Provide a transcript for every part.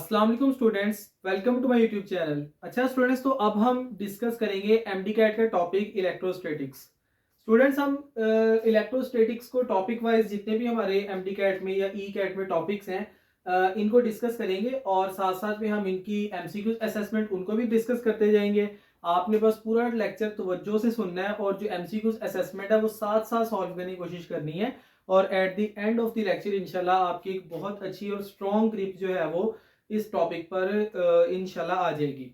अस्सलाम वालेकुम students, welcome to my YouTube channel. अच्छा स्टूडेंट्स, तो अब हम डिस्कस करेंगे एमडी कैट का टॉपिक इलेक्ट्रोस्टैटिक्स। स्टूडेंट्स, हम इलेक्ट्रोस्टैटिक्स को टॉपिक वाइज जितने भी हमारे एमडी कैट में या ई कैट में टॉपिक्स हैं इनको डिस्कस करेंगे और साथ साथ में हम इनकी एमसीक्यू असेसमेंट उनको भी डिस्कस करते जाएंगे। आपने बस पूरा लेक्चर तवज्जो से सुनना है और जो एमसीक्यू असेसमेंट है वो साथ साथ सॉल्व करने की कोशिश करनी है और at the end of the lecture इंशाल्लाह आपकी एक बहुत अच्छी और स्ट्रॉन्ग ग्रिप जो है वो इस टॉपिक पर इंशाल्लाह आ जाएगी।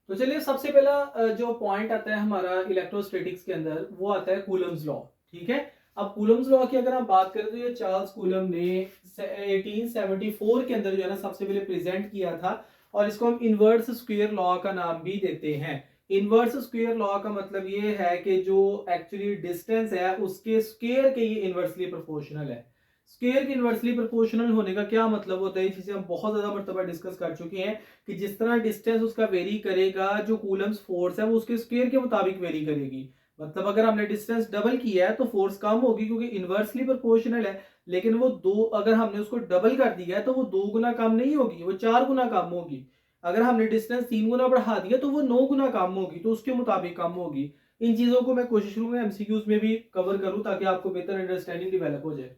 तो चलिए, सबसे पहला जो पॉइंट आता है हमारा इलेक्ट्रोस्टैटिक्स के अंदर वो आता है कूलम्स लॉ। ठीक है, अब कूलम्स लॉ की अगर हम बात करें तो ये चार्ल्स कूलम ने 1874 के अंदर जो है ना सबसे पहले प्रेजेंट किया था और इसको हम इनवर्स स्क्वायर लॉ का नाम भी देते हैं। इनवर्स स्क्वायर लॉ का मतलब ये है कि जो एक्चुअली डिस्टेंस है उसके स्क्वायर के ये इनवर्सली प्रोपोर्शनल है। स्क्वायर के इनवर्सली प्रोपोर्शनल होने का क्या मतलब होता है, जिसे हम बहुत ज्यादा मर्तबा डिस्कस कर चुके हैं कि जिस तरह डिस्टेंस उसका वेरी करेगा, जो कूलम्स फोर्स है वो उसके स्क्वायर के मुताबिक वेरी करेगी। मतलब अगर हमने डिस्टेंस डबल किया है तो फोर्स कम होगी क्योंकि इनवर्सली प्रोपोर्शनल है, लेकिन वो दो अगर हमने उसको डबल कर दिया है तो वो 2 गुना कम नहीं होगी, वो 4 गुना कम होगी। अगर हमने डिस्टेंस 3 गुना बढ़ा दिया तो वो 9 गुना कम होगी, तो उसके मुताबिक कम होगी। इन चीजों को मैं कोशिश करूंगा एमसीक्यूज में भी कवर करूं ताकि आपको बेहतर अंडरस्टैंडिंग डेवलप हो जाए।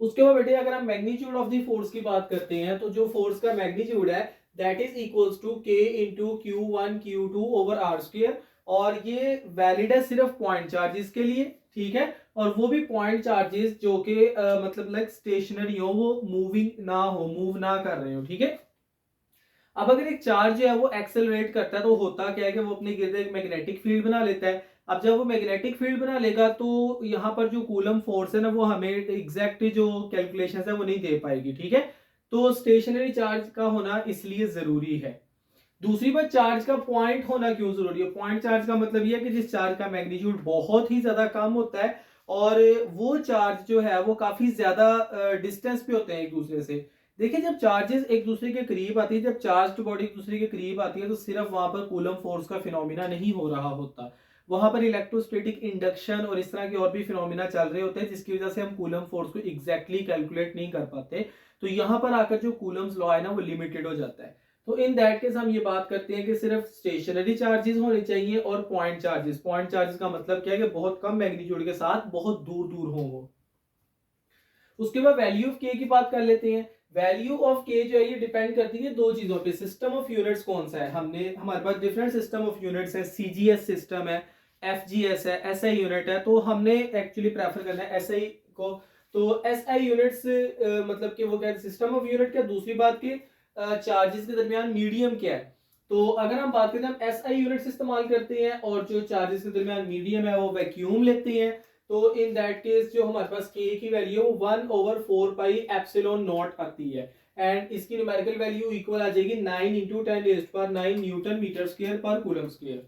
उसके बाद बेटे अगर हम मैग्नीट्यूड ऑफ द फोर्स की बात करते हैं तो जो फोर्स का मैग्नीट्यूड है that is equals to k into Q1 Q2 over r square, और ये वैलिड है सिर्फ पॉइंट चार्जेस के लिए। ठीक है, और वो भी पॉइंट चार्जेस जो कि मतलब लाइक स्टेशनरी हो, वो मूविंग ना हो, मूव ना कर रहे हो। ठीक है, अब अगर एक चार्ज जो है वो एक्सेलरेट करता है तो होता क्या है कि वो अपने गिर्द एक मैग्नेटिक फील्ड बना लेता है। अब जब वो मैग्नेटिक फील्ड बना लेगा तो यहाँ पर जो कूलम फोर्स है ना वो हमें एग्जैक्ट जो कैलकुलेशन है वो नहीं दे पाएगी। ठीक है, तो स्टेशनरी चार्ज का होना इसलिए जरूरी है। दूसरी बात, चार्ज का पॉइंट होना क्यों जरूरी है। पॉइंट चार्ज का मतलब यह है कि जिस चार्ज का मैग्नीट्यूड बहुत ही ज्यादा कम होता है और वो चार्ज जो है वो काफी ज्यादा डिस्टेंस पे होते हैं एक दूसरे से। देखिए, जब चार्जेस एक दूसरे के करीब आती है, जब चार्ज बॉडी एक दूसरे के करीब आती है तो सिर्फ वहां पर कूलम फोर्स का फिनोमिना नहीं हो रहा होता, वहां पर इलेक्ट्रोस्टैटिक इंडक्शन और इस तरह के और भी फिनोमिना चल रहे होते हैं जिसकी वजह से हम कूलम फोर्स को एग्जैक्टली कैलकुलेट नहीं कर पाते। तो यहां पर आकर जो कूलम्स लॉ है ना वो लिमिटेड हो जाता है। तो इन दैट केस हम ये बात करते हैं कि सिर्फ स्टेशनरी चार्जेस होने चाहिए और पॉइंट चार्जेस। पॉइंट चार्जेस का मतलब क्या है कि बहुत कम मैग्नीट्यूड के साथ बहुत दूर दूर हो वो। उसके बाद वैल्यू ऑफ के की बात कर लेते हैं। वैल्यू ऑफ के जो है ये डिपेंड करती है दो चीजों पे। सिस्टम ऑफ यूनिट्स कौन सा है, हमारे पास डिफरेंट सिस्टम ऑफ यूनिट्स है। सीजीएस सिस्टम है, एफजीएस है, एसआई यूनिट है। तो हमने एक्चुअली प्रेफर करना है एसआई को। तो एसआई यूनिट्स मतलब कि वो क्या है, सिस्टम ऑफ यूनिट क्या, दूसरी बात की चार्जेस के दरमियान मीडियम क्या है। तो अगर हम बात करें, हम एसआई यूनिट्स इस्तेमाल करते हैं और जो चार्जेस के दरमियान मीडियम है वो वैक्यूम लेते हैं। तो इन दैट केस जो हमारे पास के की वैल्यू 1/4 पाई एप्सिलॉन नॉट आती है एंड इसकी न्यूमेरिकल वैल्यू इक्वल आ जाएगी 9 इंटू 10⁻⁹ न्यूटन मीटर स्क्वायर पर कूलम स्क्वायर।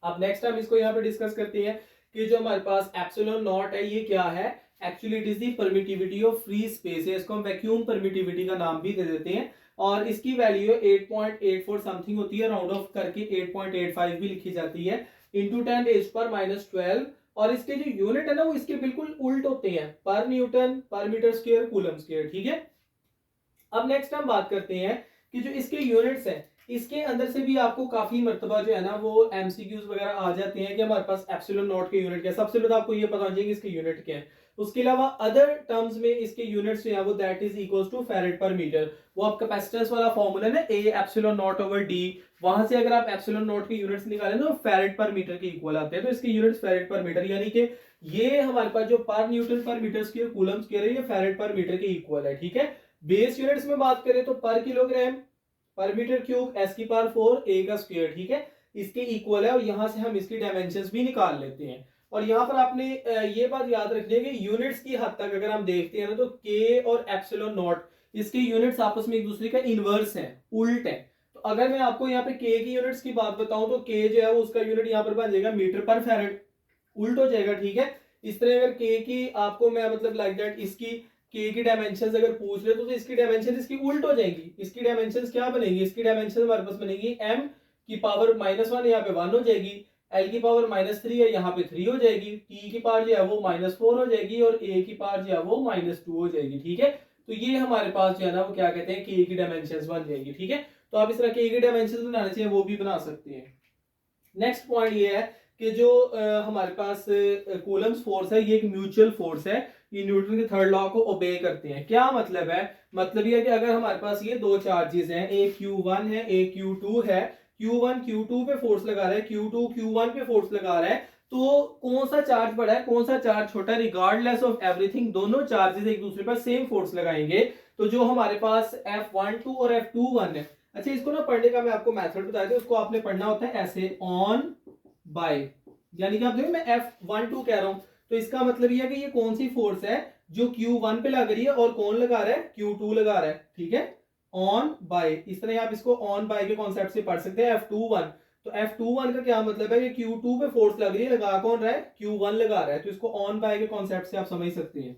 अब नेक्स्ट हम इसको यहाँ पे डिस्कस करते हैं कि जो हमारे पास एप्सिलॉन नॉट है ये क्या है। Actually it is the permittivity of free space है, इसको हम वैक्यूम परमिटिविटी का नाम भी दे देते हैं और इसकी वैल्यू 8.84 समथिंग होती है, राउंड ऑफ करके 8.85 भी लिखी जाती है, इंटू 10⁻⁻12। और इसके जो यूनिट है ना वो इसके बिल्कुल उल्ट होते हैं, पर न्यूटन पर मीटर स्क्वायर कूलम स्क्वायर। ठीक है, अब नेक्स्ट हम बात करते हैं कि जो इसके यूनिट्स हैं इसके अंदर से भी आपको काफी मर्तबा जो है ना वो एमसीक्यूज वगैरह आ जाते हैं कि हमारे पास एप्सिलॉन नॉट के यूनिट क्या है। सबसे पहले आपको ये पता होना चाहिए कि इसके यूनिट क्या है। उसके अलावा अदर टर्म्स में इसके यूनिट्स जो है वो that is equals to farad पर मीटर। वो आप कैपेसिटेंस वाला फॉर्मूला है ना, A epsilon naught over d, वहां से अगर आप एप्सिलॉन नॉट के यूनिट्स निकालें तो फैरेड पर मीटर के इक्वल आते हैं। तो इसके यूनिट्स फैरेड पर मीटर, यानी कि ये हमारे पास जो पर न्यूटन पर मीटर स्क्वायर कूलम स्क्वायर है ये फैरेड पर मीटर के इक्वल है। ठीक है, बेस यूनिट्स में बात करें तो पर किलोग्राम पर मीटर क्यूब एस की पावर 4 ए का स्क्वायर। ठीक है, इसके इक्वल है और यहां से हम इसकी डायमेंशंस भी निकाल लेते हैं। और यहाँ पर आपने ये बात याद रखनी है कि यूनिट्स की हद तक अगर हम देखते हैं ना तो के और एप्सिलॉन नॉट इसके यूनिट्स आपस में एक दूसरे का इनवर्स है, उल्ट है। तो अगर मैं आपको यहाँ पे के की यूनिट्स की बात बताऊं तो के जो है वो उसका यूनिट यहाँ पर बन जाएगा मीटर पर फैरेड, उल्ट हो जाएगा। ठीक है, इस तरह अगर के की आपको मैं मतलब लाइक दैट इसकी के की डायमेंशंस अगर पूछ रहे तो इसकी डायमेंशन इसकी उल्ट हो जाएगी। इसकी डायमेंशंस क्या बनेगी, इसकी डायमेंशन हमारे पास बनेगी m की पावर -1 यहाँ पे 1 हो जाएगी, l की पावर -3 है यहाँ पे 3 हो जाएगी, t की पावर जो है वो -4 हो जाएगी और a की पावर जो है वो -2 हो जाएगी। ठीक है, तो ये हमारे पास जो है ना वो क्या कहते हैं के की डायमेंशन बन जाएगी। ठीक है, तो आप इस तरह के की डायमेंशन बनाने चाहिए, वो भी बना सकते हैं। नेक्स्ट पॉइंट ये है कि जो हमारे पास कूलम्स फोर्स है, ये एक म्यूचुअल फोर्स है, ये न्यूटन के थर्ड लॉ को ओबे करते हैं। क्या मतलब है? मतलब ये है कि अगर हमारे पास ये दो चार्जेस हैं, एक Q1 है एक Q2 है, Q1 Q2 पे फोर्स लगा रहा है, Q2 Q1 पे फोर्स लगा रहा है, तो कौन सा चार्ज बड़ा है कौन सा चार्ज छोटा है, रिगार्डलेस ऑफ एवरीथिंग दोनों चार्जेस एक दूसरे पर सेम फोर्स लगाएंगे। तो जो हमारे पास F12 और F21 है, अच्छा इसको ना पढ़ने का मैं आपको मेथड बता दूं, उसको आपने पढ़ना होता है ऐसे ऑन बाय, यानी कि आप देखो मैं F12 कह रहा हूं, तो इसका मतलब ये है कि ये कौन सी फोर्स है जो Q1 पे लग रही है और कौन लगा रहा है, Q2 लगा रहा है। ठीक है, ऑन बाय, इस तरह आप इसको ऑन बाय के कॉन्सेप्ट से पढ़ सकते हैं। F21, तो F21 का क्या मतलब है कि Q2 पे फोर्स लग रही है, लगा कौन रहा है, Q1 लगा रहा है, तो इसको ऑन बाय के कॉन्सेप्ट से आप समझ सकते हैं।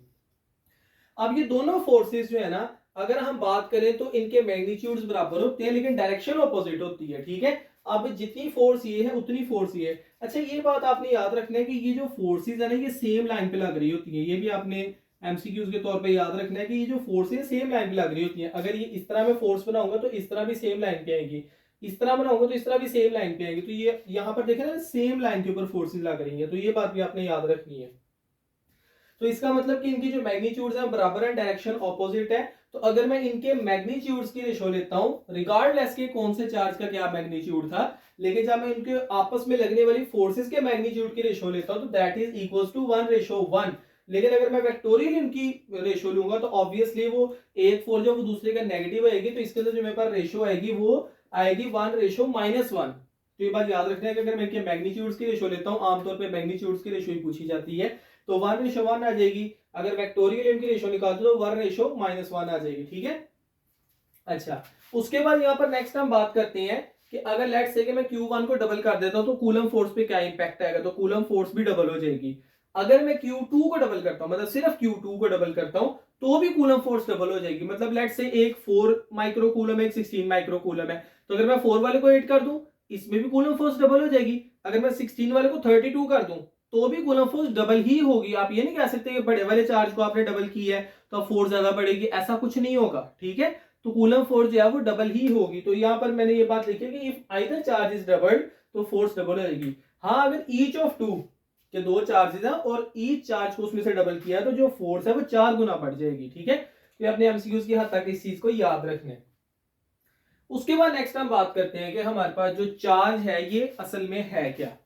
अब ये दोनों फोर्सेस जो है ना, अगर हम बात करें तो इनके मैग्नीट्यूड्स बराबर होते हैं लेकिन डायरेक्शन ऑपोजिट होती है। ठीक है, अब जितनी फोर्स ये है उतनी फोर्स ये है। अच्छा ये बात आपने याद रखना है कि ये जो फोर्सेस है ना, ये सेम लाइन पे लग रही होती है, ये भी आपने एमसीक्यूज के तौर पे याद रखना है कि ये जो फोर्स है सेम लाइन पे लग रही होती है। अगर ये इस तरह मैं फोर्स बनाऊंगा तो इस तरह भी सेम लाइन पे आएगी, इस तरह बनाऊंगा तो इस तरह भी सेम लाइन पे आएगी, तो ये यहाँ पर देखें ना सेम लाइन के ऊपर फोर्सेस लग रही है, तो ये बात भी आपने याद रखनी है। तो इसका मतलब कि इनकी जो मैग्नीट्यूड्स हैं बराबर है, डायरेक्शन ऑपोजिट है। तो अगर मैं इनके मैग्नीट्यूड्स की रेशो लेता हूं, रिगार्डलेस के कौन से चार्ज का क्या मैग्नीट्यूड था, लेकिन जब मैं इनके आपस में लगने वाली फोर्सेस के मैग्नीट्यूड की रेशो लेता हूं तो दैट इज इक्वल्स टू 1:1। लेकिन अगर मैं वेक्टोरियल इनकी रेशो लूंगा तो ऑब्वियसली वो एक फोर्स जो वो दूसरे का नेगेटिव आएगी, तो इसके अंदर जो मेरे पास रेशो आएगी वो आएगी 1:-1। तो ये बात याद रखना है कि अगर मैं इनके मैग्नीट्यूड्स की रेशो लेता हूं, आमतौर पर मैग्नीट्यूड्स की रेशो ही पूछी जाती है, तो 1:1 आ जाएगी। अगर वेक्टोरियल इनकी रेशो निकालते तो 1:-1 आ जाएगी। ठीक है, अच्छा उसके बाद यहाँ पर नेक्स्ट हम बात करते हैं कि अगर लेट्स से कि मैं Q1 को डबल कर देता हूं तो कूलम फोर्स पे क्या इंपैक्ट आएगा, तो कूलम फोर्स भी डबल हो जाएगी। अगर मैं Q2 को डबल करता हूं, मतलब सिर्फ Q2 को डबल करता हूं, तो भी कूलम फोर्स डबल हो जाएगी। मतलब लेट्स से एक 4 माइक्रो कूलम है, एक 16 माइक्रो कूलम है, तो अगर मैं 4 वाले को 8 कर दूं, इसमें भी कूलम फोर्स डबल हो जाएगी। अगर मैं 16 वाले को 32 कर दूं तो भी कूलम फोर्स डबल ही होगी। आप ये नहीं कह सकते कि बड़े वाले चार्ज को आपने डबल किया है तो अब फोर्स ज्यादा बढ़ेगी, ऐसा कुछ नहीं होगा। ठीक है, तो कूलम फोर्स जो है वो डबल ही होगी। तो यहाँ पर मैंने ये बात लिखी है कि if either charge is doubled तो फोर्स डबल हो जाएगी। हाँ, अगर ईच ऑफ टू के दो चार्जेस हैं और ईच चार्ज को उसमें से डबल किया तो जो फोर्स है वो 4 गुना बढ़ जाएगी। ठीक है, तो अपने एमसीक्यूज की हद तक इस चीज को याद रखना है। उसके बाद नेक्स्ट हम बात करते हैं कि हमारे पास जो चार्ज है ये असल में है क्या।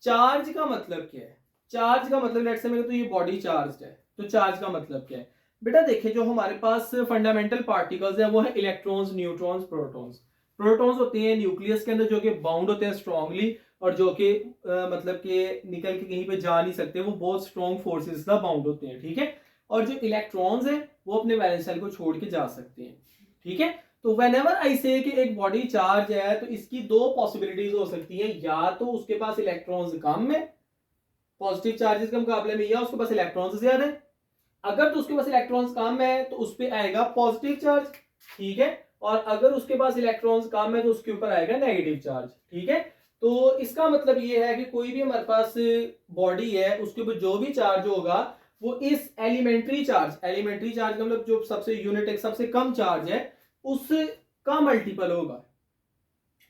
चार्ज का मतलब क्या है? चार्ज का मतलब लेट्स से मेरे तो ये बॉडी चार्ज है, तो चार्ज का मतलब क्या है बेटा? देखिए जो हमारे पास फंडामेंटल पार्टिकल्स है वो है इलेक्ट्रॉन्स, न्यूट्रॉन्स, प्रोटॉन्स। प्रोटॉन्स होते हैं न्यूक्लियस के अंदर जो कि बाउंड होते हैं स्ट्रांगली, और जो कि मतलब कि निकल के कहीं पे जा नहीं सकते, वो बहुत स्ट्रॉन्ग फोर्सेस का बाउंड होते हैं। ठीक है, और जो इलेक्ट्रॉन्स हैं वो अपने वैलेंस शेल को छोड़ के जा सकते हैं। ठीक है, तो व्हेनेवर आई से कि एक बॉडी चार्ज है तो इसकी दो पॉसिबिलिटीज हो सकती है, या तो उसके पास इलेक्ट्रॉन्स कम है पॉजिटिव चार्जेस के मुकाबले में, या उसके पास इलेक्ट्रॉन्स ज्यादा है। अगर तो उसके पास इलेक्ट्रॉन्स कम है तो उस पर आएगा पॉजिटिव चार्ज। ठीक है, और अगर उसके पास इलेक्ट्रॉन्स कम है तो उसके ऊपर आएगा नेगेटिव चार्ज। ठीक है, तो इसका मतलब ये है कि कोई भी हमारे पास बॉडी है उसके ऊपर जो भी चार्ज होगा वो इस एलिमेंट्री चार्ज का मतलब जो सबसे यूनिट एक सबसे कम चार्ज है उसका मल्टीपल होगा।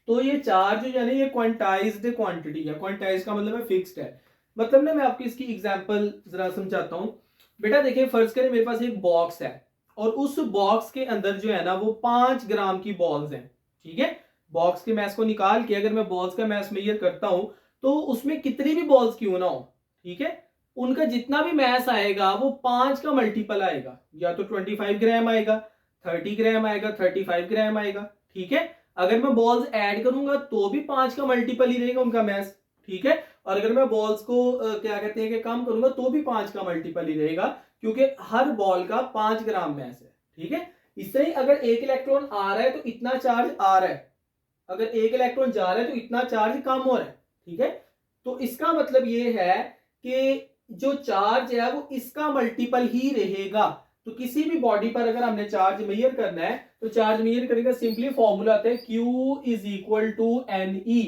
तो ये चार्ज जो है ना ये क्वांटाइज्ड क्वांटिटी है। क्वांटाइज का मतलब है फिक्स्ड है। मतलब ना मैं आपकी इसकी एग्जांपल जरा समझाता हूं। बेटा देखिए फर्ज करें मेरे पास एक बॉक्स है और उस बॉक्स के अंदर जो है ना वो 5 ग्राम की बॉल्स हैं। ठीक है, बॉक्स के मैस को निकाल के अगर मैं बॉल्स का मैस मेजर करता हूं तो उसमें कितनी भी बॉल्स क्यों ना हो, ठीक है, उनका जितना भी मैस आएगा वो 5 का मल्टीपल आएगा। या तो 25 ग्राम आएगा, 30 ग्राम आएगा, 35 ग्राम आएगा। ठीक है, अगर मैं बॉल्स ऐड करूंगा तो भी 5 का मल्टीपल ही रहेगा उनका मैस। ठीक है, और अगर मैं बॉल्स को क्या कहते हैं कि कम करूंगा तो भी 5 का मल्टीपल ही रहेगा, क्योंकि हर बॉल का 5 ग्राम मैस है। ठीक है, इससे ही अगर एक इलेक्ट्रॉन आ रहा है तो इतना चार्ज आ रहा है, अगर एक इलेक्ट्रॉन जा रहा है तो इतना चार्ज कम हो रहा है। ठीक है, तो इसका मतलब ये है कि जो चार्ज है वो इसका मल्टीपल ही रहेगा। तो किसी भी बॉडी पर अगर हमने चार्ज मेजर करना है तो चार्ज मेजर करने का सिंपली फॉर्मूला आता है Q is equal to NE,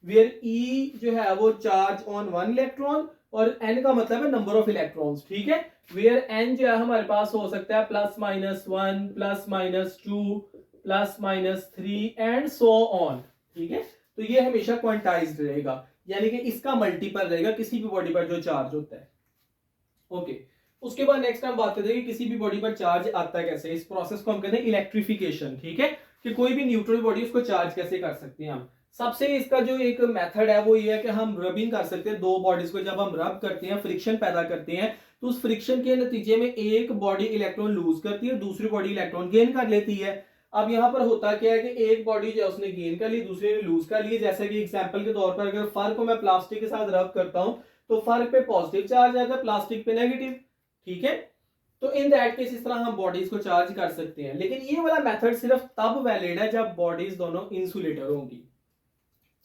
where E जो है वो चार्ज ऑन वन इलेक्ट्रॉन और n का मतलब है नंबर ऑफ इलेक्ट्रॉन्स, ठीक है। वेयर n जो है हमारे पास हो सकता है +-1 +-2 +-3 एंड सो ऑन, ठीक है। तो ये हमेशा क्वांटाइज्ड रहेगा, यानी कि इसका मल्टीपल रहेगा किसी भी बॉडी पर जो चार्ज होता है। ओके, उसके बाद नेक्स्ट हम बात करते हैं कि किसी भी बॉडी पर चार्ज आता है कैसे। इस प्रोसेस को हम कहते हैं इलेक्ट्रिफिकेशन, ठीक है, कि कोई भी न्यूट्रल बॉडी उसको चार्ज कैसे कर सकते हैं हम। सबसे इसका जो एक मेथड है वो ये है कि हम रबिंग कर सकते हैं दो बॉडीज को। जब हम रब करते हैं, फ्रिक्शन पैदा करते हैं, तो उस फ्रिक्शन के नतीजे में एक बॉडी इलेक्ट्रॉन लूज करती है, दूसरी बॉडी इलेक्ट्रॉन गेन कर लेती है। अब यहाँ पर होता क्या है कि एक बॉडी जो है उसने गेन कर ली, दूसरे ने लूज कर ली। जैसे कि एग्जांपल के तौर पर अगर फर को मैं प्लास्टिक के साथ रब करता हूं तो फर पे पॉजिटिव चार्ज आएगा, प्लास्टिक पे नेगेटिव, ठीक है। तो इन दैट केस इस तरह हम बॉडीज को चार्ज कर सकते हैं। लेकिन ये वाला मेथड सिर्फ तब वैलिड है जब बॉडीज दोनों इंसुलेटर होंगी।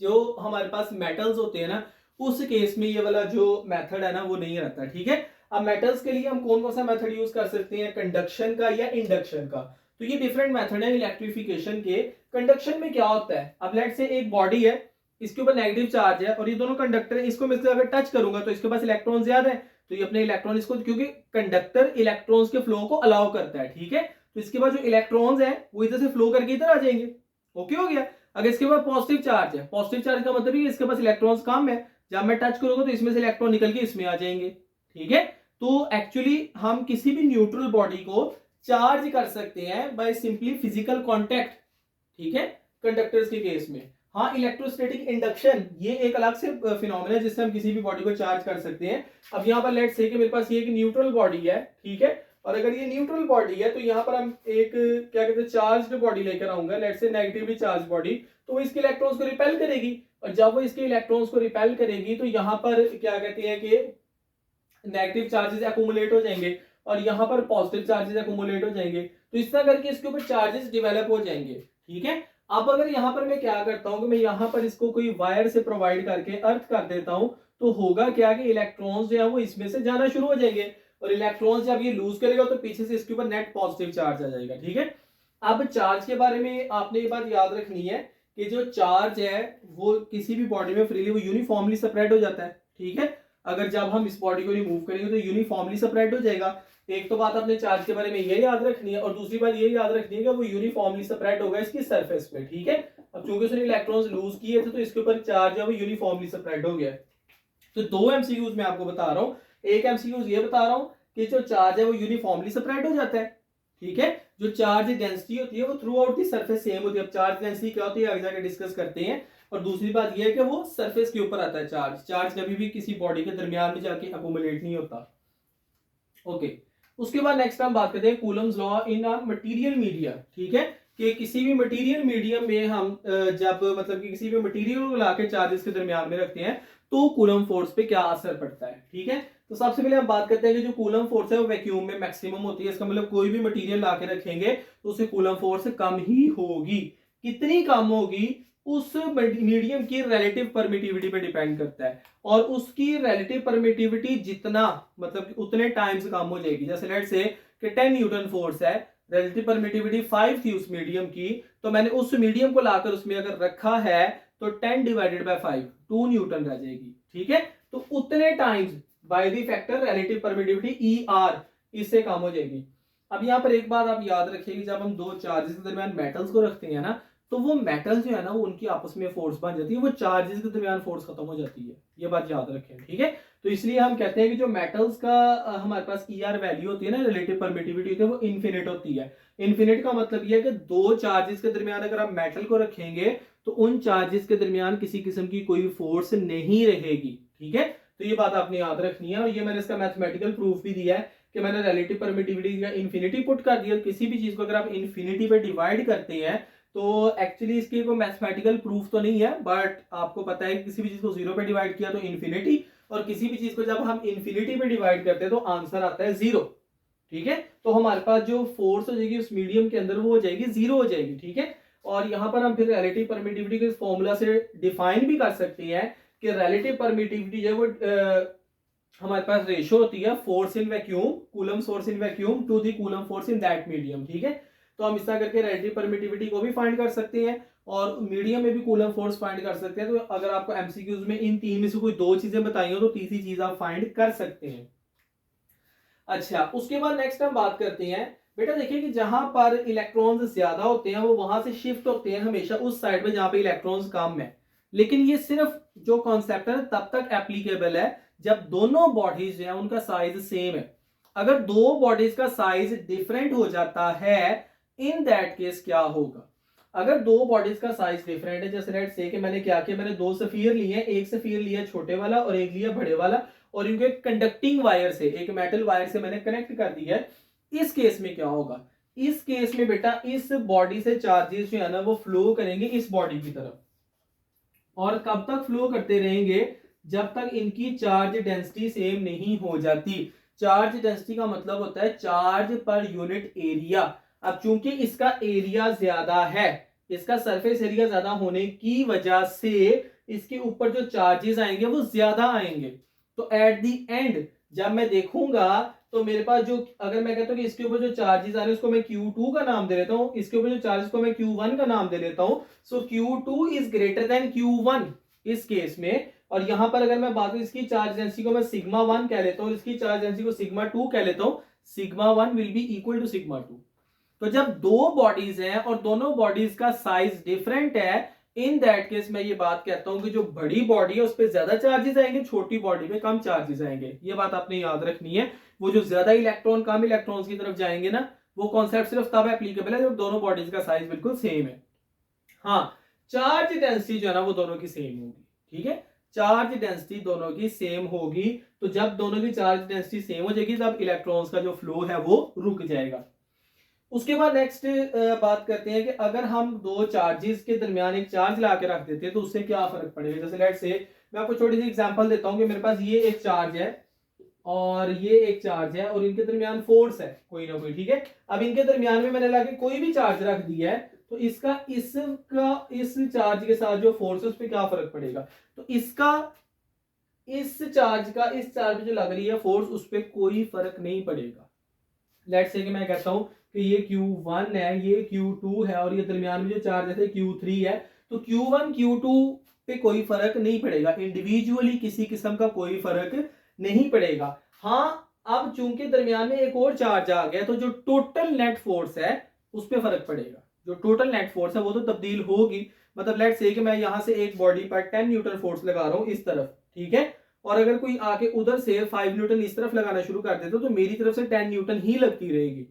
जो हमारे पास मेटल्स होते हैं ना, उस केस में ये वाला जो मेथड है ना वो नहीं रहता, ठीक है। अब मेटल्स के लिए हम कौन कौन सा मेथड यूज कर सकते हैं, कंडक्शन का या इंडक्शन का। तो ये डिफरेंट मेथड है इलेक्ट्रिफिकेशन के। कंडक्शन में क्या होता है, अब लेट से एक बॉडी है, इसके ऊपर नेगेटिव चार्ज है और ये दोनों कंडक्टर है, इसको मैं अगर टच करूंगा तो इसके पास इलेक्ट्रॉन ज्यादा है, तो ये अपने इलेक्ट्रॉन इसको, क्योंकि कंडक्टर इलेक्ट्रॉन्स के फ्लो को अलाउ करता है, ठीक है। तो इसके बाद जो इलेक्ट्रॉन्स है वो इधर से फ्लो करके इधर आ जाएंगे। ओके हो गया। अगर इसके पास पॉजिटिव चार्ज है, पॉजिटिव चार्ज का मतलब है इसके पास इलेक्ट्रॉन्स कम है, जब मैं टच करूंगा तो इसमें से इलेक्ट्रॉन निकल के इसमें आ जाएंगे, ठीक है। तो एक्चुअली हम किसी भी न्यूट्रल बॉडी को चार्ज कर सकते हैं बाय सिंपली फिजिकल कांटेक्ट, ठीक है, कंडक्टर्स के केस में। हाँ, इलेक्ट्रोस्टैटिक इंडक्शन ये एक अलग से फिनोमेना है जिससे हम किसी भी बॉडी को चार्ज कर सकते हैं। अब यहाँ पर लेट्स से कि मेरे पास ये एक न्यूट्रल बॉडी है, ठीक है, और अगर ये न्यूट्रल बॉडी है तो यहाँ पर हम एक क्या कहते हैं चार्ज्ड बॉडी लेकर आऊंगा, let's say negatively charge body, तो वो इसके इलेक्ट्रॉन्स को रिपेल करेगी। और जब वो इसके इलेक्ट्रॉन्स को रिपेल करेगी तो यहाँ पर क्या कहते हैं कि नेगेटिव चार्जेस अक्यूमुलेट हो जाएंगे और यहाँ पर पॉजिटिव चार्जेस अक्यूमुलेट हो जाएंगे। तो इस तरह करके इसके ऊपर चार्जेस डेवलप हो जाएंगे, ठीक है। अब अगर यहाँ पर मैं क्या करता हूँ कि मैं यहाँ पर इसको कोई वायर से प्रोवाइड करके अर्थ कर देता हूँ, तो होगा क्या कि इलेक्ट्रॉन्स जो है वो इसमें से जाना शुरू हो जाएंगे और इलेक्ट्रॉन्स जब ये लूज करेगा तो पीछे से इसके ऊपर नेट पॉजिटिव चार्ज आ जाएगा, ठीक है। अब चार्ज के बारे में आपने ये बात याद रखनी है कि जो चार्ज है वो किसी भी बॉडी में फ्रीली वो यूनिफॉर्मली स्प्रेड हो जाता है, ठीक है। अगर जब हम इस बॉडी को रिमूव करेंगे तो यूनिफॉर्मली स्प्रेड हो जाएगा। एक तो बात अपने चार्ज के बारे में ये याद रखनी है और दूसरी बात ये याद रखनी है कि वो यूनिफॉर्मली स्प्रेड होगा इसकी सरफेस पे, ठीक है। अब चूंकि उसने इलेक्ट्रॉन्स लूज किए थे तो इसके ऊपर चार्ज है वो यूनिफॉर्मली स्प्रेड हो गया। तो दो एमसीक्यूज मैं आपको बता रहा हूँ। एक एमसीक्यूज ये बता रहा हूँ कि जो चार्ज है वो यूनिफॉर्मली स्प्रेड हो जाता है, ठीक है। जो चार्ज डेंसिटी होती है वो through out the surface same होती है। अब चार्ज डेंसिटी क्या होती है आगे जाके डिस्कस करते हैं। और दूसरी बात ये है कि वो सरफेस के ऊपर आता है चार्ज। चार्ज कभी भी किसी बॉडी के दरमियान में जाके अकोमोडेट नहीं होता। ओके, उसके बाद नेक्स्ट हम बात करते हैं Coulomb's law in a material media, ठीक है, कि किसी भी मटेरियल मीडियम में हम जब मतलब कि किसी भी मटेरियल को लाके चार्जेस के दरमियान में रखते हैं तो कूलम फोर्स पे क्या असर पड़ता है, ठीक है। तो सबसे पहले हम बात करते हैं कि जो कूलम फोर्स है वो वैक्यूम में मैक्सिमम होती है। इसका मतलब कोई भी मटेरियल लाके रखेंगे तो उससे कूलम फोर्स कम ही होगी। कितनी कम होगी उस मीडियम की रिलेटिव परमिटिविटी पे डिपेंड करता है और उसकी रिलेटिव परमिटिविटी जितना मतलब उतने टाइम्स कम हो जाएगी। जैसे लेट्स से कि 10 न्यूटन फोर्स है, रिलेटिव परमिटिविटी 5 थी उस मीडियम की, तो मैंने उस मीडियम को लाकर उसमें अगर रखा है तो 10 डिवाइडेड बाय 5 2 न्यूटन रह जाएगी, ठीक है। तो उतने times by the factor relative permittivity ER इससे कम हो जाएगी। अब यहाँ पर एक बात आप याद रखिए, जब हम दो चार्जेस के दरमियान मेटल्स को रखते हैं ना, तो वो मेटल जो है ना वो उनकी आपस में फोर्स बन जाती है, वो चार्जेस के दरमियान फोर्स खत्म हो जाती है। ये बात याद रखें, ठीक है। तो इसलिए हम कहते हैं कि जो मेटल्स का हमारे पास ER वैल्यू होती है ना, रिलेटिव परमिटिविटी होती है, वो इन्फिनिट होती है। इन्फिनिट का मतलब ये है कि दो चार्जेस के दरमियान अगर आप मेटल को रखेंगे तो उन चार्जेस के दरमियान किसी किस्म की कोई फोर्स नहीं रहेगी, ठीक है। तो ये बात आपने याद रखनी है और ये मैंने इसका मैथमेटिकल प्रूफ भी दिया है कि मैंने रिलेटिव परमिटिविटी का इन्फिनिटी पुट कर दिया। किसी भी चीज को अगर आप इन्फिनिटी पे डिवाइड करते हैं तो एक्चुअली इसके कोई मैथमेटिकल प्रूफ तो नहीं है, बट आपको पता है कि किसी भी चीज को 0 पे डिवाइड किया तो इन्फिनिटी, और किसी भी चीज को जब हम इन्फिनिटी पे डिवाइड करते हैं तो आंसर आता है 0, ठीक है। तो हमारे पास जो फोर्स हो जाएगी उस मीडियम के अंदर वो हो जाएगी 0 हो जाएगी, ठीक है। और यहाँ पर हम फिर रिलेटिव परमिटिविटी के फॉर्मूला से डिफाइन भी कर सकते हैं कि रिलेटिव परमिटिविटी जो है वो हमारे पास रेशियो होती है force in vacuum, Coulomb force in vacuum to the Coulomb force in that medium, ठीक है। तो हम इस तरह करके रिलेटिव परमिटिविटी को भी फाइंड कर सकते हैं और मीडियम में भी कूलम फोर्स फाइंड कर सकते हैं। तो अगर आपको एमसीक्यूज में इन तीन में से कोई दो चीजें बताई हो तो तीसरी चीज आप फाइंड कर सकते हैं। अच्छा, उसके बाद नेक्स्ट हम बात करते हैं बेटा, देखिए कि जहां पर इलेक्ट्रॉन्स ज्यादा होते हैं वो वहां से शिफ्ट होते हैं हमेशा उस साइड पे जहां पे इलेक्ट्रॉन्स कम है। लेकिन ये सिर्फ जो कॉन्सेप्ट है तब तक एप्लीकेबल है जब दोनों बॉडीज हैं उनका साइज सेम है। अगर दो बॉडीज का साइज डिफरेंट हो जाता है, इन दैट केस क्या होगा? अगर दो बॉडीज का साइज डिफरेंट है, जैसे लेट्स से कि मैंने क्या किया, मैंने दो सफियर लिए, एक सफियर लिया छोटे वाला और एक लिया बड़े वाला, और इनको एक कंडक्टिंग वायर से, एक मेटल वायर से मैंने कनेक्ट कर दिया है। इस केस में क्या होगा? इस केस में बेटा इस बॉडी से चार्जेस जो है ना वो फ्लो करेंगे इस बॉडी की तरफ, और कब तक फ्लो करते रहेंगे? जब तक इनकी चार्ज डेंसिटी सेम नहीं हो जाती। चार्ज डेंसिटी का मतलब होता है चार्ज पर यूनिट एरिया। अब चूंकि इसका एरिया ज्यादा है, इसका सरफेस एरिया ज्यादा होने की वजह से इसके ऊपर जो चार्जेस आएंगे वो ज्यादा आएंगे। तो एट दी एंड जब मैं देखूंगा तो मेरे पास जो, अगर मैं कहता हूं कि इसके ऊपर जो चार्जेस आ रहे हैं उसको मैं Q2 का नाम दे देता हूं, इसके ऊपर जो चार्जेस को मैं Q1 का नाम दे देता हूं, सो Q2 is greater than Q1 इस केस में। और यहां पर अगर मैं बात करूं इसकी चार्ज डेंसिटी को मैं सिग्मा 1 कह लेता हूं, इसकी चार्ज डेंसिटी को सिग्मा 2 कह लेता हूं, sigma 1 will be equal to sigma 2। तो जब दो बॉडीज हैं और दोनों बॉडीज का साइज डिफरेंट है, इन दैट केस मैं ये बात कहता हूं कि जो बड़ी बॉडी है उस पर ज्यादा चार्जेस आएंगे, छोटी बॉडी में कम चार्जेस आएंगे। ये बात आपने याद रखनी है। वो जो ज्यादा इलेक्ट्रॉन कम इलेक्ट्रॉन्स की तरफ जाएंगे ना, वो कॉन्सेप्ट सिर्फ तब एप्लीकेबल है जब दोनों बॉडीज का साइज बिल्कुल सेम है। हाँ, चार्ज डेंसिटी जो है ना वो दोनों की सेम होगी। ठीक है, चार्ज डेंसिटी दोनों की सेम होगी। तो जब दोनों की चार्ज डेंसिटी सेम हो जाएगी तब इलेक्ट्रॉन्स का जो फ्लो है वो रुक जाएगा। उसके बाद नेक्स्ट बात करते हैं कि अगर हम दो चार्जेस के दरमियान एक चार्ज ला के रख देते हैं तो उससे क्या फर्क पड़ेगा। जैसे लेट्स से मैं आपको छोटी सी एग्जांपल देता हूं कि मेरे पास ये एक चार्ज है और ये एक चार्ज है और इनके दरमियान फोर्स है कोई ना कोई। ठीक है, अब इनके दरमियान में मैंने लाके कोई भी चार्ज रख दिया है तो इसका इस चार्ज के साथ जो फोर्स है उस पर क्या फर्क पड़ेगा? तो इसका इस चार्ज का इस चार्ज पे जो लग रही है फोर्स उस पर कोई फर्क नहीं पड़ेगा। लेट्स से कि मैं कहता हूं कि ये Q1 है, ये Q2 है और ये दरमियान में जो चार्ज है Q3 है, तो Q1 Q2 पे कोई फर्क नहीं पड़ेगा, इंडिविजुअली किसी किस्म का कोई फर्क नहीं पड़ेगा। हाँ, अब चूंकि दरमियान में एक और चार्ज आ गया तो जो टोटल नेट फोर्स है उस पर फर्क पड़ेगा। जो टोटल नेट फोर्स है वो तो तब्दील होगी। मतलब लेट्स से कि मैं यहां से एक बॉडी पर 10 न्यूटन फोर्स लगा रहा हूं इस तरफ, ठीक है, और अगर कोई आके उधर से 5 न्यूटन इस तरफ लगाना शुरू कर देता तो मेरी तरफ से 10 न्यूटन ही लगती रहेगी,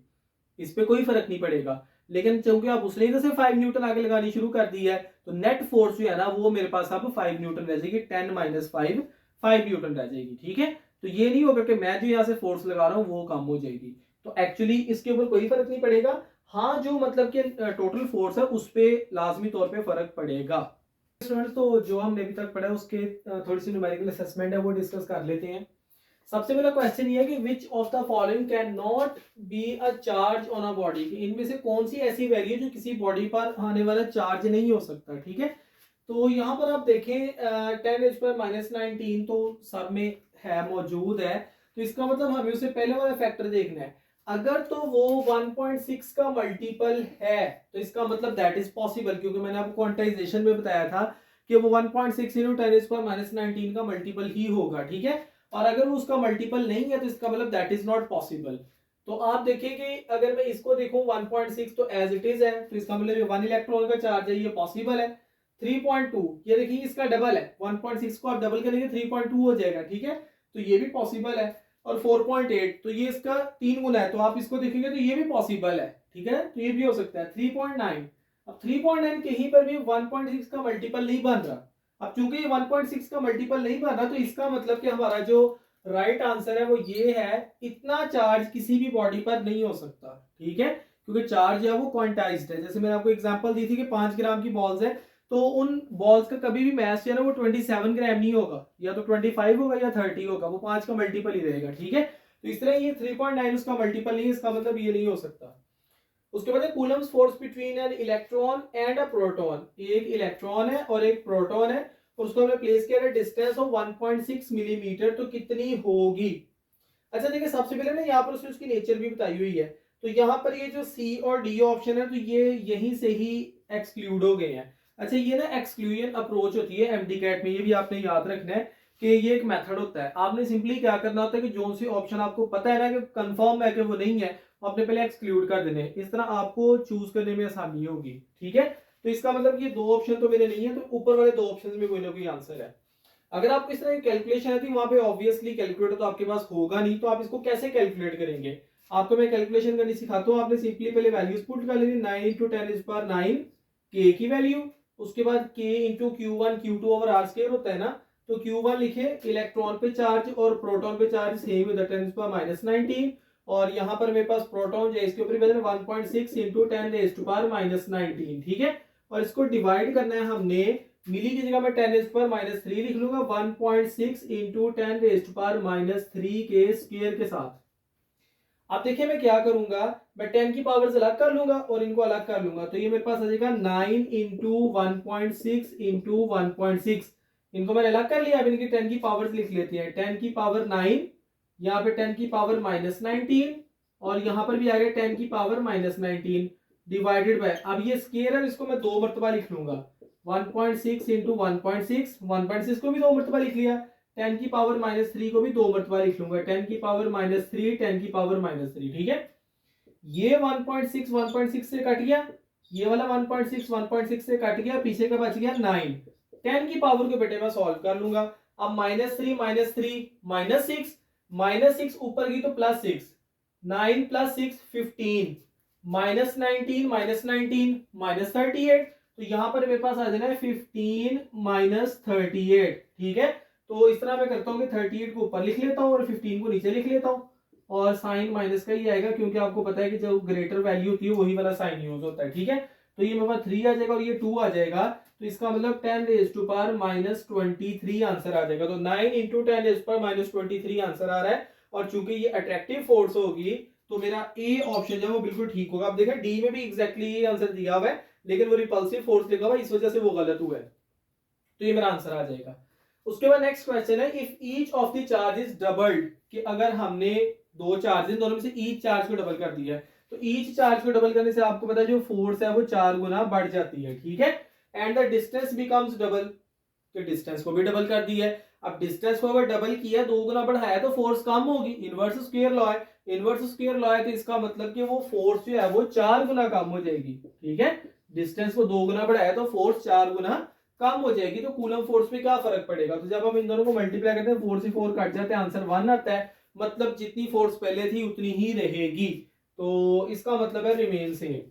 इस पे कोई फर्क नहीं पड़ेगा। लेकिन क्योंकि आप उसने इधर से 5 न्यूटन आगे लगानी शुरू कर दी है तो नेट फोर्स जो है ना वो मेरे पास अब 5 न्यूटन रह जाएगी, 10 माइनस 5 5 न्यूटन रह जाएगी। ठीक है, तो ये नहीं होगा कि मैं जो यहाँ से फोर्स लगा रहा हूँ वो कम हो जाएगी। तो एक्चुअली इसके ऊपर कोई फर्क नहीं पड़ेगा। हाँ, जो मतलब कि टोटल फोर्स है उस पर लाजमी तौर पर फर्क पड़ेगा। स्टूडेंट्स, तो जो हमने अभी तक पढ़ा है उसके थोड़ी सी न्यूमेरिकल असेसमेंट है वो डिस्कस कर लेते हैं। सबसे पहला क्वेश्चन ये है कि विच of the following can not be a charge on a body, इनमें से कौन सी ऐसी वैल्यू है जो किसी बॉडी पर आने वाला चार्ज नहीं हो सकता। ठीक है, तो यहाँ पर आप देखें 10⁻⁻19 तो सब में है, मौजूद है, तो इसका मतलब हमें उसे पहले वाला फैक्टर देखना है। अगर तो वो 1.6 का मल्टीपल है तो इसका मतलब दैट इज पॉसिबल, क्योंकि मैंने आपको क्वांटाइजेशन में बताया था कि वो 1.6 × 10⁻⁻19 का मल्टीपल ही होगा। ठीक है, और अगर वो उसका मल्टीपल नहीं है तो इसका मतलब दैट इज नॉट पॉसिबल। तो आप देखिए कि अगर मैं इसको देखूं 1.6 तो एज इट इज है, तो इसका मतलब 1 इलेक्ट्रॉन का चार्ज है, ये पॉसिबल है। 3.2 ये देखिए इसका डबल है, 1.6 को आप डबल करेंगे 3.2 हो जाएगा। ठीक है, तो ये भी पॉसिबल है। और 4.8 तो ये इसका 3 गुना है, तो आप इसको देखेंगे तो ये भी पॉसिबल है। ठीक है, तो ये भी हो सकता है। 3.9, अब 3.9 कहीं पर भी 1.6 का मल्टीपल नहीं बन रहा। अब चूंकि 1.6 का मल्टीपल नहीं बन रहा तो इसका मतलब कि हमारा जो राइट आंसर है वो ये है, इतना चार्ज किसी भी बॉडी पर नहीं हो सकता। ठीक है, क्योंकि चार्ज है वो क्वांटाइज्ड है। जैसे मैंने आपको एग्जांपल दी थी कि 5 ग्राम की बॉल्स है, तो उन बॉल्स का कभी भी मास जो है ना वो 27 ग्राम नहीं होगा, या तो 25 होगा या 30 होगा, वो 5 का मल्टीपल ही रहेगा। ठीक है, तो इस तरह ये 3.9 उसका मल्टीपल नहीं है, इसका मतलब ये नहीं हो सकता। उसके बाद Coulomb's force between an electron and a proton, एक इलेक्ट्रॉन है और एक प्रोटॉन है, और उसको हमने प्लेस किया है डिस्टेंस ऑफ 1.6 मिलीमीटर, तो कितनी होगी? अच्छा देखिए, सबसे पहले ना यहाँ पर उसने उसकी नेचर भी बताई हुई है, तो यहाँ पर ये जो सी और डी ऑप्शन है तो ये यहीं से ही एक्सक्लूड हो गए हैं। अच्छा, ये ना एक्सक्लूजन अप्रोच होती है एमडीकैट में, ये भी आपने याद रखना है कि ये एक मेथड होता है। आपने सिंपली क्या करना होता है कि जो सी ऑप्शन आपको पता है ना कि कंफर्म है कि वो नहीं है, आपने पहले एक्सक्लूड कर देने, इस तरह आपको चूज करने में आसानी होगी। ठीक है, तो इसका मतलब ये दो ऑप्शन तो मेरे नहीं है, तो ऊपर वाले दो ऑप्शन में कोई ना कोई आंसर है। अगर आपको इस तरह की कैलकुलेशन है तो वहां पे ऑब्वियसली कैलकुलेटर तो आपके पास होगा नहीं, तो आप इसको कैसे कैलकुलेट करेंगे? आपको मैं कैलकुलेशन करनी सिखाता हूँ। आपने सिंपली पहले वैल्यूज पुट कर लेनी, 9 इंटू 10⁻9 के की वैल्यू, उसके बाद k into Q1 Q2 over r square होता है ना, तो Q1 लिखे इलेक्ट्रॉन पे चार्ज और प्रोटॉन पे चार्ज सेम है, 10⁻19, और यहाँ पर मेरे पास प्रोटॉन जो है इसके ऊपर वजन 1.6 इंटू 10⁻19। ठीक है, और इसको डिवाइड करना है हमने, मिली की जगह मैं 10⁻³ लिख लूंगा, 1.6 इंटू 10⁻³ के स्क्वायर के साथ। अब देखिए मैं क्या करूंगा, मैं 10 की पावर्स अलग कर लूंगा और इनको अलग कर लूंगा, तो ये मेरे पास आ जाएगा 9 इंटू 1.6 इंटू 1.6। इनको मैंने अलग कर लिया, अब इनकी 10 की पावर्स लिख लेते हैं। 10 की पावर 9, यहाँ पे 10 की पावर -19, और यहाँ पर भी आ गया 10 की पावर -19 डिवाइडेड बाय, अब ये स्क्वायर है, इसको मैं दो मरतबा लिख लूंगा, 1.6 इंटू 1.6, 1.6 को भी दो मरतबा लिख लिया, 10 की पावर -3 को भी दो मरतबा लिख लूंगा, 10 की पावर -3, 10 की पावर -3। ठीक है, ये 1.6 1.6 से कट गया, ये वाला 1.6 1.6 से कट गया, पीछे का बच गया 9। 10 की पावर को बेटे मैं सॉल्व कर लूंगा। अब -3 -3 -6 ऊपर की तो +6, 9 + 6 15, -19 -19 -38, तो यहां पर मेरे पास आ जाना है 15 - 38। ठीक है, तो इस तरह मैं करता हूँ कि 38 को ऊपर लिख लेता हूँ और 15 को नीचे लिख लेता हूँ, और साइन माइनस का ही आएगा, क्योंकि आपको पता है कि जो ग्रेटर वैल्यू होती है वही वाला साइन यूज होता है। ठीक है, तो ये मेरे पास 3 आ जाएगा और ये 2 आ जाएगा, तो इसका मतलब 10⁻⁻23 आंसर आ जाएगा। तो 9 इंटू 10⁻⁻23 आंसर आ रहा है, और चूंकि ये अट्रैक्टिव फोर्स होगी तो मेरा ए ऑप्शन जो है वो बिल्कुल ठीक होगा। अब देखिए डी में भी एग्जैक्टली ये आंसर दिया हुआ है, लेकिन वो रिपल्सिव फोर्स लिखा हुआ है, इस वजह से वो गलत हुआ है, तो ये मेरा आंसर आ जाएगा। उसके बाद नेक्स्ट क्वेश्चन है, if each of the charge is doubled, कि अगर हमने दो चार्ज, दोनों में से ईच चार्ज को डबल कर दिया है, तो ईच चार्ज को डबल करने से आपको पता है जो फोर्स है वो 4 गुना बढ़ जाती है। ठीक है, and the distance becomes double, तो डिस्टेंस को भी डबल कर दिया है। अब डिस्टेंस को अगर डबल किया, 2 गुना बढ़ाया, तो फोर्स कम होगी, इनवर्स स्क्वायर लॉ है, इनवर्स स्क्वायर लॉ है, तो इसका मतलब कि वो फोर्स जो है वो 4 गुना कम हो जाएगी। ठीक है, डिस्टेंस को 2 गुना बढ़ाया तो फोर्स 4 गुना कम हो जाएगी, तो कूलम फोर्स पे क्या फर्क पड़ेगा? तो जब हम इन दोनों को मल्टीप्लाई करते हैं, 4 से 4 कट जाते हैं, आंसर 1 आता है, मतलब जितनी फोर्स पहले थी उतनी ही रहेगी, तो इसका मतलब है रिमेन सेम।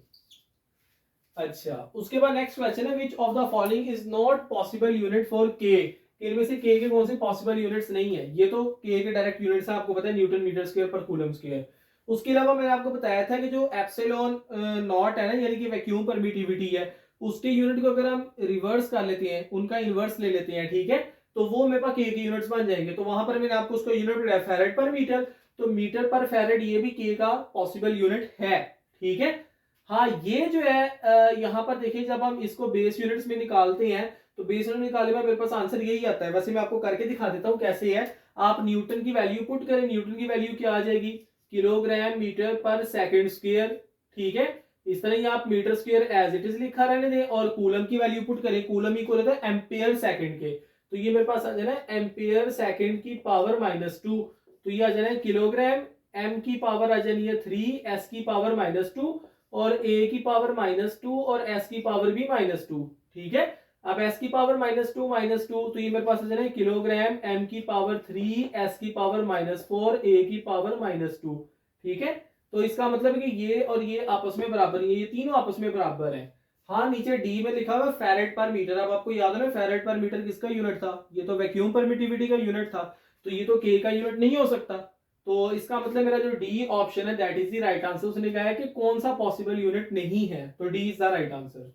अच्छा, उसके बाद नेक्स्ट क्वेश्चन है, which of the following is not possible unit for के, इनमें से के कौन से पॉसिबल यूनिट्स नहीं है? ये तो के के डायरेक्ट यूनिट्स है, आपको पता है न्यूटन मीटर स्क्वायर पर कूलम स्क्वायर। उसके अलावा मैंने आपको बताया था कि जो एप्सिलॉन नॉट है ना, यानी कि वैक्यूम परमिटिविटी है, उसके यूनिट को अगर हम रिवर्स कर लेते हैं, उनका इनवर्स ले लेते हैं, ठीक है, तो वो मेरे पास के यूनिट्स बन जाएंगे। तो वहां पर मैंने आपको उसका यूनिट बताया फैरेड पर मीटर, तो मीटर पर फैरेड ये भी के का पॉसिबल यूनिट है। ठीक है, हाँ ये जो है यहाँ पर देखिए, जब हम इसको बेस यूनिट्स में निकालते हैं, तो बेस यूनिट निकालने में मेरे पास आंसर यही आता है। वैसे मैं आपको करके दिखा देता हूँ कैसे है। आप न्यूटन की वैल्यू पुट करें, न्यूटन की वैल्यू क्या आ जाएगी? किलोग्राम मीटर पर सेकंड स्क्वायर। ठीक है, इस तरह ही आप metre square as it is लिखा रहने दें, और कूलम की वैल्यू पुट करें, कूलम इक्वल होता है एम्पियर सेकंड के, तो ये मेरे पास आ जाना है एम्पियर सेकंड की पावर -2, तो ये आ जाना है किलोग्राम, एम की पावर आ जानी है 3, एस की पावर -2, और ए की पावर -2, और एस की पावर भी -2। ठीक है, अब एस की पावर -2 तो ये मेरे पास आ जाना है किलोग्राम, एम की पावर 3, एस की पावर -4, ए की पावर -2। ठीक है, तो इसका मतलब है कि ये और ये आपस में बराबर है, ये तीनों आपस में बराबर है। हाँ, नीचे डी में लिखा हुआ फैरेड पर मीटर। अब आपको याद है ना, फैरेड पर मीटर किसका यूनिट था? ये तो वैक्यूम परमिटिविटी का यूनिट था, तो ये तो के का यूनिट नहीं हो सकता। तो इसका मतलब मेरा जो डी ऑप्शन है that is the right answer. उसने कहा है कि कौन सा पॉसिबल यूनिट नहीं है, तो D is the right answer.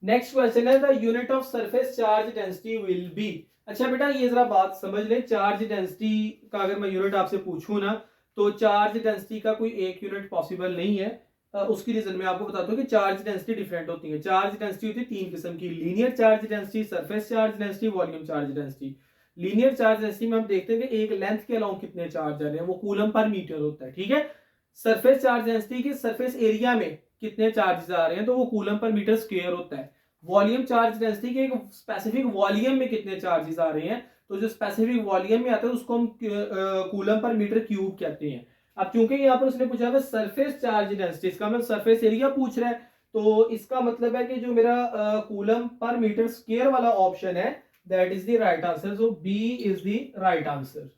Next question है, the unit of surface charge density will be. अच्छा बेटा, ये जरा बात समझ ले, चार्ज डेंसिटी का अगर मैं यूनिट आपसे पूछूं ना, तो चार्ज डेंसिटी का कोई एक यूनिट पॉसिबल नहीं है। उसकी रीजन मैं आपको बताता हूँ कि चार्ज डेंसिटी डिफरेंट होती है। चार्ज डेंसिटी होती है 3 किस्म की, linear charge density, surface charge density, volume charge density. Linear charge density में हम देखते हैं कि एक लेंथ के अलाउंग कितने चार्ज आ रहे हैं, वो कूलम पर मीटर होता है। ठीक है, सरफेस चार्ज डेंसिटी की सरफेस एरिया में कितने चार्जेस आ रहे हैं, तो वो कूलम पर मीटर स्क्वायर होता है। वॉल्यूम चार्ज डेंसिटी के एक स्पेसिफिक वॉल्यूम में कितने चार्जेस आ रहे हैं, तो जो स्पेसिफिक वॉल्यूम में आता है उसको हम कूलम पर मीटर क्यूब कहते हैं। अब चूंकि यहाँ पर उसने पूछा है सरफेस चार्ज डेंसिटी, इसका मतलब सरफेस एरिया पूछ रहा है, तो इसका मतलब है कि जो मेरा कूलम पर मीटर स्क्वायर वाला ऑप्शन है that is the right answer, so B is the right answer.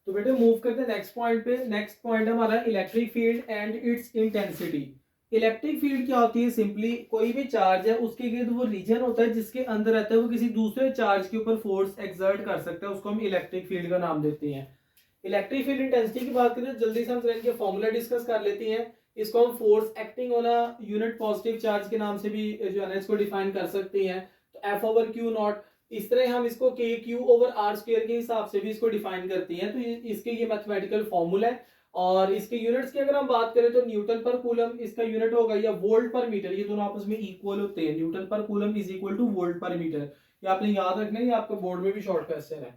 तो बेटे मूव करते हैं नेक्स्ट पॉइंट पे। नेक्स्ट पॉइंट हमारा electric field and its intensity. Electric field क्या होती है, सिंपली कोई भी चार्ज है उसके गिर्द वो रीजन होता है जिसके अंदर रहता है वो किसी दूसरे चार्ज के ऊपर फोर्स एक्सर्ट कर सकता है, उसको हम इलेक्ट्रिक फील्ड का नाम देते हैं। इलेक्ट्रिक फील्ड इंटेंसिटी की बात करें जल्दी से हम इनके फॉर्मूला डिस्कस कर लेते हैं। इसको हम force acting on a unit positive charge के नाम से भी जो है ना इसको डिफाइन कर सकते हैं। तो एफ ओवर क्यू नॉट, इस तरह हम इसको के क्यू ओवर आर स्क्वायर के हिसाब से भी इसको डिफाइन करते हैं। तो इसके ये मैथमेटिकल फॉर्मूला है। और इसके यूनिट्स की अगर हम बात करें तो न्यूटन पर कूलम इसका यूनिट होगा, या वोल्ट पर मीटर, ये दोनों आपस में इक्वल होते हैं। न्यूटन पर coulomb is equal two volt पर मीटर, ये आपने याद रखना है, ये आपका बोर्ड में भी शॉर्ट क्वेश्चन है।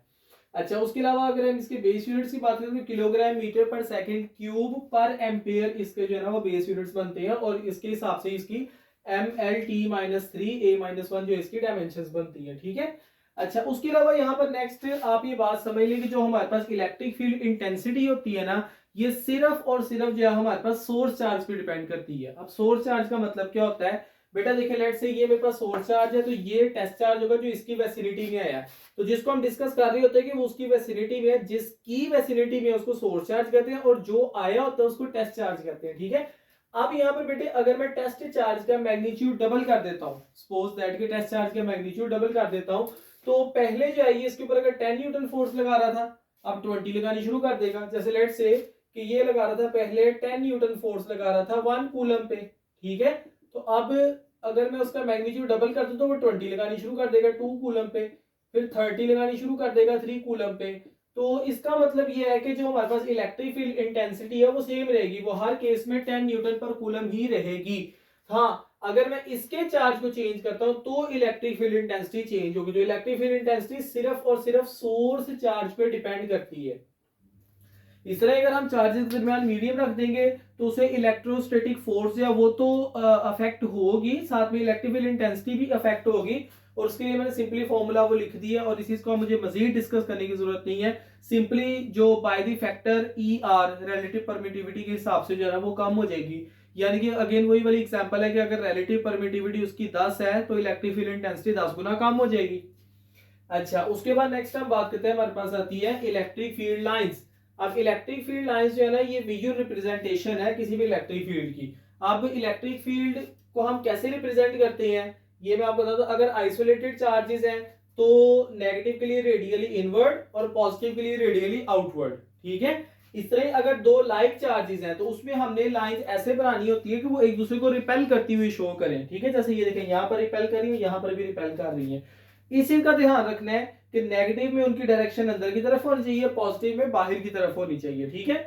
अच्छा, उसके अलावा अगर हम इसके बेस यूनिट्स की बात करें तो किलोग्राम मीटर पर सेकंड क्यूब पर एम्पेयर इसके जो है ना वो बेस यूनिट्स बनते हैं, और इसके हिसाब से इसकी MLT-3 A-1 जो इसकी डायमेंशंस बनती है। ठीक है। अच्छा, उसके अलावा यहाँ पर नेक्स्ट आप ये बात समझ लें कि जो हमारे पास इलेक्ट्रिक फील्ड इंटेंसिटी होती है ना, ये सिर्फ और सिर्फ जो है हमारे पास सोर्स चार्ज पे डिपेंड करती है। अब सोर्स चार्ज का मतलब क्या होता है बेटा, देखिए लेट से ये मेरे पास सोर्स चार्ज है, तो ये टेस्ट चार्ज होगा जो इसकी वेसिनिटी में आया, तो जिसको हम डिस्कस कर रहे होते हैं कि वो उसकी वेसिनिटी में है, जिसकी वेसिनिटी में उसको सोर्स चार्ज कहते हैं, और जो आया होता है उसको टेस्ट चार्ज कहते हैं। ठीक है। अब यहाँ पर बेटे अगर मैं टेस्ट चार्ज का मैग्नीट्यूड डबल कर देता हूँ, सपोज दैट कि टेस्ट चार्ज का मैग्नीट्यूड डबल कर देता हूँ, तो पहले जो है ये इसके ऊपर अगर 10 न्यूटन फोर्स लगा रहा था, अब 20 लगानी शुरू कर देगा। जैसे लेट से कि ये लगा रहा था पहले 10 न्यूटन फोर्स लगा रहा था 1 कूलम पे। ठीक है। तो अब अगर मैं उसका मैग्नीट्यूड डबल कर दूं तो वो 20 लगानी शुरू कर देगा 2 कूलम पे, फिर 30 लगानी शुरू कर देगा 3 कूलम पे। तो इसका मतलब ये है कि जो हमारे पास इलेक्ट्रिक फील्ड इंटेंसिटी है वो सेम रहेगी, वो हर केस में 10 न्यूटन पर कूलम ही रहेगी। हाँ, अगर मैं इसके चार्ज को चेंज करता हूं तो इलेक्ट्रिक फील्ड इंटेंसिटी चेंज होगी। जो इलेक्ट्रिक फील्ड इंटेंसिटी सिर्फ और सिर्फ सोर्स चार्ज पे डिपेंड करती है। इस तरह अगर हम चार्जेस के दरमियान मीडियम रख देंगे तो उसे इलेक्ट्रोस्टैटिक फोर्स या वो तो अफेक्ट होगी, साथ में इलेक्ट्रिक फील्ड इंटेंसिटी भी अफेक्ट होगी। और उसके लिए मैंने सिंपली फॉर्मूला वो लिख दिया, और इस चीज को मुझे मजीद डिस्कस करने की जरूरत नहीं है। सिंपली जो by the factor E R relative permittivity के हिसाब से जो है ना वो कम हो जाएगी। यानी कि अगेन वही वाली एग्जांपल है कि अगर रिलेटिव परमिटिविटी उसकी 10 है तो इलेक्ट्रिक फील्ड इंटेंसिटी 10 गुना कम हो जाएगी। अच्छा, उसके बाद नेक्स्ट हम बात करते हैं, हमारे पास आती है इलेक्ट्रिक फील्ड लाइंस। अब इलेक्ट्रिक फील्ड लाइंस जो है ना ये विजुअल रिप्रेजेंटेशन है किसी भी इलेक्ट्रिक फील्ड की। अब इलेक्ट्रिक फील्ड को हम कैसे रिप्रेजेंट करते हैं ये मैं आपको बता दूं। अगर आइसोलेटेड चार्जेस हैं तो नेगेटिव के लिए रेडियली इनवर्ड और पॉजिटिव के लिए रेडियली आउटवर्ड। ठीक है। इस तरह अगर दो लाइक चार्जेस हैं तो उसमें हमने लाइन ऐसे बनानी होती है कि वो एक दूसरे को रिपेल करती हुई शो करें। ठीक है। जैसे ये देखें, यहाँ पर रिपेल कर रही है, यहाँ पर भी रिपेल कर रही है। इस चीज का ध्यान रखना है कि नेगेटिव में उनकी डायरेक्शन अंदर की तरफ होनी चाहिए, पॉजिटिव में बाहर की तरफ होनी चाहिए। ठीक है।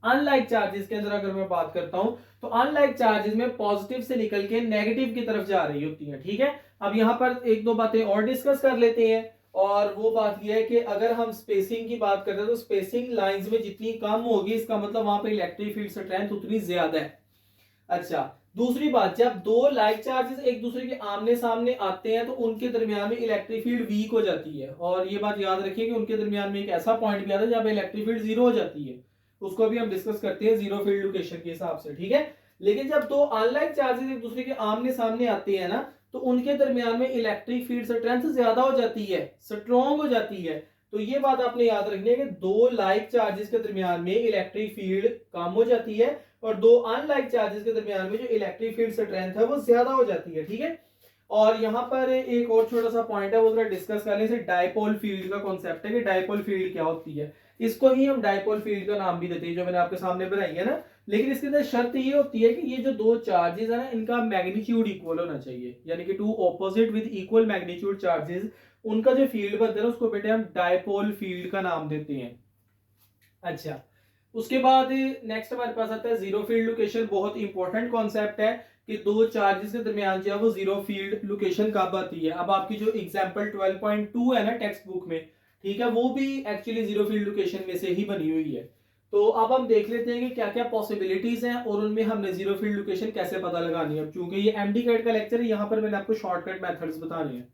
अनलाइक चार्जेस के अंदर अगर मैं बात करता हूं तो अनलाइक चार्जेस में पॉजिटिव से निकल के नेगेटिव की तरफ जा रही होती है। ठीक है। अब यहां पर एक दो बातें और डिस्कस कर लेते हैं, और वो बात यह है कि अगर हम स्पेसिंग की बात करते हैं तो स्पेसिंग लाइंस में जितनी कम होगी इसका मतलब वहां पर इलेक्ट्रिक फील्ड स्ट्रेंथ उतनी ज्यादा है। अच्छा, दूसरी बात, जब दो लाइक चार्जेस एक दूसरे के आमने सामने आते हैं तो उनके दरमियान में इलेक्ट्रिक फील्ड वीक हो जाती है, और ये बात याद रखिए कि उनके दरमियान में एक ऐसा पॉइंट भी आता है जहां पे इलेक्ट्रिक फील्ड जीरो हो जाती है, उसको भी हम डिस्कस करते हैं जीरो फील्ड लोकेशन के हिसाब से। ठीक है। लेकिन जब दो अनलाइक चार्जेस एक दूसरे के आमने सामने आते हैं ना तो उनके दरमियान में इलेक्ट्रिक फील्ड स्ट्रेंथ ज्यादा हो जाती है, स्ट्रॉन्ग हो जाती है। तो ये बात आपने याद रखनी है कि दो लाइक चार्जेस के दरमियान में इलेक्ट्रिक फील्ड कम हो जाती है, और दो अनलाइक चार्जेस के दरमियान में जो इलेक्ट्रिक फील्ड स्ट्रेंथ है वो ज्यादा हो जाती है। ठीक है। और यहाँ पर एक और छोटा सा पॉइंट है वो जरा डिस्कस कर लें, डायपोल फील्ड का कॉन्सेप्ट है कि डायपोल फील्ड क्या होती है। इसको ही हम डायपोल फील्ड का नाम भी देते हैं जो मैंने आपके सामने बनाई है ना। लेकिन इसके अंदर शर्त ये होती है कि ये जो दो चार्जेस है ना इनका मैग्नीट्यूड इक्वल होना चाहिए, यानी कि two opposite with equal magnitude charges, उनका जो फील्ड बनता है ना उसको बेटे हम डायपोल फील्ड का नाम देते हैं। अच्छा, उसके बाद नेक्स्ट हमारे पास आता है जीरो फील्ड लोकेशन। बहुत इंपॉर्टेंट कॉन्सेप्ट है कि दो चार्जेस के दरमियान जो है वो जीरो फील्ड लोकेशन कब आती है। अब आपकी जो एग्जांपल 12.2 है ना टेक्स्ट बुक में, ठीक है, वो भी एक्चुअली जीरो फील्ड लोकेशन में से ही बनी हुई है। तो अब हम देख लेते हैं कि क्या क्या पॉसिबिलिटीज हैं और उनमें हमने जीरो फील्ड लोकेशन कैसे पता लगानी है। क्योंकि ये एमडी कैट का लेक्चर है, यहाँ पर मैंने आपको शॉर्टकट मेथड्स बताने हैं।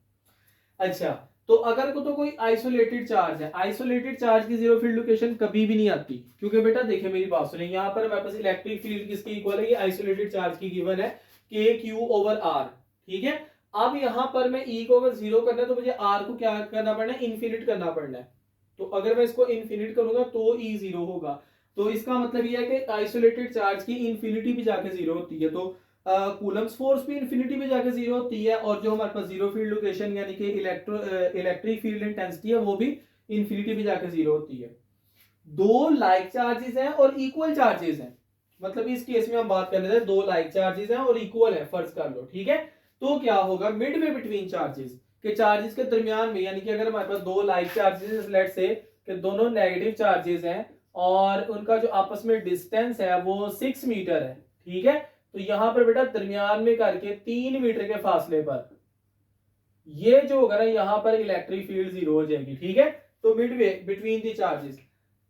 अच्छा, तो अगर को तो कोई आइसोलेटेड चार्ज है, आइसोलेटेड चार्ज की जीरो फील्ड लोकेशन कभी भी नहीं आती। क्योंकि बेटा देखिए मेरी बात सुनिए, यहाँ पर हमारे पास इलेक्ट्रिक फील्ड किसकी इक्वल है, ये आइसोलेटेड चार्ज की गिवन है के क्यू ओवर आर। ठीक है, अब यहाँ पर मैं ई को अगर जीरो करना है तो मुझे आर को क्या करना पड़ना है, इन्फिनिट करना पड़ना है। तो अगर मैं इसको इन्फिनिट करूंगा तो ई जीरो होगा। तो इसका मतलब यह है कि आइसोलेटेड चार्ज की इन्फिनिटी भी जाके जीरो होती है। तो कूलम्स फोर्स भी इन्फिनिटी पे जाके जीरो होती है, और जो हमारे पास जीरो फील्ड लोकेशन यानी कि इलेक्ट्रिक फील्ड इंटेंसिटी है वो भी इन्फिनिटी पे जाके जीरो होती है। दो लाइक चार्जेस हैं और इक्वल चार्जेस हैं, मतलब इस केस में हम बात कर लेते हैं दो लाइक चार्जेस हैं और इक्वल है, फर्ज कर लो। ठीक है, तो क्या होगा मिड वे बिटवीन चार्जेस के चार्जेस के दरमियान में, यानी कि अगर हमारे पास दो लाइक चार्जेस लेट से कि दोनों नेगेटिव चार्जेस हैं और उनका जो आपस में डिस्टेंस है वो 6 मीटर है। ठीक है, तो यहां पर बेटा दरमियान में करके 3 मीटर के फासले पर ये जो होगा ना, यहां पर इलेक्ट्रिक फील्ड जीरो हो जाएगी। ठीक है, तो midway between the charges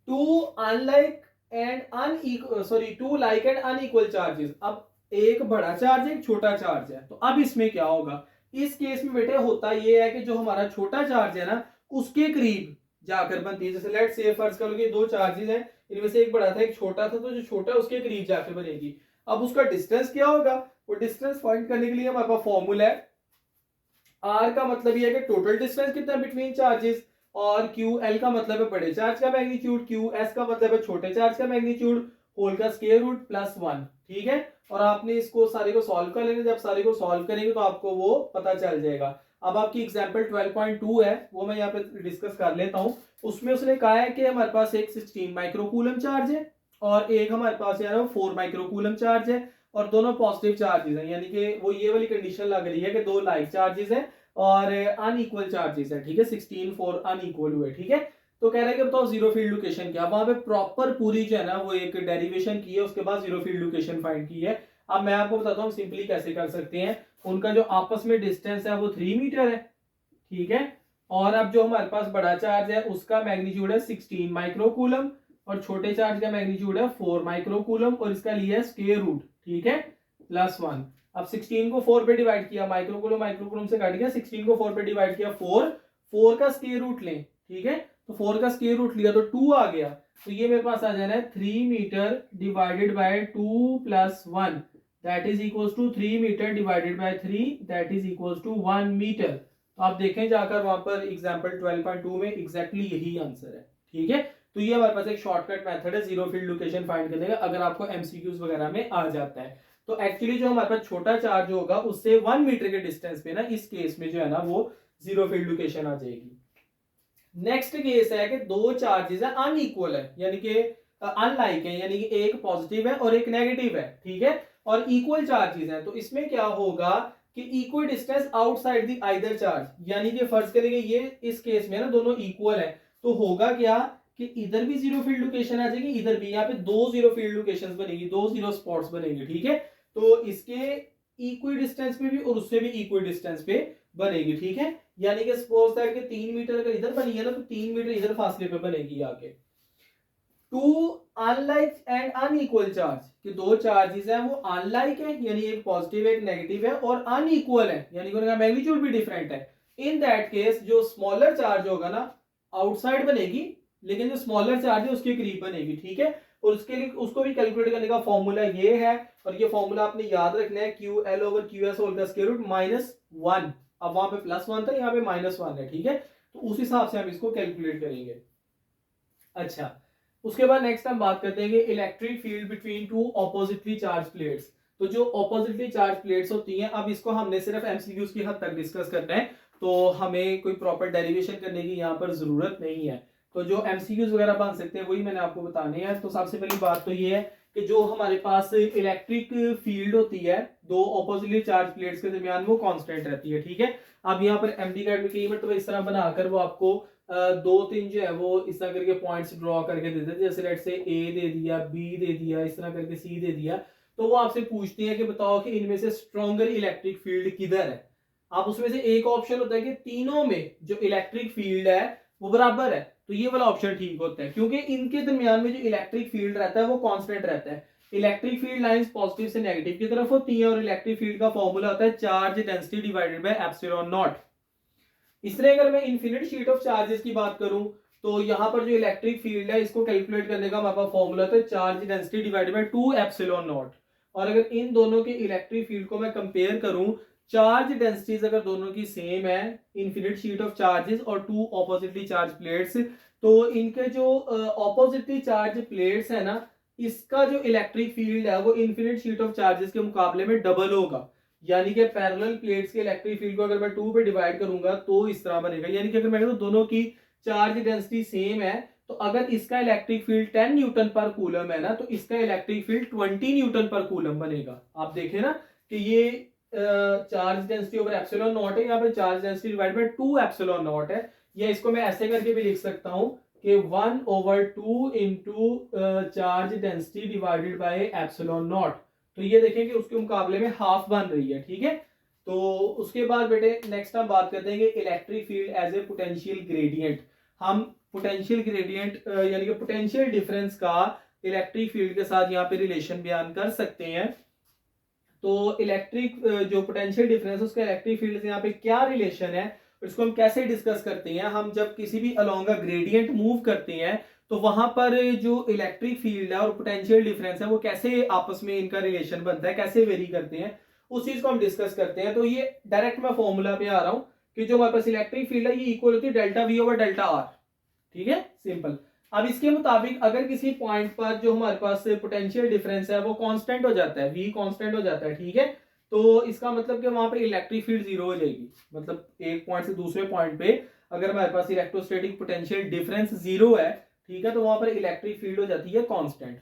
two unlike and unequal, sorry two like and unequal charges. अब एक बड़ा चार्ज है एक छोटा चार्ज है, तो अब इसमें क्या होगा, इस केस में बेटे होता ये है कि जो हमारा छोटा चार्ज है ना उसके करीब जाकर बनती है। जैसे लेट से फर्ज कर लो कि दो चार्जेस हैं, इनमें से एक बड़ा था एक छोटा था, तो जो छोटा है उसके करीब जाकर बनेगी। अब उसका डिस्टेंस क्या होगा, वो डिस्टेंस फाइंड करने के लिए हमारे पास फॉर्मूला है। आर का मतलब ये है कि टोटल डिस्टेंस कितना बिटवीन चार्जेस, और क्यू एल का मतलब है बड़े चार्ज का मैग्नीट्यूड, क्यू एस का मतलब है छोटे चार्ज का मैग्नीट्यूड, होल का स्क्वायर रूट प्लस 1। ठीक है, और आपने इसको सारे को सॉल्व कर लेना, जब सारे को सॉल्व करेंगे तो आपको वो पता चल जाएगा। अब आपकी एग्जांपल 12.2 है, वो मैं यहाँ पे डिस्कस कर लेता हूँ। उसमें उसने कहा है कि हमारे पास एक 16 माइक्रोकूलम चार्ज है और एक हमारे पास यार 4 माइक्रोकूलम चार्ज है, और दोनों पॉजिटिव चार्जेस हैं, यानी कि वो ये वाली कंडीशन लग रही है कि दो लाइक चार्जेस है और अनइक्वल चार्जेस है। ठीक है, 16 4 अनइक्वल हुए। ठीक है, तो कह रहा है कि बताओ जीरो फील्ड लोकेशन क्या, वहां पे प्रॉपर पूरी जो है ना वो एक डेरिवेशन की है, उसके बाद जीरो फील्ड लोकेशन फाइंड की है। अब मैं आपको बताता हूँ सिंपली कैसे कर सकते हैं। उनका जो आपस में डिस्टेंस है वो 3 मीटर है। ठीक है, और अब जो हमारे पास बड़ा चार्ज है उसका मैग्नीट्यूड है 16 माइक्रोकूलम और छोटे चार्ज का मैग्नीट्यूड है 4 माइक्रोकूलम, और इसका लिया है स्क्वायर रूट। ठीक है, प्लस 1। अब 16 को 4 पे डिवाइड किया, माइक्रोकूलम माइक्रोकूलम से काट गया, 16 को 4 पे डिवाइड किया 4, 4 का स्क्वायर रूट लें। ठीक है, तो 4 का स्क्वायर रूट लिया तो 2 आ गया, तो ये मेरे पास आ जाना है 3 metre divided by 2 plus 1, that is equals to 3 metre divided by 3, that is equals to 1 metre. तो आप देखें जाकर वहां पर एग्जांपल 12.2 में एग्जैक्टली यही आंसर है। ठीक है, तो ये हमारे पास एक शॉर्टकट मेथड है जीरो फील्ड लोकेशन फाइंड करने का, अगर आपको एमसीक्यूज वगैरह में आ जाता है। तो एक्चुअली जो हमारे पास छोटा चार्ज होगा उससे 1 मीटर के डिस्टेंस पे ना इस केस में जो है ना वो जीरो फील्ड लोकेशन आ जाएगी। नेक्स्ट केस है कि दो चार्जेस है अनइक्वल है, यानी कि अनलाइक है, यानी कि एक पॉजिटिव है और एक नेगेटिव है। ठीक है, और इक्वल चार्जेस हैं, तो इसमें क्या होगा कि equal distance outside the either charge, यानी कि फर्ज करेंगे ये इस केस में ना दोनों इक्वल है, तो होगा क्या कि इधर भी जीरो फील्ड लोकेशन आ जाएगी, इधर भी, यहाँ पे दो जीरो फील्ड लोकेशंस बनेगी, दो जीरो स्पॉट्स बनेंगे। ठीक है, तो इसके इक्वल डिस्टेंस पे भी और उससे भी इक्वल डिस्टेंस पे बनेगी। ठीक है, यानी कि सपोज दैट कि 3 मीटर अगर इधर बनी है ना तो 3 मीटर इधर फासले पे बनेगी आके। Two unlike and unequal charge, कि दो चार्जेस हैं वो अनलाइक है, यानी एक पॉजिटिव है एक नेगेटिव है, और अनइक्वल है यानी कि उनका मैग्नीट्यूड भी डिफरेंट है। इन दैट केस जो स्मॉलर चार्ज होगा ना आउटसाइड बनेगी, लेकिन जो स्मॉलर चार्ज है उसके करीब बनेगी। ठीक है, और उसके लिए उसको भी कैलकुलेट करने का फॉर्मूला ये है, और ये फॉर्मूला आपने याद रखना है, Q L over Q S whole का स्क्वायर रूट माइनस 1। अब वहां पे प्लस 1 था, यहाँ पे माइनस 1 है। ठीक है, तो उस हिसाब से हम इसको कैलकुलेट करेंगे। अच्छा, उसके बाद नेक्स्ट हम बात करते हैं कि electric field between two oppositely charge plates. तो जो ऑपोजिटली चार्ज प्लेट्स होती हैं, अब इसको हमने सिर्फ एमसीक्यूज की हद तक डिस्कस करना है, तो हमें कोई प्रॉपर डेरिवेशन करने की यहाँ पर जरूरत नहीं है। तो जो एमसीक्यूज वगैरह बन सकते हैं वही मैंने आपको बताने हैं। तो सबसे पहली बात तो ये है कि जो हमारे पास इलेक्ट्रिक फील्ड होती है दो ऑपोजिटली चार्ज प्लेट्स के दरमियान वो कांस्टेंट रहती है। ठीक है, अब यहाँ पर एमडी का एडवोकेट तो इस तरह बनाकर वो आपको दो तीन जो है वो इस तरह करके पॉइंट्स ड्रॉ करके दे देते, जैसे लेट से ए दे दिया, बी दे दिया, इस तरह करके सी दे दिया। तो वो आपसे पूछती है कि बताओ कि इनमें से स्ट्रॉन्गर इलेक्ट्रिक फील्ड किधर है। आप उसमें से एक ऑप्शन होता है कि तीनों में जो इलेक्ट्रिक फील्ड है वो बराबर है, तो ये वाला ऑप्शन ठीक होता है, क्योंकि इनके दरमियान में जो इलेक्ट्रिक फील्ड रहता है वो कांस्टेंट रहता है। इलेक्ट्रिक फील्ड लाइंस पॉजिटिव से नेगेटिव की तरफ होती है और इलेक्ट्रिक फील्ड का फॉर्मूला होता है charge density divided by epsilon not. इस तरह अगर मैं इनफिनिट शीट ऑफ चार्जेस की बात करूं तो यहाँ पर जो इलेक्ट्रिक फील्ड है इसको कैलकुलेट करने का हमारे पास फॉर्मूला होता है charge density divided by 2 epsilon not. और अगर इन दोनों के इलेक्ट्रिक फील्ड को मैं कंपेयर करूं, चार्ज डेंसिटीज अगर दोनों की सेम है, इनफिनिट शीट ऑफ चार्जेस और 2 ऑपोजिटली चार्ज प्लेट्स, तो इनके जो ऑपोजिटली चार्ज प्लेट्स है ना, इसका जो इलेक्ट्रिक फील्ड है वो इनफिनिट शीट ऑफ चार्जेस के मुकाबले में डबल होगा। यानी कि पैरेलल प्लेट्स के इलेक्ट्रिक फील्ड को अगर मैं 2 पे डिवाइड करूंगा तो इस तरह बनेगा। यानी कि अगर मैं कहूं दोनों की चार्ज डेंसिटी सेम है, तो अगर इसका इलेक्ट्रिक फील्ड 10 न्यूटन पर कूलम है ना, तो इसका इलेक्ट्रिक फील्ड 20 न्यूटन पर कूलम बनेगा। आप देखें ना कि ये charge density over epsilon not है, यहाँ पे charge density divide by 2 epsilon not है। या इसको मैं ऐसे करके भी लिख सकता हूं कि 1/2 into charge density divided by epsilon not. तो ये देखें कि उसके मुकाबले में हाफ बन रही है, ठीक है। तो उसके बाद बेटे नेक्स्ट हम बात करते हैं कि electric field as a potential gradient. हम पोटेंशियल ग्रेडियंट यानी कि पोटेंशियल डिफरेंस का इलेक्ट्रिक फील्ड के साथ यहाँ पे रिलेशन बयान कर सकते हैं। तो इलेक्ट्रिक जो पोटेंशियल डिफरेंस है उसका इलेक्ट्रिक फील्ड से यहाँ पे क्या रिलेशन है, इसको हम कैसे डिस्कस करते हैं। हम जब किसी भी अलोंग अ ग्रेडियंट मूव करते हैं तो वहां पर जो इलेक्ट्रिक फील्ड है और पोटेंशियल डिफरेंस है वो कैसे आपस में इनका रिलेशन बनता है, कैसे वेरी करते हैं, उस चीज को हम डिस्कस करते हैं। तो ये डायरेक्ट मैं फॉर्मूला पे आ रहा हूं कि जो हमारे पास इलेक्ट्रिक फील्ड है ये इक्वल होती है delta we over delta R, ठीक है, सिंपल। अब इसके मुताबिक अगर किसी पॉइंट पर जो हमारे पास पोटेंशियल डिफरेंस है वो कांस्टेंट हो जाता है, वी कांस्टेंट हो जाता है, ठीक है, तो इसका मतलब कि वहां पर इलेक्ट्रिक फील्ड जीरो हो जाएगी। मतलब एक पॉइंट से दूसरे पॉइंट पे अगर हमारे पास इलेक्ट्रोस्टैटिक पोटेंशियल डिफरेंस जीरो है, ठीक है, तो वहां पर इलेक्ट्रिक फील्ड हो जाती है कांस्टेंट।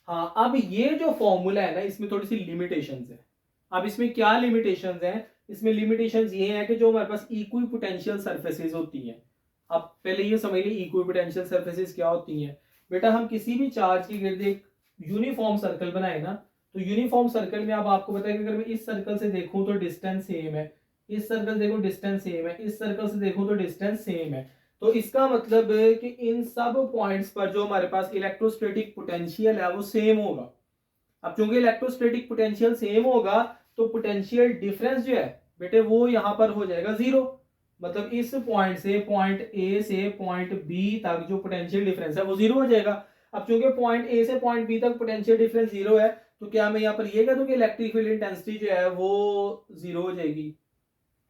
हाँ, अब ये जो फॉर्मूला है ना इसमें थोड़ी सी लिमिटेशंस है। अब इसमें क्या लिमिटेशंस हैं, इसमें लिमिटेशंस ये है कि जो हमारे पास इक्वी पोटेंशियल सर्फेसेस होती हैं, अब पहले ये समझ लीजिए इक्वी पोटेंशियल सर्फेसेस क्या होती हैं। बेटा हम किसी भी चार्ज के गिर्द एक यूनिफॉर्म सर्कल बनाए ना, तो यूनिफॉर्म सर्कल में अब आपको पता है कि अगर मैं इस सर्कल से देखूं तो डिस्टेंस सेम है, इस सर्कल से देखूं डिस्टेंस सेम है, इस सर्कल से देखूं तो डिस्टेंस सेम है। तो इसका मतलब है कि इन सब पॉइंट्स पर जो हमारे पास इलेक्ट्रोस्टैटिक पोटेंशियल है वो सेम होगा। अब चूंकि इलेक्ट्रोस्टैटिक पोटेंशियल सेम होगा तो पोटेंशियल डिफरेंस जो है बेटे वो यहां पर हो जाएगा जीरो। मतलब इस पॉइंट से पॉइंट ए से पॉइंट बी तक जो पोटेंशियल डिफरेंस है वो जीरो हो जाएगा। अब चूंकि पॉइंट ए से पॉइंट बी तक पोटेंशियल डिफरेंस जीरो है, तो क्या मैं यहाँ पर ये कह दूं कि इलेक्ट्रिक फील्ड इंटेंसिटी जो है वो जीरो हो जाएगी?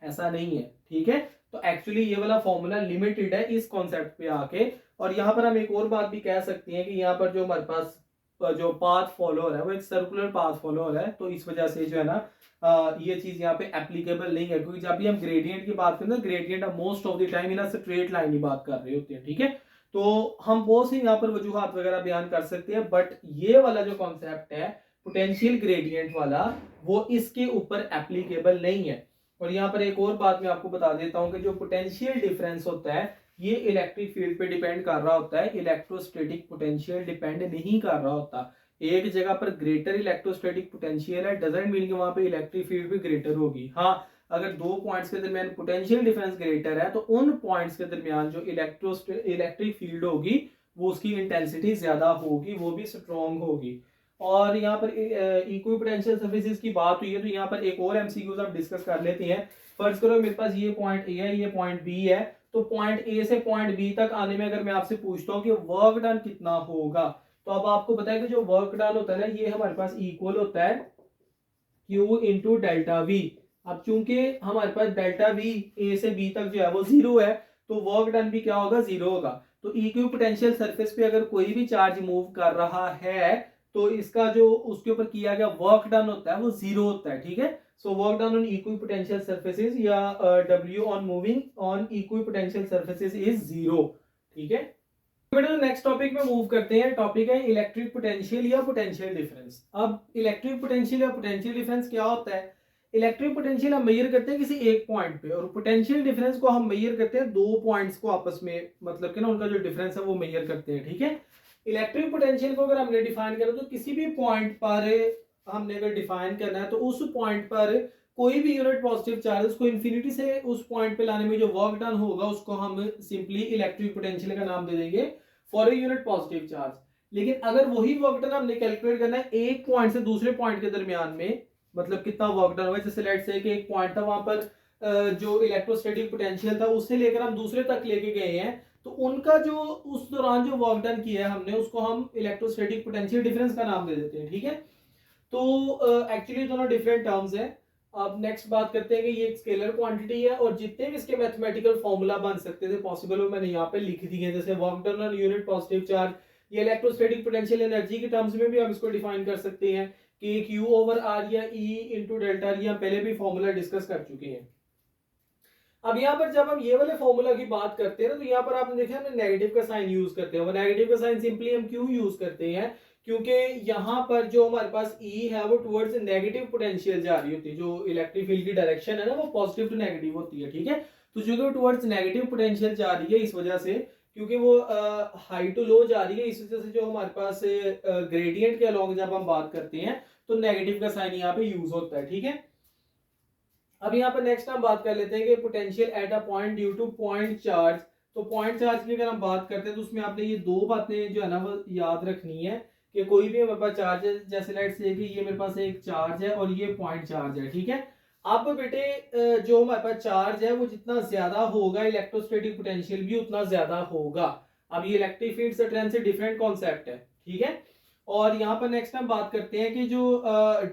ऐसा नहीं है, ठीक है। तो एक्चुअली ये वाला फॉर्मूला लिमिटेड है इस कॉन्सेप्ट पे आके। और यहाँ पर हम एक और बात भी कह सकते हैं कि यहाँ पर जो हमारे पास जो पाथ फॉलोअर है वो एक सर्कुलर पाथ फॉलोअर है, तो इस वजह से जो है ना ये चीज यहाँ पे एप्लीकेबल नहीं है, क्योंकि जब भी हम ग्रेडियंट की बात करें तो ग्रेडियंट हम most of the time in straight line की बात कर रहे होते हैं, ठीक है। तो हम बहुत सी यहाँ पर वजूहात वगैरह बयान कर सकते हैं, बट ये वाला जो कॉन्सेप्ट है पोटेंशियल ग्रेडियंट वाला वो इसके ऊपर एप्लीकेबल नहीं है। और यहाँ पर एक और बात मैं आपको बता देता हूँ कि जो पोटेंशियल डिफरेंस होता है ये इलेक्ट्रिक फील्ड पे डिपेंड कर रहा होता है, इलेक्ट्रोस्टैटिक पोटेंशियल डिपेंड नहीं कर रहा होता। एक जगह पर ग्रेटर इलेक्ट्रोस्टैटिक पोटेंशियल है डजंट मीन कि वहां पे इलेक्ट्रिक फील्ड भी ग्रेटर होगी। हाँ, अगर दो पॉइंट्स के दरमियान पोटेंशियल डिफरेंस ग्रेटर है तो उन पॉइंट्स के दरमियान जो इलेक्ट्रिक फील्ड होगी वो उसकी इंटेंसिटी ज्यादा होगी, वो भी स्ट्रॉन्ग होगी। और यहाँ पर इक्वी पोटेंशियल सर्फेसेस की बात हुई है तो यहाँ पर एक और एमसीक्यूज आप डिस्कस कर लेते हैं। फर्ज करो मेरे पास ये पॉइंट ए है, ये पॉइंट बी है, तो पॉइंट ए से पॉइंट बी तक आने में अगर मैं आपसे पूछता हूँ कि वर्क डन कितना होगा, तो अब आपको पता है कि जो वर्क डन होता है ना ये हमारे पास इक्वल होता है Q इंटू डेल्टा वी। अब चूंकि हमारे पास डेल्टा वी ए से बी तक जो है वो जीरो है, तो वर्क डन भी क्या होगा, जीरो होगा। तो इक्वी पोटेंशियल सरफेस पे अगर कोई भी चार्ज मूव कर रहा है तो इसका जो उसके ऊपर किया गया वर्क डन होता है वो जीरो होता है, ठीक है। So work done on equi potential surfaces या W on moving on equi potential surfaces is zero, ठीक है। नेक्स्ट टॉपिक में मूव करते हैं। टॉपिक है इलेक्ट्रिक पोटेंशियल या पोटेंशियल डिफरेंस। अब इलेक्ट्रिक पोटेंशियल या पोटेंशियल डिफरेंस क्या होता है? इलेक्ट्रिक पोटेंशियल हम मेजर करते हैं किसी एक पॉइंट पे, और पोटेंशियल डिफरेंस को हम मेजर करते हैं दो पॉइंट्स को आपस में, मतलब कि ना उनका जो डिफरेंस है वो मेजर करते हैं, ठीक है। इलेक्ट्रिक पोटेंशियल को अगर हमने डिफाइन करें तो किसी भी पॉइंट पर हमने अगर डिफाइन करना है तो उस पॉइंट पर कोई भी यूनिट पॉजिटिव चार्ज उसको इन्फिनिटी से उस पॉइंट पे लाने में जो वर्क डन होगा उसको हम सिंपली इलेक्ट्रिक पोटेंशियल का नाम दे देंगे for a unit positive charge. लेकिन अगर वही वर्क डन हमने कैलकुलेट करना है एक पॉइंट से दूसरे पॉइंट के दरमियान में, मतलब कितना वर्क डन हुआ, जैसे लेट्स से कि एक पॉइंट था वहां पर जो इलेक्ट्रोस्टैटिक पोटेंशियल था उससे लेकर हम दूसरे तक लेके गए हैं, तो उनका जो उस दौरान जो वर्क डन किया है हमने उसको हम इलेक्ट्रोस्टैटिक पोटेंशियल डिफरेंस का नाम दे देते हैं। ठीक है, तो एक्चुअली दोनों डिफरेंट टर्म्स हैं। अब नेक्स्ट बात करते हैं कि ये एक स्केलर क्वांटिटी है और जितने भी इसके मैथमेटिकल फॉर्मूला बन सकते थे पॉसिबल वो मैंने यहाँ पे लिख दिए, जैसे work done on unit positive charge, ये इलेक्ट्रोस्टैटिक पोटेंशियल एनर्जी के टर्म्स में भी हम इसको डिफाइन कर सकते हैं कि Q ओवर R या E इंटू डेल्टा, ये हम पहले भी फॉर्मूला डिस्कस कर चुके हैं। अब यहाँ पर जब हम ये वाले फॉर्मूला की बात करते हैं ना, तो यहाँ पर आपने देखा हमने नेगेटिव का साइन यूज करते हैं। वो नेगेटिव का साइन सिंपली हम क्यों यूज करते हैं, क्योंकि यहाँ पर जो हमारे पास E है वो टुवर्ड्स नेगेटिव पोटेंशियल जा रही होती है, जो इलेक्ट्रिक फील्ड की डायरेक्शन है ना वो पॉजिटिव टू नेगेटिव होती है। ठीक है, तो जो टुवर्ड्स नेगेटिव पोटेंशियल जा रही है इस वजह से, क्योंकि वो हाई टू लो जा रही है, इस वजह से जो हमारे पास ग्रेडियंट के अलॉन्ग जब हम बात करते हैं तो नेगेटिव का साइन यहाँ पे यूज होता है। ठीक है, अब यहाँ पर नेक्स्ट हम बात कर लेते हैं कि potential at a point due two point charge. तो पॉइंट चार्ज की अगर हम बात करते हैं तो उसमें आपने ये दो बातें जो है ना वो याद रखनी है कि कोई भी हमारे पास चार्ज है, जैसे लेट्स से कि ये मेरे पास एक चार्ज है और ये पॉइंट चार्ज है। ठीक है, अब बेटे जो हमारे पास चार्ज है वो जितना ज्यादा होगा इलेक्ट्रोस्टैटिक पोटेंशियल भी उतना ज्यादा होगा। अब ये इलेक्ट्रिक फील्ड स्ट्रेंथ से डिफरेंट कॉन्सेप्ट है। ठीक है, और यहाँ पर नेक्स्ट हम बात करते हैं कि जो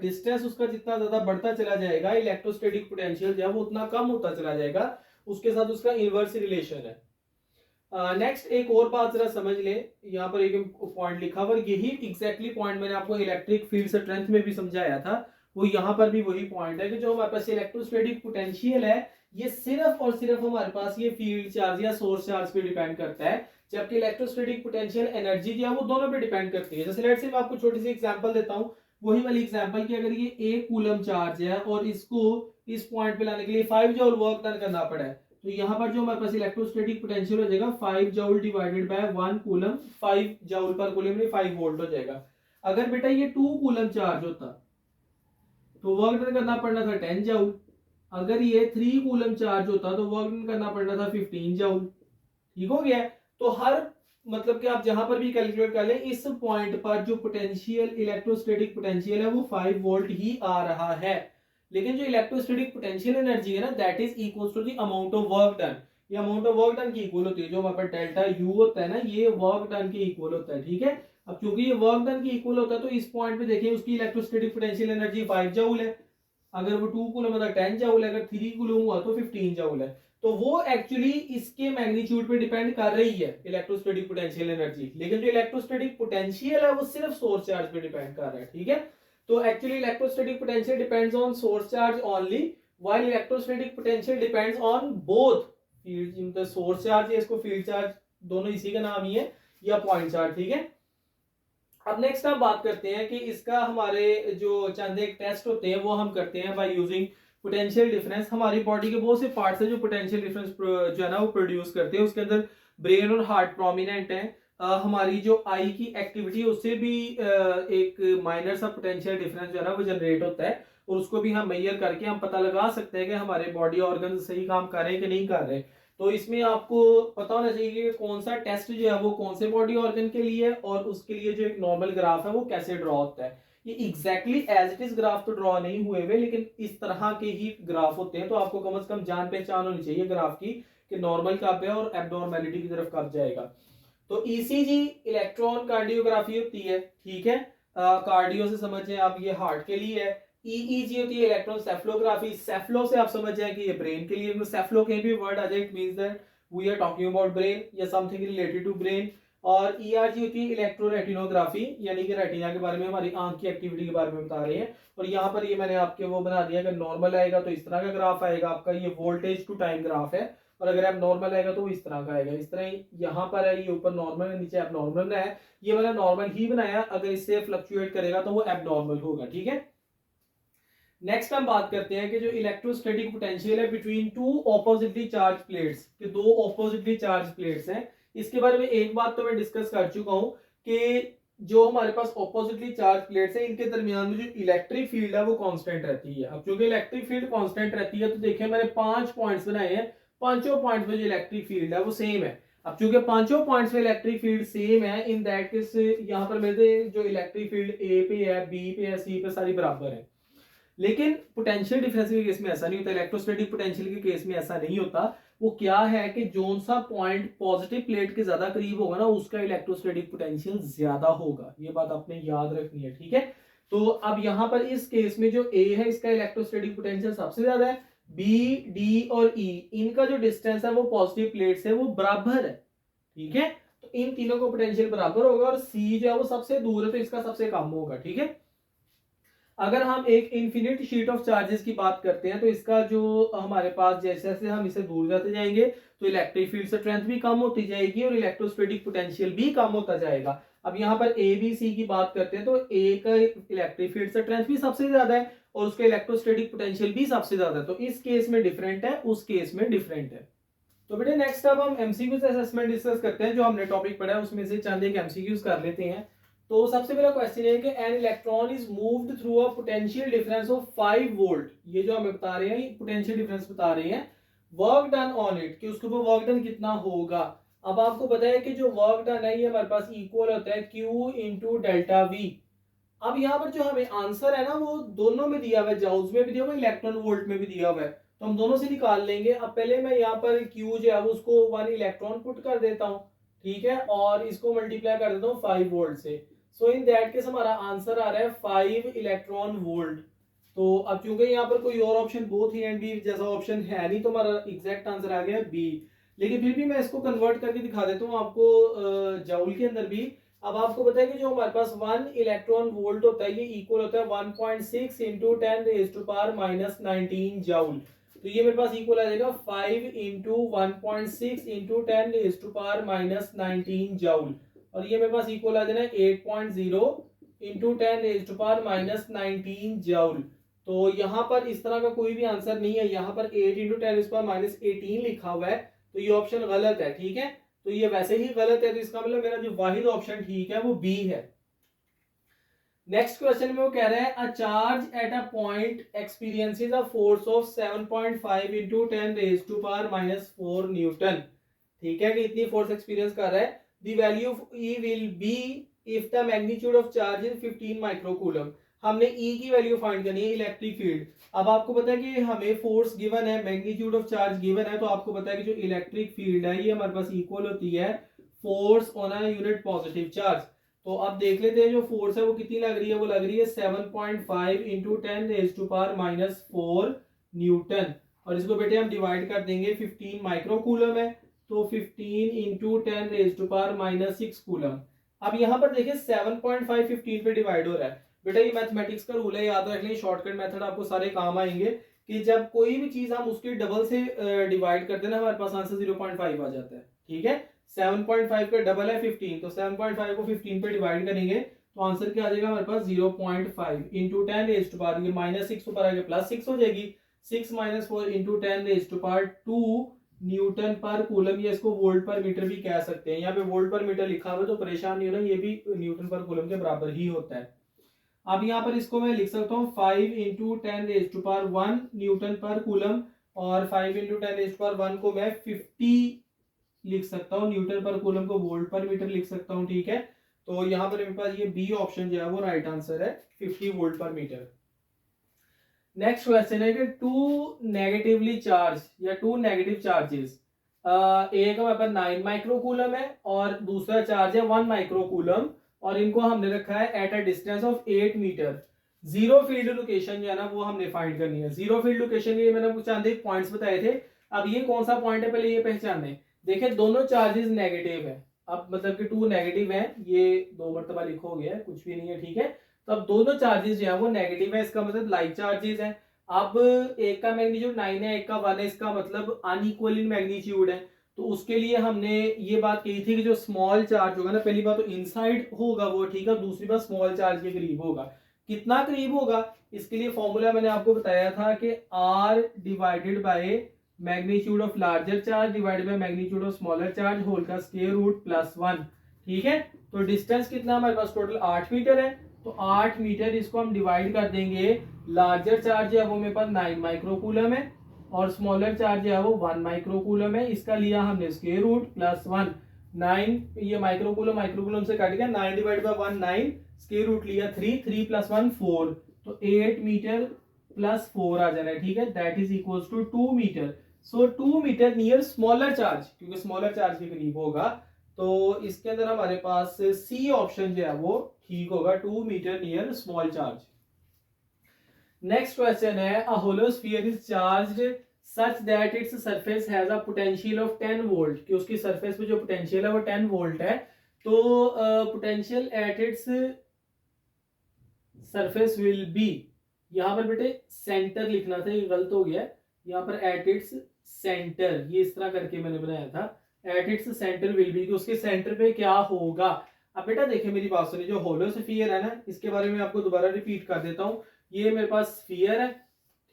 डिस्टेंस उसका जितना ज्यादा बढ़ता चला जाएगा इलेक्ट्रोस्टैटिक पोटेंशियल जो है वो उतना कम होता चला जाएगा, उसके साथ उसका इनवर्स रिलेशन है। नेक्स्ट एक और बात जरा समझ ले, यहाँ पर एक पॉइंट लिखा हुआ, यही एग्जैक्टली पॉइंट मैंने आपको इलेक्ट्रिक फील्ड स्ट्रेंथ में भी समझाया था, वो यहाँ पर भी वही पॉइंट है कि जो हमारे पास इलेक्ट्रोस्टैटिक पोटेंशियल है ये सिर्फ और सिर्फ हमारे पास ये फील्ड चार्ज या सोर्स चार्ज पे डिपेंड करता है, जबकि इलेक्ट्रोस्टैटिक पोटेंशियल एनर्जी जो है वो दोनों पे डिपेंड करती है। जैसे लेट्स से मैं आपको छोटी सी एग्जांपल देता हूँ, वही वाली एग्जांपल कि अगर ये 1 कूलम चार्ज है और इसको इस पॉइंट पे लाने के लिए 5 जूल वर्क डन करना पड़ा है, तो यहाँ पर जो हमारे पास इलेक्ट्रोस्टैटिक पोटेंशियल हो जाएगा 5 joule divided by 1 coulomb, 5 joule पर कूलम में 5 वोल्ट हो जाएगा। अगर बेटा ये 2 कूलम चार्ज होता तो वर्क डन करना पड़ना था 10 जूल, अगर ये 3 कूलम चार्ज होता तो वर्क डन करना पड़ना था 15 जूल। ठीक हो गया, तो हर मतलब कि आप जहां पर भी कैलकुलेट कर लें इस पॉइंट पर जो पोटेंशियल इलेक्ट्रोस्टैटिक पोटेंशियल है वो 5 वोल्ट ही आ रहा है, लेकिन जो इलेक्ट्रोस्टैटिक पोटेंशियल एनर्जी है ना that is equal to the amount of work done. ये अमाउंट ऑफ वर्क डन की इक्वल होती है, जो वहां पर डेल्टा यू होता है ना ये वर्क डन के इक्वल होता है। ठीक है, अब क्योंकि ये वर्क डन की इक्वल होता है तो इस पॉइंट पे देखिए उसकी इलेक्ट्रोस्टैटिक पोटेंशियल एनर्जी 5 जूल है, अगर वो 2 कूलम मतलब 10 जूल है, अगर 3 कूलम हुआ तो 15 जूल है, तो वो एक्चुअली इसके मैग्नीट्यूड पे डिपेंड कर रही है इलेक्ट्रोस्टैटिक पोटेंशियल एनर्जी, लेकिन जो इलेक्ट्रोस्टैटिक पोटेंशियल है वो सिर्फ सोर्स चार्ज पे डिपेंड कर रहा है। ठीक है, तो actually electrostatic potential depends on source charge only, while electrostatic potential depends on both field, मतलब सोर्स चार्ज है इसको फील्ड चार्ज दोनों इसी का नाम ही है, या पॉइंट चार्ज। ठीक है, अब नेक्स्ट हम बात करते हैं कि इसका हमारे जो चंद एक टेस्ट होते हैं वो हम करते हैं बाय यूजिंग पोटेंशियल डिफरेंस। हमारी बॉडी के बहुत से पार्ट्स हैं जो पोटेंशियल डिफरेंस जो है ना वो प्रोड्यूस करते हैं, उसके अंदर ब्रेन और हार्ट प्रोमिनेंट है। हमारी जो आई की एक्टिविटी उससे भी एक माइनर सा पोटेंशियल डिफरेंस जो है ना वो जनरेट होता है, और उसको भी हम मेजर करके हम पता लगा सकते हैं कि हमारे बॉडी ऑर्गन सही काम कर रहे हैं कि नहीं कर रहे। तो इसमें आपको पता होना चाहिए कि कौन सा टेस्ट जो है वो कौन से बॉडी ऑर्गन के लिए है, और उसके लिए जो एक नॉर्मल ग्राफ है वो कैसे ड्रॉ होता है। ये exactly as it is graph तो ड्रॉ नहीं हुए हुए, लेकिन इस तरह के ही ग्राफ होते हैं, तो आपको कम से कम जान पहचान होनी चाहिए ग्राफ की कि नॉर्मल कब है और एब्नॉर्मेलिटी की तरफ कब जाएगा। तो ईसीजी इलेक्ट्रॉन कार्डियोग्राफी होती है। ठीक है, कार्डियो से समझे आप ये हार्ट के लिए है, ईईजी होती है इलेक्ट्रॉन सेफलोग्राफी, सेफलो से आप समझ जाए कि ये ब्रेन के लिए, सेफलो कहीं भी वर्ड आ जाए it means that we are talking about brain या समथिंग रिलेटेड टू ब्रेन। और ईआरजी होती है इलेक्ट्रो रेटिनोग्राफी, यानी कि रेटिना के बारे में, हमारी आंख की एक्टिविटी के बारे में बता रहे हैं। और यहाँ पर ये मैंने आपके वो बना दिया कि नॉर्मल आएगा तो इस तरह का ग्राफ आएगा आपका, ये वोल्टेज टू टाइम ग्राफ है, और अगर आप नॉर्मल आएगा तो इस तरह का आएगा, इस तरह यहाँ पर है, ये ऊपर नॉर्मल है नीचे आप नॉर्मल बनाया, ये वाला नॉर्मल ही बनाया, अगर इससे फ्लक्चुएट करेगा तो वो एबनॉर्मल होगा। ठीक है, नेक्स्ट हम बात करते हैं कि जो इलेक्ट्रोस्टैटिक पोटेंशियल है between two oppositely charge plates, के दो ऑपोजिटली चार्ज प्लेट्स हैं, इसके बारे में एक बात तो मैं डिस्कस कर चुका हूं कि जो हमारे पास ऑपोजिटली चार्ज प्लेट्स है इनके दरमियान में जो इलेक्ट्रिक फील्ड है वो कांस्टेंट रहती है। अब क्योंकि इलेक्ट्रिक फील्ड कांस्टेंट रहती है तो देखिए मैंने 5 पॉइंट्स बनाए हैं, पांचों पॉइंट्स में जो इलेक्ट्रिक फील्ड है वो सेम है। अब चूंकि पांचों पॉइंट्स में इलेक्ट्रिक फील्ड सेम है, इन दैट केस यहाँ पर मेरे जो इलेक्ट्रिक फील्ड ए पे है, बी पे है, सी पे सारी बराबर है। लेकिन पोटेंशियल डिफरेंस के केस में ऐसा नहीं होता, इलेक्ट्रोस्टैटिक पोटेंशियल के केस में ऐसा नहीं होता। वो क्या है कि जोन सा पॉइंट पॉजिटिव प्लेट के ज्यादा करीब होगा ना उसका इलेक्ट्रोस्टैटिक पोटेंशियल ज्यादा होगा, ये बात आपने याद रखनी है, ठीक है। तो अब यहां पर इस केस में जो ए है इसका इलेक्ट्रोस्टैटिक पोटेंशियल सबसे ज्यादा है, बी, डी और ई इनका जो डिस्टेंस है वो पॉजिटिव प्लेट से वो बराबर है, ठीक है। तो इन तीनों को पोटेंशियल बराबर होगा और सी जो है वो सबसे दूर है तो इसका सबसे कम होगा, ठीक है। अगर हम एक इन्फिनिट शीट ऑफ चार्जेस की बात करते हैं तो इसका जो हमारे पास जैसे जैसे हम इसे दूर जाते जाएंगे तो इलेक्ट्रिक फील्ड स्ट्रेंथ भी कम होती जाएगी और इलेक्ट्रोस्टैटिक पोटेंशियल भी कम होता जाएगा। अब यहाँ पर ए बी सी की बात करते हैं तो ए का इलेक्ट्रिक फील्ड स्ट्रेंथ भी सबसे ज्यादा है और उसका इलेक्ट्रोस्टैटिक पोटेंशियल भी सबसे ज्यादा है, तो इस केस में डिफरेंट है, उस केस में डिफरेंट है। तो बेटे नेक्स्ट अब हम एमसीक्यूज असेसमेंट डिस्कस करते हैं, जो हमने टॉपिक पढ़ा है उसमें से चंद एक एमसीक्यूज कर लेते हैं। तो सबसे पहला क्वेश्चन है कि an electron is moved through a potential difference of 5 volt, ये जो हमें बता रहे हैं पोटेंशियल डिफरेंस बता रहे हैं, वर्क डन ऑन इट कि उसके ऊपर वर्क डन कितना होगा। अब आपको पता है कि जो वर्क डन है ये हमारे पास इक्वल होता है Q इंटू डेल्टा वी। अब यहाँ पर जो हमें आंसर है ना वो दोनों में दिया हुआ है, जाउल्स में भी दिया हुआ है, इलेक्ट्रॉन वोल्ट में भी दिया हुआ है, तो हम दोनों से निकाल लेंगे। अब पहले मैं यहाँ पर Q जो है उसको 1 इलेक्ट्रॉन पुट कर देता हूँ, ठीक है, और इसको मल्टीप्लाई कर देता हूँ 5 वोल्ट से। सो इन दैट केस हमारा आंसर आ रहा है 5 इलेक्ट्रॉन वोल्ट। तो अब चूंकि यहाँ पर कोई और option both A and B जैसा ऑप्शन है नहीं तो हमारा एग्जैक्ट आंसर आ गया बी। लेकिन फिर भी मैं इसको कन्वर्ट करके दिखा देता हूँ आपको जाउल के अंदर भी। अब आपको पता है कि जो हमारे पास 1 इलेक्ट्रॉन वोल्ट होता है ये इक्वल होता है 1.6 into 10 raise to power minus 19 joule. तो ये मेरे पास इक्वल आ जाएगा 5 into 1.6 into 10 raise to power minus 19 joule, और ये मेरे पास इक्वल आ जाना 8.0 into 10 raise to power minus 19 joule. तो यहाँ पर इस तरह का कोई भी आंसर नहीं है, यहाँ पर 8 into 10 raise to power minus 18 लिखा हुआ है, तो ये ऑप्शन गलत है, ठीक है। तो ये वैसे ही गलत है, तो इसका मतलब मेरा जो वाहिद ऑप्शन ठीक है वो बी है। नेक्स्ट क्वेश्चन में वो कह रहा है a charge at a point experiences a force of 7.5 into 10 raise to power minus 4 newton, ठीक है, कि इतनी फोर्स एक्सपीरियंस कर रहा है। The value of E will be if the magnitude of charge is 15 microcoulomb. हमने ई की value find करनी है, इलेक्ट्रिक फील्ड। अब आपको पता है कि हमें फोर्स गिवन है, मैग्नीट्यूड ऑफ चार्ज गिवन है, तो आपको पता है कि जो इलेक्ट्रिक फील्ड है ये हमारे पास इक्वल होती है force on a unit positive charge. तो अब देख लेते हैं जो फोर्स है वो कितनी लग रही है, वो लग रही है 7.5 into 10 raise to power minus 4 newton, और इसको बेटे हम डिवाइड कर देंगे, 15 माइक्रोकूलम है तो 15 into 10 raise to power minus 6 coulomb. अब यहाँ पर देखिए 7.5 15 पे डिवाइड हो रहा है, बेटा ये मैथमेटिक्स का रूल है, याद रख लें, शॉर्टकट मेथड आपको सारे काम आएंगे कि जब कोई भी चीज हम उसके डबल से डिवाइड करते हैं ना हमारे पास आंसर 0.5 आ जाता है, ठीक है। 7.5 का डबल है 15, तो 7.5 को 15 पे डिवाइड करेंगे तो आंसर क्या आ जाएगा हमारे पास 0.5 इंटू 10 रेज टू पावर, ये माइनस 6 ऊपर आगे प्लस 6 हो जाएगी, 6 minus 4 into 10 raise to power 2 newton पर कूलम, या इसको वोल्ट पर मीटर भी कह सकते हैं। यहाँ पे वोल्ट पर मीटर लिखा हुआ है तो परेशान नहीं होना, ये भी न्यूटन पर कूलम के बराबर ही होता है। अब यहाँ पर इसको मैं लिख सकता हूँ 5 into 10 raise to power 1 newton पर कूलम, और 5 इंटू 10 रेज टू पावर 1 को मैं 50 लिख सकता हूँ, न्यूटन पर कूलम को वोल्ट पर मीटर लिख सकता हूँ, ठीक है। तो यहाँ पर मेरे पास ये बी ऑप्शन जो है वो राइट आंसर है, 50 वोल्ट पर मीटर। नेक्स्ट क्वेश्चन है कि टू नेगेटिवली चार्ज या टू नेगेटिव चार्जेस, एक हमारे पास 9 माइक्रोकूलम है और दूसरा चार्ज है 1 माइक्रोकूलम, और इनको हमने रखा है at a distance of 8 metre. Zero field location जो है ना वो हमने फाइंड करनी है। जीरो फील्ड लोकेशन के लिए मैंने आपको चंद एक पॉइंट्स बताए थे, अब ये कौन सा पॉइंट है पहले ये पहचानने। देखिए दोनों चार्जेस नेगेटिव है, अब मतलब कि टू नेगेटिव है, ये 2 मरतबा लिखो गया है, कुछ भी नहीं है, ठीक है। तो अब दोनों चार्जेस जो है वो नेगेटिव है, इसका मतलब लाइक चार्जेस है। अब एक का मैग्नीट्यूड 9 है, एक का 1 है, इसका मतलब अनइक्वल इन मैग्नीट्यूड है। तो उसके लिए हमने ये बात कही थी कि जो स्मॉल चार्ज होगा ना, पहली बात तो इनसाइड होगा वो, ठीक है, दूसरी बात स्मॉल चार्ज के करीब होगा। कितना करीब होगा, इसके लिए फॉर्मूला मैंने आपको बताया था कि R divided by magnitude of larger charge divided by magnitude of smaller charge whole का स्क्वायर रूट प्लस 1। ठीक है। तो डिस्टेंस कितना हमारे पास टोटल 8 मीटर है, तो 8 मीटर इसको हम डिवाइड कर देंगे। लार्जर चार्ज है वो मेरे पास 9 माइक्रोकूलम है और स्मॉलर चार्ज है वो 1 माइक्रोकूलम है। इसका लिया हमने स्क्वायर रूट प्लस 1, 9 ये माइक्रोकूलम माइक्रोकूलम से कट गया, 9 डिवाइड बाय 1 9, स्क्वायर रूट लिया 3, 3 प्लस 1 4, तो 8 मीटर प्लस 4 आ जाना है। ठीक है, that is equals to 2 metre. So 2 metre near smaller charge, क्योंकि स्मॉलर चार्ज के करीब होगा, तो इसके अंदर हमारे पास सी ऑप्शन जो है वो ठीक होगा, 2 metre near small charge. Next question है, a hollow sphere is charged such that its surface has a potential of 10 volt, कि उसकी सरफेस पे जो पोटेंशियल है वो 10 वोल्ट है। तो potential at its surface will be, यहां पर बेटे सेंटर लिखना था, ये गलत हो गया, यहाँ पर एट इट्स सेंटर, ये इस तरह करके मैंने बनाया था, at its centre will be, कि उसके सेंटर पे क्या होगा। अब बेटा देखिए मेरी बात सुनिए, जो होलो स्फीयर है ना, इसके बारे में आपको दोबारा रिपीट कर देता हूँ। ये मेरे पास स्फीयर है,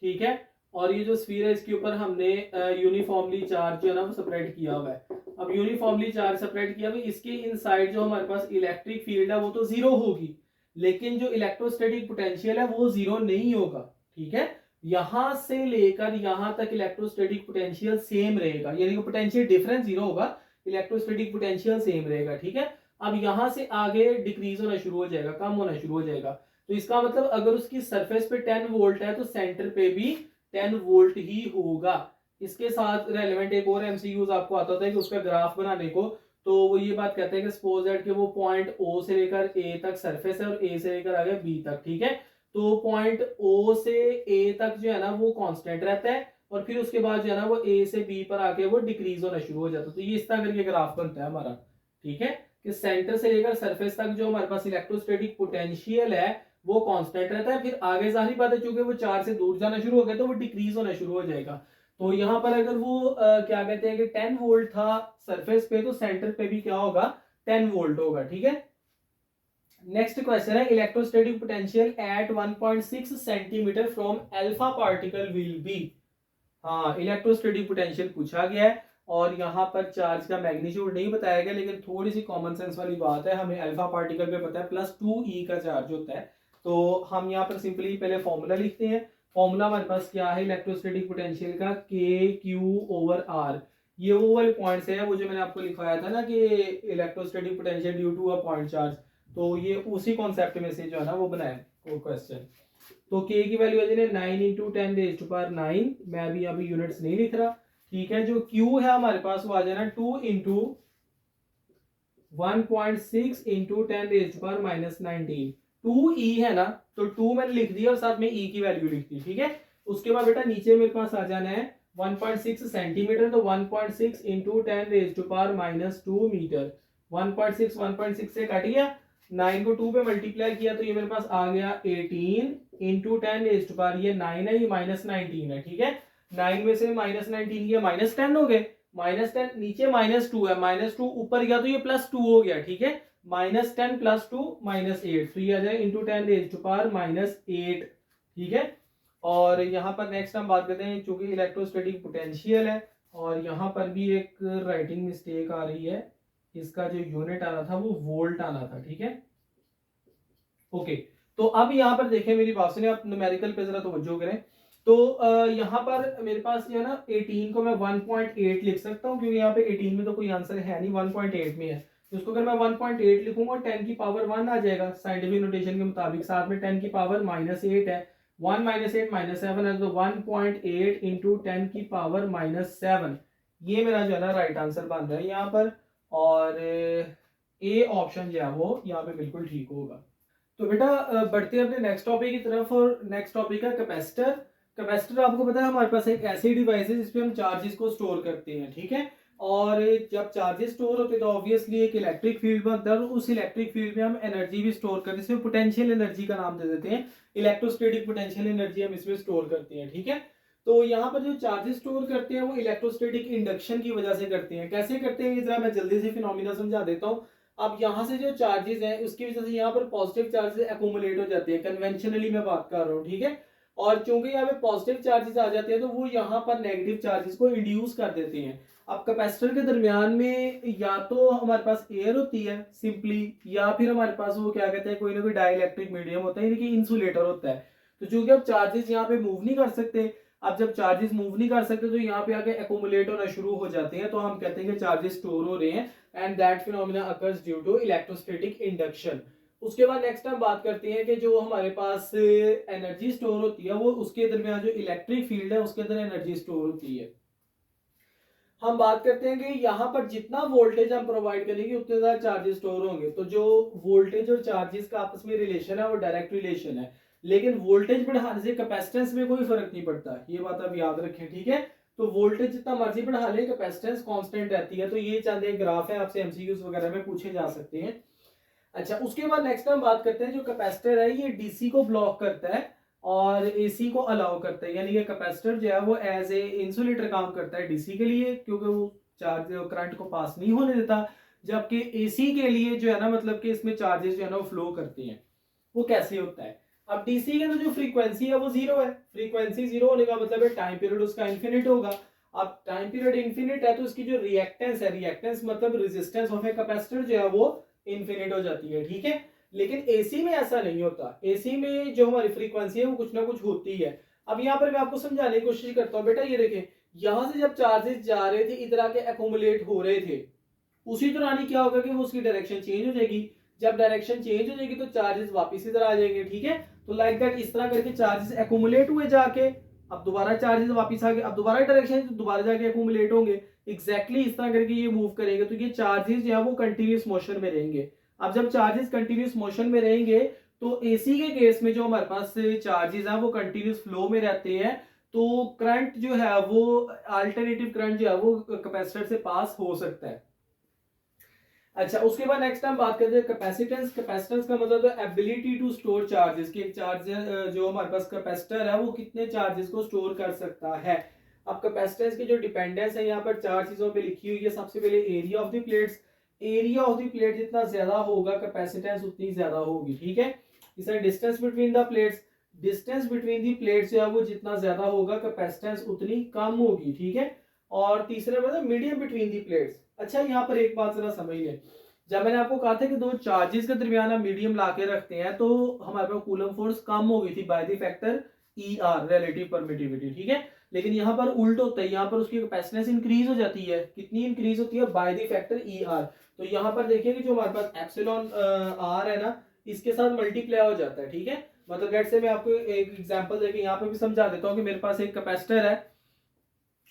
ठीक है, और ये जो स्फीयर है इसके ऊपर हमने यूनिफॉर्मली चार्ज जो है ना वो सेपरेट किया हुआ है। अब यूनिफॉर्मली चार्ज सेपरेट किया हुआ, इसके इनसाइड जो हमारे पास इलेक्ट्रिक फील्ड है वो तो जीरो होगी, लेकिन जो इलेक्ट्रोस्टैटिक पोटेंशियल है वो जीरो नहीं होगा। ठीक है, यहां से लेकर यहां तक इलेक्ट्रोस्टैटिक पोटेंशियल सेम रहेगा, यानी कि पोटेंशियल डिफरेंस जीरो होगा, इलेक्ट्रोस्टैटिक पोटेंशियल सेम रहेगा। ठीक है, अब यहां से आगे डिक्रीज होना शुरू हो जाएगा, कम होना शुरू हो जाएगा। तो इसका मतलब अगर उसकी सरफेस पे 10 वोल्ट है तो सेंटर पे भी 10 वोल्ट ही होगा। इसके साथ रेलेवेंट एक और एमसीक्यूज आपको आता होता है कि उसका ग्राफ बनाने को, तो वो ये बात कहते हैं कि सपोज दैट कि वो पॉइंट ओ से लेकर ए तक सरफेस है और ए से लेकर आ गया बी तक। ठीक है, तो पॉइंट ओ से ए तक जो है ना वो कांस्टेंट रहता है, और फिर उसके बाद जो है ना वो ए से बी पर आके वो डिक्रीज होना शुरू हो जाता है। तो ये इस तरह करके ग्राफ बनता है हमारा। ठीक है, कि सेंटर से लेकर सरफेस तक जो हमारे पास इलेक्ट्रोस्टैटिक पोटेंशियल है वो कांस्टेंट रहता है, फिर आगे जाहिर बात है चूंकि वो चार से दूर जाना शुरू हो गया तो वो डिक्रीज होना शुरू हो जाएगा। तो यहाँ पर अगर वो क्या कहते हैं कि 10 वोल्ट था सरफेस पे, तो सेंटर पे भी क्या होगा, 10 वोल्ट होगा। ठीक है, नेक्स्ट क्वेश्चन है, electrostatic potential at 1.6 centimetre from alpha particle will be. हाँ, इलेक्ट्रोस्टैटिक पोटेंशियल पूछा गया है और यहाँ पर चार्ज का मैग्नीट्यूड नहीं बताया गया, लेकिन थोड़ी सी कॉमन सेंस वाली बात है, हमें अल्फा पार्टिकल पे पता है +2e का चार्ज होता है। तो हम यहाँ पर सिंपली पहले फॉर्मूला लिखते हैं। फॉर्मूला हमारे पास क्या है इलेक्ट्रोस्टैटिक पोटेंशियल का, KQ/R। ये वो वाले पॉइंट्स है वो जो मैंने आपको लिखवाया था ना कि electrostatic potential due to a point charge, तो ये उसी कॉन्सेप्ट में से जो है ना वो बनाया वो क्वेश्चन। तो k की वैल्यू आ जाए 9 × 10⁹, मैं अभी यहाँ पे यूनिट्स नहीं लिख रहा। ठीक है, जो q है हमारे पास वो आ जाना 2 × 1.6 × 10⁻⁻19। 2e है ना, तो 2 मैंने लिख दिया और साथ में e की वैल्यू लिख दी। ठीक है, उसके बाद बेटा नीचे मेरे पास आ जाना है 1.6 सेंटीमीटर, तो 1.6 × 10⁻²⁻2 मीटर। 1.6 से कट गया, 9 को 2 पे मल्टीप्लाई किया तो ये मेरे पास आ गया 18 × 10⁻, ये 9 है, ये -19 है। ठीक है, 9 में से -19 गया -10 हो गए, -10 नीचे -2 है, -2 ऊपर गया तो ये +2 हो गया। ठीक है, -10 + 2 -8, तो ये आ जाए × 10⁻⁻8। ठीक है, और यहाँ पर नेक्स्ट हम बात करते हैं, चूंकि इलेक्ट्रोस्टैटिक पोटेंशियल है और यहाँ पर भी एक राइटिंग मिस्टेक आ रही है, इसका जो यूनिट आना था वो वोल्ट आना था। ठीक है, ओके, तो अब यहाँ पर देखें मेरी बात सुनिए, आप न्यूमेरिकल पे जरा तवज्जो करें। तो यहाँ पर मेरे पास जो है ना 18 को मैं 1.8 लिख सकता हूँ, क्योंकि यहाँ पे 18 में तो कोई आंसर है नहीं, 1.8 में है, तो इसको अगर मैं 1.8 लिखूंगा 10 की पावर 1 आ जाएगा साइंटिफिक नोटेशन के मुताबिक, साथ में 10 की पावर -8 है, 1 -8 -7 है, तो 1.8 × 10 की पावर -7, ये मेरा जो है ना राइट आंसर बन रहा है यहाँ पर, और ए ऑप्शन जो है वो यहाँ पे बिल्कुल ठीक होगा। तो बेटा बढ़ते हैं अपने नेक्स्ट टॉपिक की तरफ, और नेक्स्ट टॉपिक है कैपेसिटर। कैपेसिटर आपको पता है हमारे पास एक ऐसी डिवाइस है जिसपे हम चार्जेस को स्टोर करते हैं। ठीक है, और जब चार्जेस स्टोर होते हैं तो ऑब्वियसली एक इलेक्ट्रिक फील्ड बनता है, और उस इलेक्ट्रिक फील्ड में हम एनर्जी भी स्टोर करते हैं, इसमें पोटेंशियल एनर्जी का नाम दे देते हैं, इलेक्ट्रोस्टैटिक पोटेंशियल एनर्जी हम इसमें स्टोर करते हैं। ठीक है, तो यहाँ पर जो चार्जेस स्टोर करते हैं वो इलेक्ट्रोस्टैटिक इंडक्शन की वजह से करते हैं। कैसे करते हैं ये जरा मैं जल्दी से फिनोमिना समझा देता हूँ। अब यहाँ से जो चार्जेस हैं उसकी वजह से यहाँ पर पॉजिटिव चार्जेस एक्यूमुलेट हो जाते हैं, कन्वेंशनली मैं बात कर रहा हूँ। ठीक है, और चूंकि यहाँ पे पॉजिटिव चार्जेस आ जाते हैं तो वो यहाँ पर नेगेटिव चार्जेस को इंड्यूस कर देते हैं। अब कैपेसिटर के दरमियान में या तो हमारे पास एयर होती है सिंपली, या फिर हमारे पास वो क्या कहते हैं कोई ना कोई डाइलेक्ट्रिक मीडियम होता है, यानी कि इंसुलेटर होता है। तो चूंकि अब चार्जेस यहाँ पे मूव नहीं कर सकते, अब जब चार्जेस मूव नहीं कर सकते तो यहाँ पे आके एक्यूमुलेट होना शुरू हो जाते हैं, तो हम कहते हैं कि चार्जेस स्टोर हो रहे हैं, and that phenomena occurs due to electrostatic induction. उसके बाद नेक्स्ट हम बात करते हैं कि जो हमारे पास एनर्जी स्टोर होती है वो उसके दरमियान जो इलेक्ट्रिक फील्ड है उसके अंदर एनर्जी स्टोर होती है। हम बात करते हैं कि यहाँ पर जितना वोल्टेज हम प्रोवाइड करेंगे उतने ज्यादा चार्जेस स्टोर होंगे। तो जो वोल्टेज और चार्जेस का आपस में रिलेशन है वो डायरेक्ट रिलेशन है, लेकिन वोल्टेज बढ़ाने से कैपेसिटेंस में कोई फर्क नहीं पड़ता, ये बात आप याद रखें, ठीक है। तो वोल्टेज जितना मर्जी बढ़ा ले कैपेसिटेंस कांस्टेंट रहती है। तो ये चंद एक ग्राफ है, आपसे एमसीक्यूज वगैरह में पूछे जा सकते हैं। अच्छा, उसके बाद नेक्स्ट हम बात करते हैं जो कैपेसिटर है ये डीसी को ब्लॉक करता है और एसी को अलाउ करता है, यानी कि कैपेसिटर जो है वो एज ए इंसुलेटर काम करता है डीसी के लिए, क्योंकि वो चार्ज करंट को पास नहीं होने देता, जबकि एसी के लिए जो है ना मतलब कि इसमें चार्जेस जो है ना वो फ्लो करते हैं। वो कैसे होता है? अब डीसी के अंदर जो फ्रीक्वेंसी है वो जीरो है, फ्रीक्वेंसी जीरो होने का मतलब है टाइम पीरियड उसका इन्फिनिट होगा। अब टाइम पीरियड इन्फिनिट है तो इसकी जो रिएक्टेंस है, रिएक्टेंस मतलब रेजिस्टेंस ऑफ ए कैपेसिटर जो है वो इन्फिनिट हो जाती है, ठीक है। लेकिन एसी में ऐसा नहीं होता, एसी में जो हमारी फ्रीक्वेंसी है वो कुछ ना कुछ होती है। अब यहाँ पर मैं आपको समझाने की कोशिश करता हूँ। बेटा ये देखें, यहां से जब चार्जेस जा रहे थे इधर आके एक्यूमुलेट हो रहे थे, उसी दौरान ही क्या होगा कि वो उसकी डायरेक्शन चेंज हो जाएगी। जब डायरेक्शन चेंज हो जाएगी तो चार्जेस वापस इधर आ जाएंगे, ठीक है। तो लाइक दैट इस तरह करके चार्जेस एक्यूमुलेट हुए जाके, अब दोबारा चार्जेस वापस आ गए, अब दोबारा डायरेक्शन दोबारा जाके एक्यूमुलेट होंगे, एग्जैक्टली इस तरह करके ये मूव करेंगे। तो ये चार्जेस जो है वो कंटिन्यूस मोशन में रहेंगे। अब जब चार्जेस कंटिन्यूस मोशन में रहेंगे तो एसी के केस में जो हमारे पास चार्जेस हैं वो कंटिन्यूस फ्लो में रहते हैं, तो करंट जो है वो अल्टरनेटिव करंट जो है वो कैपेसिटर से पास हो सकता है। अच्छा, उसके बाद नेक्स्ट हम बात करते हैं कैपेसिटेंस। कैपेसिटेंस का मतलब है एबिलिटी टू स्टोर चार्जेस, कि एक चार्ज जो हमारे पास कैपेसिटर है वो कितने चार्जेस को स्टोर कर सकता है। अब कैपेसिटेंस की जो डिपेंडेंस है यहाँ पर चार चीजों पे लिखी हुई है। सबसे पहले area of the plates, area of the plate जितना ज्यादा होगा कैपेसिटेंस उतनी ज्यादा होगी, ठीक है। इस distance between the plates, distance between the plates जो है वो जितना ज्यादा होगा कैपेसिटेंस उतनी कम होगी, ठीक है। और तीसरा मतलब मीडियम बिटवीन दी प्लेट्स। अच्छा, यहाँ पर एक बात जरा समझ लें, जब मैंने आपको कहा था कि दो चार्जेस के दरमियान हम मीडियम ला के रखते हैं तो हमारे पास कूलम फोर्स कम हो गई थी by the factor E R, relative permittivity, ठीक है। लेकिन यहाँ पर उल्ट होता है, यहाँ पर उसकी कैपेसिटेंस इंक्रीज हो जाती है। कितनी इंक्रीज होती है? By the factor E R. तो यहाँ पर देखिए कि जो हमारे पास एप्सिलॉन आर है ना, इसके साथ मल्टीप्लाई हो जाता है, ठीक है। मतलब लेट्स से मैं आपको एक एग्जांपल देके यहाँ पे भी समझा देता हूँ कि मेरे पास एक कैपेसिटर है,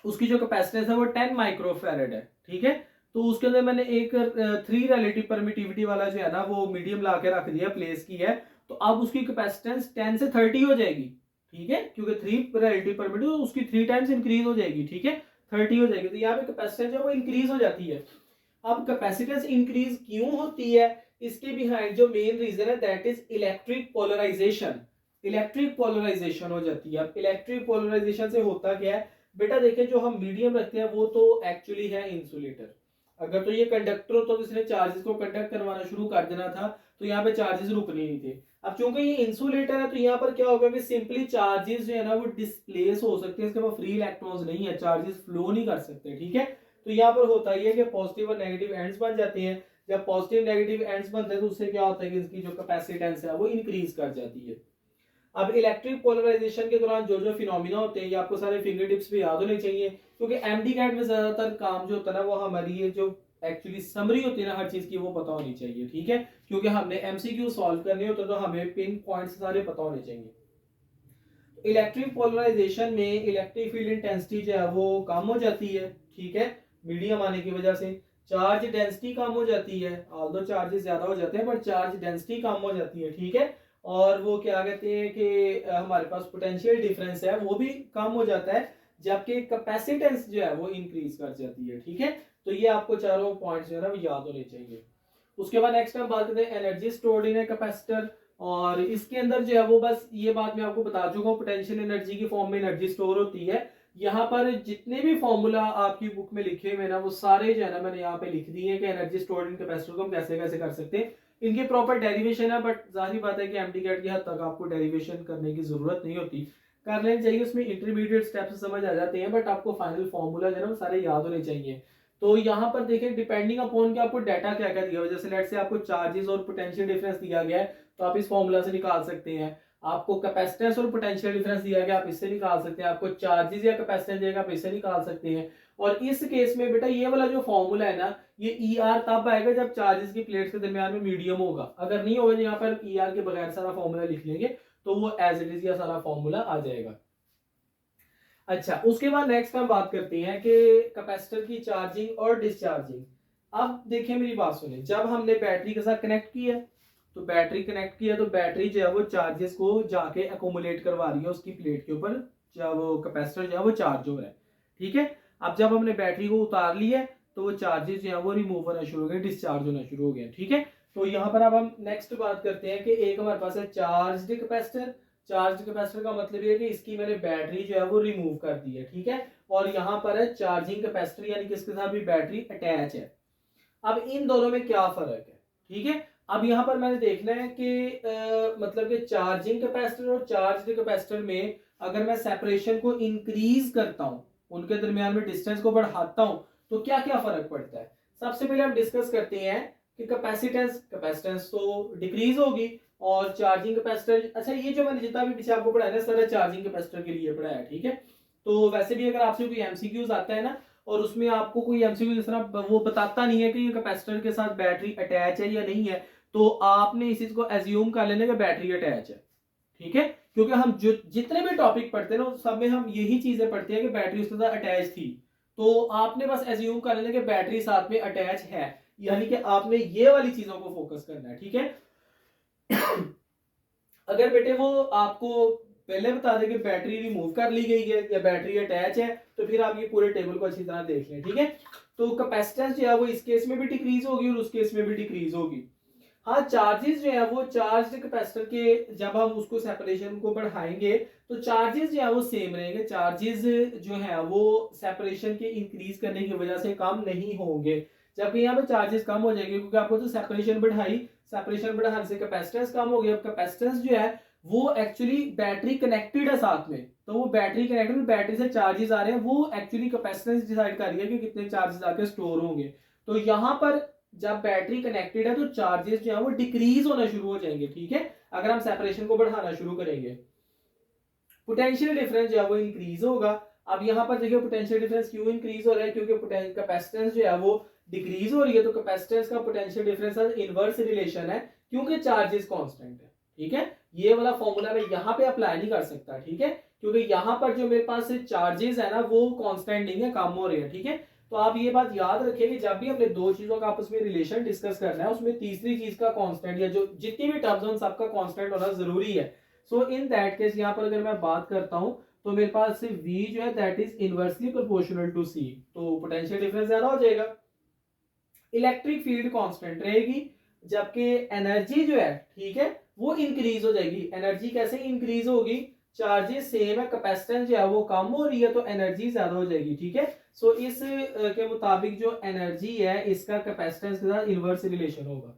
उसकी जो कैपेसिटेंस है वो 10 माइक्रोफैरेड है, ठीक है। तो उसके अंदर मैंने एक 3 रिलेटिव परमिटिविटी वाला जो है ना वो मीडियम ला के रख दिया, प्लेस की है। तो अब उसकी कैपेसिटेंस 10 से 30 हो जाएगी, ठीक है, क्योंकि 3 रिलेटिव परमिटिविटी तो उसकी 3 टाइम्स इंक्रीज हो जाएगी, ठीक है, 30 हो जाएगी। तो यहाँ पे कैपेसिटेंस जो है वो इंक्रीज हो जाती है। अब कैपेसिटेंस इंक्रीज क्यों होती है? इसके बिहाइंड जो मेन रीजन है that is electric polarisation. Electric polarisation हो जाती है। अब इलेक्ट्रिक पोलराइजेशन से होता क्या है बेटा, देखें जो हम मीडियम रखते हैं वो तो एक्चुअली है इंसुलेटर। अगर तो ये कंडक्टर होता तो इसने चार्जेस को कंडक्ट करवाना शुरू कर देना था, तो यहाँ पे चार्जेस रुकने नहीं थे। अब चूंकि ये इंसुलेटर है तो यहाँ पर क्या होगा कि सिंपली चार्जेस जो है ना वो डिस्प्लेस हो सकते हैं, इसके पास फ्री इलेक्ट्रॉन्स नहीं है, चार्जेस फ्लो नहीं कर सकते, ठीक है। तो यहाँ पर होता ही है कि पॉजिटिव और नेगेटिव एंड्स बन जाते हैं। जब पॉजिटिव नेगेटिव एंड्स बनते हैं तो उससे क्या होता है कि इसकी जो कैपेसिटेंस है वो इंक्रीज कर जाती है। अब इलेक्ट्रिक पोलराइजेशन के दौरान जो जो फिनोमिना होते हैं ये आपको सारे फिंगर टिप्स पे याद होने चाहिए, क्योंकि एमडी कैट में ज्यादातर काम जो होता है ना वो हमारी ये जो एक्चुअली समरी होती है ना हर चीज की वो पता होनी चाहिए, ठीक है। क्योंकि हमने एमसीक्यू सॉल्व करने होते तो हमें पिन पॉइंट्स सारे पता होने चाहिए। इलेक्ट्रिक पोलराइजेशन में इलेक्ट्रिक फील्ड इंटेंसिटी जो है वो कम हो जाती है, ठीक है, मीडियम आने की वजह से। चार्ज डेंसिटी कम हो जाती है, ऑल्दो चार्जेस ज्यादा हो जाते हैं पर चार्ज डेंसिटी कम हो जाती है, ठीक है। और वो क्या कहते हैं कि हमारे पास पोटेंशियल डिफरेंस है वो भी कम हो जाता है, जबकि कैपेसिटेंस जो है वो इंक्रीज कर जाती है, ठीक है। तो ये आपको चारों पॉइंट्स जो है ना वो याद होने चाहिए। उसके बाद नेक्स्ट हम बात करते हैं energy stored in a capacitor, और इसके अंदर जो है वो बस ये बात मैं आपको बता चुका हूँ, पोटेंशियल एनर्जी की फॉर्म में एनर्जी स्टोर होती है। यहाँ पर जितने भी फॉर्मूला आपकी बुक में लिखे हुए ना वो सारे जो है ना मैंने यहाँ पे लिख दिए हैं कि एनर्जी स्टोर्ड इन कैपेसिटर को हम कैसे कैसे कर सकते हैं। इनके प्रॉपर डेरिवेशन है, बट जाहिर बात है कि एमडी कैट की हद तक आपको डेरिवेशन करने की जरूरत नहीं होती। कर लेनी चाहिए, उसमें इंटरमीडिएट स्टेप्स समझ आ जाते हैं, बट आपको फाइनल फॉर्मूला जो है ना सारे याद होने चाहिए। तो यहाँ पर देखें डिपेंडिंग अपॉन कि आपको डाटा क्या क्या दिया हुआ है, जैसे लेट से आपको चार्जेस और पोटेंशियल डिफरेंस दिया गया है तो आप इस फॉर्मूला से निकाल सकते हैं। आपको कैपेसिटेंस और पोटेंशियल डिफरेंस दिया गया आप इससे निकाल सकते हैं। आपको चार्जेस या कैपेसिटेंस दिया गया आप इससे निकाल सकते हैं। और इस केस में बेटा ये वाला जो फॉर्मूला है ना, ये ई आर तब आएगा जब चार्जेस की प्लेट्स के दरमियान में मीडियम होगा। अगर नहीं होगा, यहाँ पर ई आर के बगैर सारा फॉर्मूला लिख लेंगे तो वो एज इट इज या सारा फॉर्मूला आ जाएगा। अच्छा, उसके बाद नेक्स्ट हम बात करते हैं कि कैपेसिटर की चार्जिंग और डिस्चार्जिंग। अब देखिए मेरी बात सुनिए, जब हमने बैटरी के साथ कनेक्ट किया तो बैटरी कनेक्ट किया तो बैटरी जो है वो चार्जेस को जाके एकोमुलेट करवा रही है उसकी प्लेट के ऊपर, जब वो कैपेसिटर जो है वो चार्ज हो रहा है। ठीक है, अब जब हमने बैटरी को उतार लिया तो वो चार्जेस जो है वो रिमूव होना शुरू हो गए, डिस्चार्ज होना शुरू हो गया। ठीक है, तो यहाँ पर अब हम नेक्स्ट बात करते हैं कि एक हमारे पास है चार्ज्ड कैपेसिटर। चार्ज कैपेसिटर का मतलब ये है कि इसकी मैंने बैटरी जो है वो रिमूव कर दी है। ठीक है, और यहाँ पर है चार्जिंग कैपेसिटर, यानी कि इसके साथ भी बैटरी अटैच है। अब इन दोनों में क्या फर्क है? ठीक है, अब यहाँ पर मैंने देखना है कि मतलब कि चार्जिंग कैपेसिटर और चार्ज कैपेसिटर में अगर मैं सेपरेशन को इंक्रीज करता हूँ, उनके दरमियान में डिस्टेंस को बढ़ाता हूँ, तो क्या क्या फर्क पड़ता है। सबसे पहले हम डिस्कस करते हैं कि कैपेसिटेंस तो डिक्रीज होगी और चार्जिंग कैपेसिटर, अच्छा ये जो मैंने जितना भी पीछे आपको पढ़ाया ना सारा चार्जिंग कैपेसिटर के लिए पढ़ाया। ठीक है, तो वैसे भी अगर आपसे कोई एमसीक्यूज आता है ना और उसमें आपको कोई एमसीक्यू जिस तरह वो बताता नहीं है कि ये कैपेसिटर के साथ बैटरी अटैच है या नहीं है, तो आपने इस चीज को एज्यूम कर लेना कि बैटरी अटैच है। ठीक है, क्योंकि हम जो जितने भी टॉपिक पढ़ते हैं ना सब में हम यही चीजें पढ़ते हैं कि बैटरी उसके साथ अटैच थी, तो आपने बस एज्यूम कर लेना कि बैटरी साथ में अटैच है, यानी कि आपने ये वाली चीजों को फोकस करना है। ठीक है, अगर बेटे वो आपको पहले बता दें कि बैटरी रिमूव कर ली गई है या बैटरी अटैच है, तो फिर आप ये पूरे टेबल को अच्छी तरह देख लें। ठीक है, तो कैपेसिटेंस जो है वो इस केस में भी डिक्रीज होगी और उस केस में भी डिक्रीज होगी। हाँ, चार्जेस जो है वो चार्ज कैपेसिटर के जब हम उसको सेपरेशन को बढ़ाएंगे तो चार्जेस जो है वो सेम रहेंगे। चार्जेस जो है वो सेपरेशन के इंक्रीज करने की वजह से कम नहीं होंगे, जबकि यहाँ पे चार्जेस कम हो जाएंगे क्योंकि आपको तो सेपरेशन बढ़ाई, सेपरेशन बढ़ाने से कैपेसिटेंस कम हो गया। अब कैपेसिटेंस जो है वो एक्चुअली बैटरी कनेक्टेड है साथ में, तो वो बैटरी कनेक्टेड, बैटरी से चार्जेस आ रहे हैं, वो एक्चुअली कैपेसिटेंस डिसाइड कर रही है कि कितने चार्जेस आके स्टोर होंगे। तो यहाँ पर जब बैटरी कनेक्टेड है तो चार्जेस जो है वो डिक्रीज होना शुरू हो जाएंगे। ठीक है, अगर हम सेपरेशन को बढ़ाना शुरू करेंगे, पोटेंशियल डिफरेंस जो है वो इंक्रीज होगा। अब यहाँ पर देखिए पोटेंशियल डिफरेंस क्यों इंक्रीज हो रहा है, क्योंकि कैपेसिटेंस जो है वो डिक्रीज हो रही है, तो कैपेसिटेंस का पोटेंशियल डिफरेंस इनवर्स रिलेशन है क्योंकि चार्जेस कांस्टेंट है। ठीक है, ये वाला फॉर्मूला मैं यहाँ पे अप्लाई नहीं कर सकता। ठीक है, क्योंकि यहाँ पर जो मेरे पास चार्जेस है ना वो कांस्टेंट नहीं है, कम हो रहे हैं। ठीक है, तो आप ये बात याद रखें कि जब भी हमने दो चीजों का आपस में रिलेशन डिस्कस करना है उसमें तीसरी चीज का कांस्टेंट या जो जितनी भी टर्म्स हैं सबका कांस्टेंट होना जरूरी है। सो इन दैट केस यहाँ पर अगर मैं बात करता हूं तो मेरे पास से V जो है that is inversely proportional to C, तो पोटेंशियल डिफरेंस ज्यादा हो जाएगा। इलेक्ट्रिक फील्ड कांस्टेंट रहेगी, जबकि एनर्जी जो है ठीक है वो इंक्रीज हो जाएगी। एनर्जी कैसे इंक्रीज होगी, चार्जेस सेम है, कैपेसिटेंस जो है वो कम हो रही है तो एनर्जी ज्यादा हो जाएगी। ठीक है, सो इस के मुताबिक जो एनर्जी है इसका कैपेसिटेंस के साथ इनवर्स रिलेशन होगा।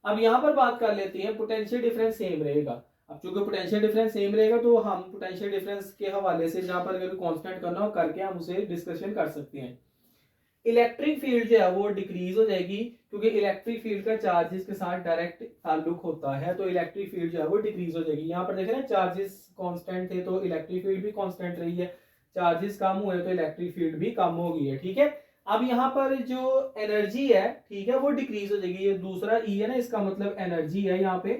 अब यहाँ पर बात कर लेते हैं पोटेंशियल डिफरेंस सेम रहेगा। अब चूंकि पोटेंशियल डिफरेंस सेम रहेगा तो हम पोटेंशियल डिफरेंस के हवाले से जहां पर अगर कांस्टेंट करना हो करके हम उसे डिस्कशन कर सकते हैं। इलेक्ट्रिक फील्ड जो है वो डिक्रीज हो जाएगी क्योंकि इलेक्ट्रिक फील्ड का चार्जेस के साथ डायरेक्ट ताल्लुक होता है, तो इलेक्ट्रिक फील्ड जो है वो डिक्रीज हो जाएगी। यहाँ पर देखें ना चार्जेस कांस्टेंट थे तो इलेक्ट्रिक फील्ड भी कांस्टेंट रही है, चार्जेस कम हुए तो इलेक्ट्रिक फील्ड भी कम हो गई है। ठीक है, अब यहाँ पर जो एनर्जी है ठीक है वो डिक्रीज हो जाएगी, ये दूसरा ई है ना इसका मतलब एनर्जी है यहाँ पे,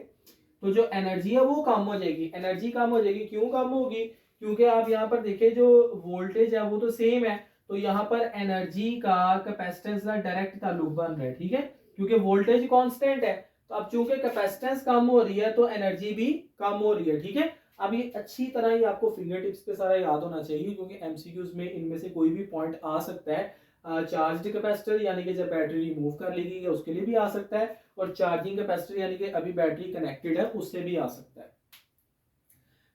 तो जो एनर्जी है वो कम हो जाएगी। एनर्जी कम हो जाएगी, क्यों कम होगी, क्योंकि आप यहाँ पर देखिए जो वोल्टेज है वो तो सेम है, तो यहाँ पर एनर्जी का कैपेसिटेंस का डायरेक्ट ताल्लुक बन रहा है। ठीक है, क्योंकि वोल्टेज कांस्टेंट है, तो अब चूंकि कैपेसिटेंस कम हो रही है तो एनर्जी भी कम हो रही है। ठीक है, अब ये अच्छी तरह ही आपको फिंगर टिप्स पे सारा याद होना चाहिए क्योंकि एमसीक्यूज में इनमें से कोई भी पॉइंट आ सकता है। चार्ज्ड कैपेसिटर यानी कि जब बैटरी रिमूव कर ली गई है उसके लिए भी आ सकता है, और चार्जिंग कैपेसिटर यानी कि अभी बैटरी कनेक्टेड है उससे भी आ सकता है।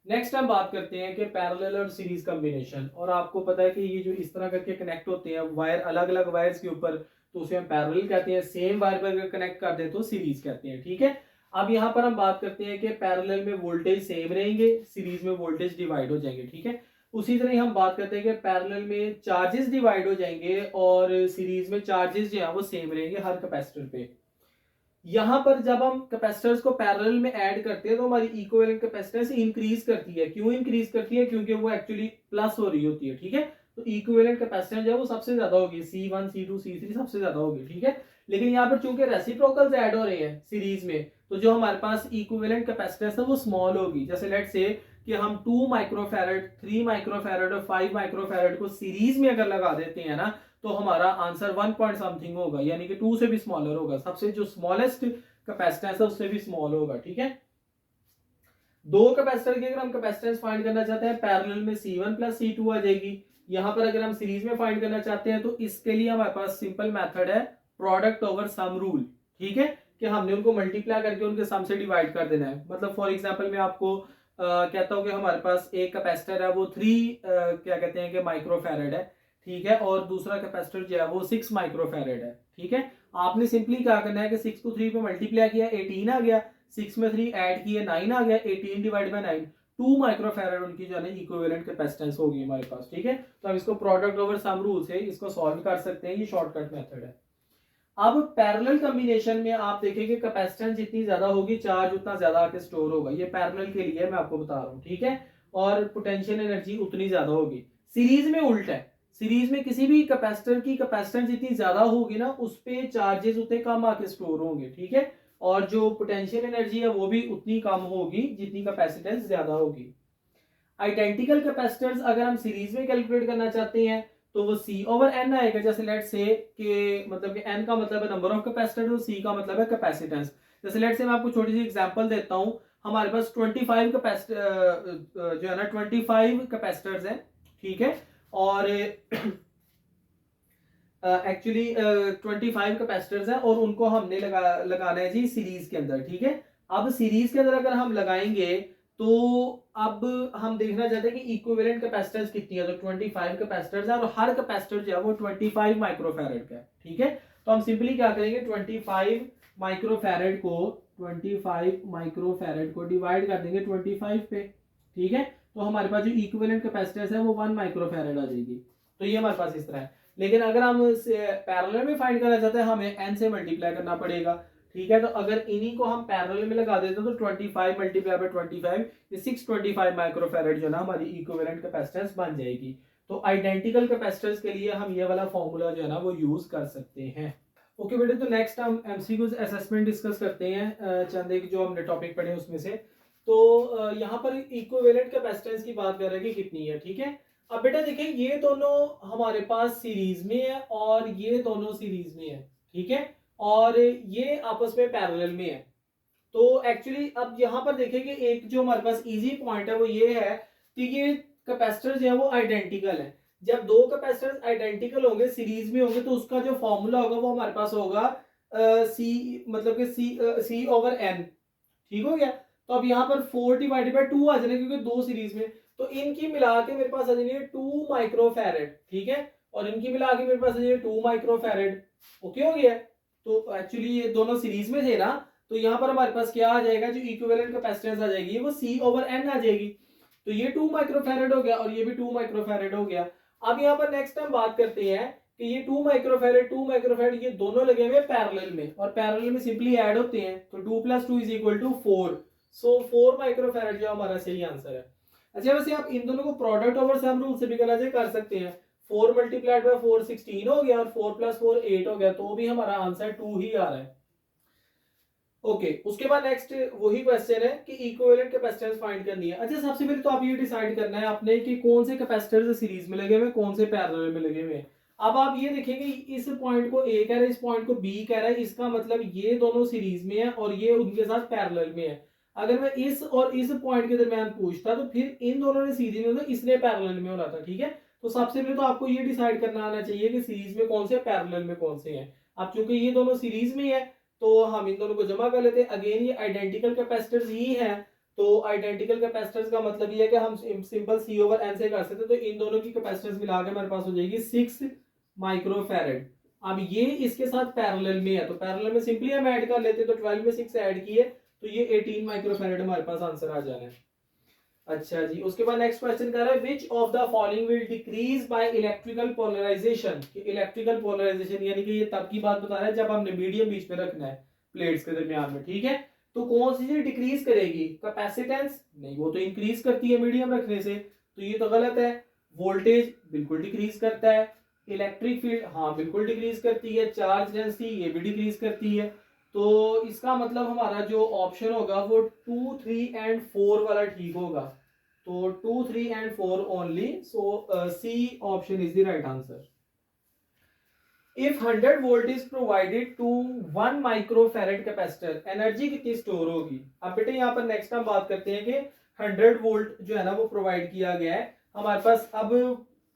नेक्स्ट हम बात करते हैं कि पैरेलल और सीरीज कॉम्बिनेशन, और आपको पता है कि ये जो इस तरह करके कनेक्ट होते हैं वायर अलग अलग वायर्स के ऊपर तो उसे हम पैरेलल कहते हैं, सेम वायर पर कनेक्ट कर दें तो सीरीज कहते हैं। ठीक है, अब यहाँ पर हम बात करते हैं कि पैरेलल में वोल्टेज सेम रहेंगे, सीरीज में वोल्टेज डिवाइड हो जाएंगे, ठीक है। उसी तरह हम बात करते हैं कि पैरेलल में चार्जेस डिवाइड हो जाएंगे और सीरीज में चार्जेस जो है वो सेम रहेंगे हर कैपेसिटर पे। यहाँ पर जब हम कैपेसिटर्स को पैरेलल में ऐड करते हैं तो हमारी इक्विवेलेंट कैपेसिटेंस इंक्रीज करती है। क्यों इंक्रीज करती है? क्योंकि वो एक्चुअली प्लस हो रही होती है, ठीक है। तो इक्विवेलेंट कैपेसिटेंस जो है वो सबसे ज्यादा होगी, C1 C2 C3 सबसे ज्यादा होगी, ठीक है। लेकिन यहाँ पर चूंकि रेसिप्रोकल्स ऐड हो रहे हैं सीरीज में, तो जो हमारे पास इक्विवेलेंट कैपेसिटेंस है वो स्मॉल होगी। जैसे लेट्स से कि हम 2 माइक्रोफैरड 3 माइक्रोफैरड और 5 माइक्रोफैरड को सीरीज में अगर लगा देते हैं ना, तो हमारा आंसर 1 पॉइंट समथिंग होगा, यानी कि 2 से भी स्मॉलर होगा। सबसे जो स्मॉलेस्ट कैपेसिटेंस है उससे भी स्मॉल होगा, ठीक है। दो कैपेसिटर की अगर हम कैपेसिटेंस फाइंड करना चाहते हैं, पैरेलल में C1 प्लस C2 आ जाएगी। यहां पर अगर हम सीरीज में फाइंड करना चाहते हैं तो इसके लिए हमारे पास सिंपल मेथड है प्रोडक्ट ओवर सम रूल, ठीक है, कि हमने उनको मल्टीप्लाई करके उनके सम से डिवाइड कर देना है। मतलब फॉर एग्जांपल मैं आपको कहता हूं कि हमारे पास एक कैपेसिटर है वो 3 क्या कहते हैं कि माइक्रोफैरड है, ठीक है, और दूसरा कैपेसिटर जो है वो 6 माइक्रोफैरड है, ठीक है। आपने सिंपली क्या करना है कि 6 को 3 पे मल्टीप्लाई किया, 18 आ गया, 6 में 3 ऐड किए, 9 आ गया, 18 डिवाइड बाय 9, 2 माइक्रोफैरड उनकी जो है इक्विवेलेंट कैपेसिटेंस होगी हमारे पास, ठीक है। तो हम इसको प्रोडक्ट ओवर सम रूल से इसको सॉल्व कर सकते हैं, ये शॉर्टकट मेथड है। अब पैरेलल कॉम्बिनेशन में आप देखेंगे कैपेसिटेंस जितनी ज्यादा होगी चार्ज उतना ज्यादा आके स्टोर होगा। ये पैरेलल के लिए मैं आपको बता रहा हूँ, ठीक है, और पोटेंशियल एनर्जी उतनी ज्यादा होगी। सीरीज में उल्टा है, सीरीज में किसी भी कैपेसिटर की कैपेसिटेंस जितनी ज्यादा होगी ना उस पे चार्जेस उतने कम आके स्टोर होंगे, ठीक है, और जो पोटेंशियल एनर्जी है वो भी उतनी कम होगी जितनी कैपेसिटेंस ज्यादा होगी। आइडेंटिकल कैपेसिटर्स अगर हम सीरीज में कैलकुलेट करना चाहते हैं तो वो C ओवर N आएगा। जैसे लेट्स से कि मतलब कि N का मतलब है नंबर ऑफ कैपेसिटर और C का मतलब है कैपेसिटेंस। जैसे लेट्स से मैं आपको छोटी सी एग्जांपल देता हूं, हमारे पास 25 कैपेसिटर जो है ना 25 कैपेसिटर्स हैं, ठीक है, और एक्चुअली 25 कैपेसिटर्स हैं और उनको हमने लगाना है जी सीरीज के अंदर, ठीक है। अब सीरीज के अंदर अगर हम लगाएंगे तो अब हम देखना चाहते हैं कि इक्विवेलेंट कैपेसिटेंस कितनी है, तो 25 कैपेसिटर्स है और हर कैपेसिटर जो है वो 25 माइक्रोफैरड का है, ठीक है। तो हम सिंपली क्या करेंगे 25 माइक्रोफैरड को 25 माइक्रोफैरड को डिवाइड कर देंगे 25 पे, ठीक है। तो हमारे पास जो इक्विवेलेंट कैपेसिटेंस है वो 1 माइक्रोफैरड आ जाएगी। तो ये हमारे पास इस तरह है। लेकिन अगर हम पैरेलल में फाइंड करना चाहते हैं हमें n से मल्टीप्लाई करना पड़ेगा, ठीक है। तो अगर इन्हीं को हम पैरेलल में लगा देते हैं तो 25 मल्टीप्लाई बाय 25 ये 625 माइक्रोफैरड जो ना हमारी इक्विवेलेंट कैपेसिटेंस बन जाएगी। तो आइडेंटिकल कैपेसिटर्स के लिए हम ये वाला फॉर्मूला जो है ना वो यूज कर सकते हैं। ओके बेटे, तो नेक्स्ट हम एमसीक्यूज असेसमेंट डिस्कस करते हैं चंद एक जो हमने टॉपिक पढ़े उसमें से। तो यहाँ पर इक्विवेलेंट कैपेसिटेंस की बात कर रहे हैं कि कितनी है, ठीक है। अब बेटा देखिए ये दोनों हमारे पास सीरीज में है और ये दोनों सीरीज में है, ठीक है, और ये आपस में पैरेलल में है। तो एक्चुअली अब यहाँ पर देखिए कि एक जो हमारे पास इजी पॉइंट है वो ये है कि ये कैपेसिटर जो है वो आइडेंटिकल है। जब दो कैपेसिटर्स आइडेंटिकल होंगे सीरीज में होंगे तो उसका जो फॉर्मूला होगा वो हमारे पास होगा सी मतलब कि सी ओवर एन, ठीक हो गया। तो अब यहाँ पर 4 डिवाइडेड बाय 2 आ जाएगा क्योंकि दो सीरीज में, तो इनकी मिला के मेरे पास आ जाएगी 2 माइक्रोफैरड, ठीक है, और इनकी मिला के मेरे पास आ जाएगी 2 माइक्रोफैरड। ओके हो गया। तो एक्चुअली ये दोनों सीरीज में थे ना, तो यहाँ पर हमारे पास क्या आ जाएगा, जो इक्विवेलेंट कैपेसिटेंस आ जाएगी वो C ओवर N आ जाएगी। तो ये 2 माइक्रोफैरड हो गया और ये भी 2 माइक्रोफैरड हो गया। अब यहाँ पर नेक्स्ट हम बात करते हैं कि ये 2 माइक्रोफैरड ये दोनों लगे हुए पैरेलल में, और पैरेलल में सिंपली ऐड होते हैं, तो 2 + 2 = 4। सो 4 माइक्रोफैरड जो हमारा सही आंसर है। अच्छा, वैसे आप इन दोनों को प्रोडक्ट ओवर सम रूल से भी कर सकते हैं। 4 × 4 16 हो गया और 4 + 4 8 हो गया, तो भी हमारा आंसर 2 ही आ रहा है। ओके, उसके बाद नेक्स्ट वही क्वेश्चन है कि इक्विवेलेंट कैपेसिटेंस फाइंड करनी है। अच्छा, सबसे पहले तो आप ये डिसाइड करना है आपने कि कौन से कैपेसिटर्स सीरीज में लगे हुए, कौन से पैरेलल में लगे हुए। अब आप ये देखेंगे इस पॉइंट को A कह रहा है, इस पॉइंट को B कह रहा है, इसका मतलब ये दोनों सीरीज में है और ये उनके साथ पैरेलल में है। अगर मैं इस और इस पॉइंट के दरमियान पूछता तो फिर इन दोनों ने सीरीज में होना, इसने पैरेलल में होना था, ठीक है। तो सबसे पहले तो आपको ये डिसाइड करना आना चाहिए कि सीरीज में कौन से, पैरेलल में कौन से हैं। अब चूंकि ये दोनों सीरीज में है तो हम इन दोनों को जमा कर लेते हैं। अगेन ये आइडेंटिकल कैपेसिटर्स ही हैं, तो आइडेंटिकल कैपेसिटर्स का मतलब ये है कि हम सिंपल C ओवर N से कर सकते हैं। तो इन दोनों की कैपेसिटेंस मिला के हमारे पास हो जाएगी 6 माइक्रोफैरड। अब ये इसके साथ पैरेलल में है, तो पैरेलल में सिंपली हम ऐड कर लेते हैं, तो 12 में 6 ऐड किए तो ये 18 माइक्रोफैरेड हमारे पास आंसर आ जाना है। अच्छा जी, उसके बाद नेक्स्ट क्वेश्चन कर रहा है which of the following will decrease by electrical polarisation. Electrical polarisation यानी कि ये तब की बात बता रहा है जब हमने मीडियम बीच में रखना है प्लेट्स के दरमियान में, ठीक है। तो कौन सी चीज डिक्रीज करेगी? कैपेसिटेंस नहीं, वो तो इंक्रीज करती है मीडियम रखने से, तो ये तो गलत है। वोल्टेज बिल्कुल डिक्रीज करता है। इलेक्ट्रिक फील्ड हाँ बिल्कुल डिक्रीज करती है। चार्ज डेंसिटी ये भी डिक्रीज करती है। तो इसका मतलब हमारा जो ऑप्शन होगा वो 2, 3 एंड 4 वाला ठीक होगा। तो 2, 3 and 4 only, so C option is the right answer. If 100 volt is provided to 1 microfarad capacitor, energy कितनी स्टोर होगी? अब बेटे यहाँ पर नेक्स्ट हम बात करते हैं कि 100 वोल्ट जो है ना वो प्रोवाइड किया गया है हमारे पास। अब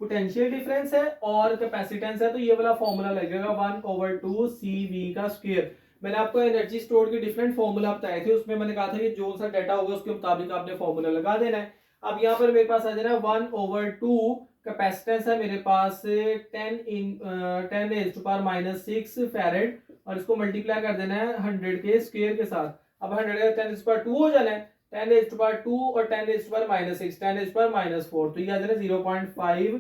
पोटेंशियल डिफरेंस है और कैपेसिटेंस है, तो ये वाला फॉर्मूला लगेगा 1/2 CV का स्क्वायर। मैंने आपको एनर्जी स्टोर के डिफरेंट फॉर्मूला बताए थे, उसमें मैंने कहा था कि जो सा डाटा होगा उसके मुताबिक आपने फॉर्मूला लगा देना है। अब यहाँ पर मेरे पास आ जाना है 1/2 कैपेसिटेंस है मेरे पास 10⁻⁻6 फैरेड, और इसको मल्टीप्लाई कर देना है 100 के स्क्वायर के साथ। अब 100 का 10⁻2 हो जाना है, 10⁻2 और 10⁻6 10⁻4, तो ये आ जाना 0.5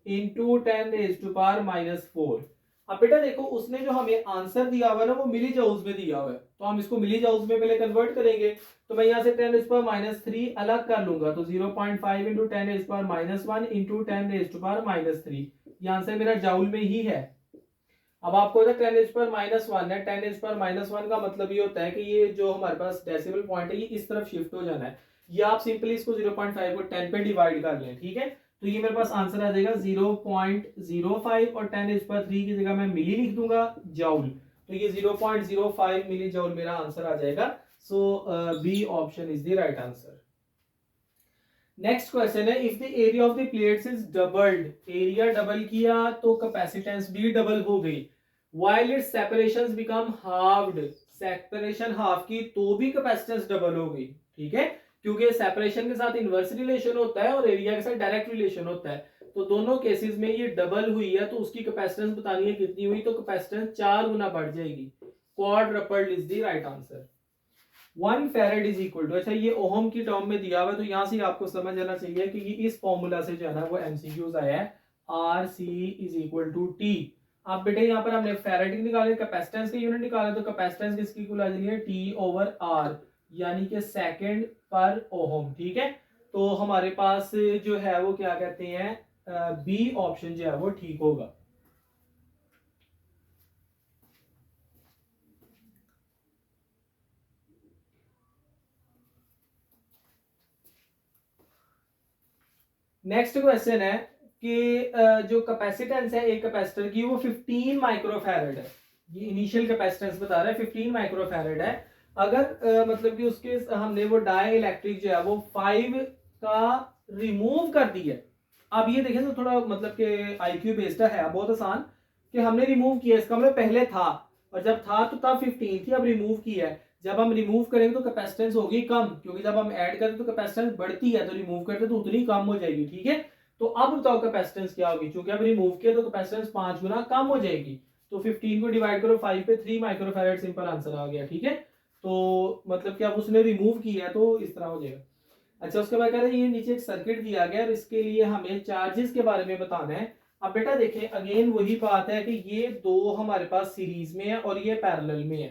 इंटू 10⁻4। अब बेटा देखो उसने जो हमें आंसर दिया हुआ है ना वो मिली जाउज में दिया हुआ है, तो हम इसको मिली जाउज में पहले कन्वर्ट करेंगे। तो मैं यहाँ से 10⁻³ अलग कर लूंगा, तो 0.5 इंटू 10⁻1 इंटू 10⁻3, ये आंसर मेरा जाउल में ही है। अब आपको 10⁻1 है, 10⁻1 का मतलब ये होता है कि ये जो हमारे पास डेसिमल पॉइंट है ये इस तरफ शिफ्ट हो जाना है, या आप सिंपली इसको 0.5 को 10 पे डिवाइड कर लें, ठीक है। तो ये मेरे पास आंसर आ जाएगा 0.05 और 10⁻3 की जगह मैं मिली लिख दूंगा जाउल, तो ये 0.05 मिली जाउल मेरा आंसर आ जाएगा। So B option is the right answer. Next question है if the area of the plates is doubled, area double किया तो कैपेसिटेंस भी डबल हो गई। While its separations become halved, separation half की तो भी कैपेसिटेंस डबल हो गई, ठीक है, क्योंकि सेपरेशन के साथ इनवर्स रिलेशन होता है और एरिया के साथ डायरेक्ट रिलेशन होता है। तो दोनों केसेस में ये डबल हुई है, तो उसकी कैपेसिटेंस बतानी है कितनी हुई, तो कैपेसिटेंस 4 गुना बढ़ जाएगी। Quadrupled is the right answer. 1 farad is equal to, अच्छा ये ओहम की टर्म में दिया हुआ है, तो यहां से आपको समझ आना चाहिए कि ये इस फॉर्मूला से जो है ना वो एमसीक्यूज आया है, RC is equal to T। अब बेटे यहाँ पर हमने फैरेड निकाले, कैपेसिटेंस के यूनिट निकाले, तो कैपेसिटेंस किसकी इक्वल आ जानी है T/R, यानी कि सेकंड पर ओहम, ठीक है। तो हमारे पास जो है वो क्या कहते हैं बी ऑप्शन जो है वो ठीक होगा। नेक्स्ट क्वेश्चन है कि जो कैपेसिटेंस है एक कैपेसिटर की वो 15 माइक्रोफैरेड है, ये इनिशियल कैपेसिटेंस बता रहा है 15 माइक्रोफैरेड है। अगर मतलब कि उसके हमने वो डाई इलेक्ट्रिक जो है वो 5 का रिमूव कर दिया। अब ये देखें तो थोड़ा मतलब कि आईक्यू बेस्ड है, बहुत आसान, कि हमने रिमूव किया, इसका मतलब पहले था और जब था तो तब 15 थी, अब रिमूव किया है। जब हम रिमूव करेंगे तो कैपेसिटेंस होगी कम, क्योंकि जब हम ऐड करते तो कैपेसिटेंस बढ़ती है, तो रिमूव करते तो उतनी कम हो जाएगी, ठीक है। तो अब बताओ कैपेसिटेंस क्या होगी, क्योंकि अब रिमूव किया तो कैपेसिटेंस 5 गुना कम हो जाएगी। तो 15 को डिवाइड करो 5 पे, 3 माइक्रोफैरेड, सिंपल आंसर आ गया, ठीक है। तो मतलब कि अब उसने रिमूव किया है तो इस तरह हो जाएगा। अच्छा उसके बाद कह रहे हैं ये नीचे एक सर्किट दिया गया और इसके लिए हमें चार्जेस के बारे में बताना है। अब बेटा देखें अगेन वही बात है कि ये दो हमारे पास सीरीज में है और ये पैरेलल में है,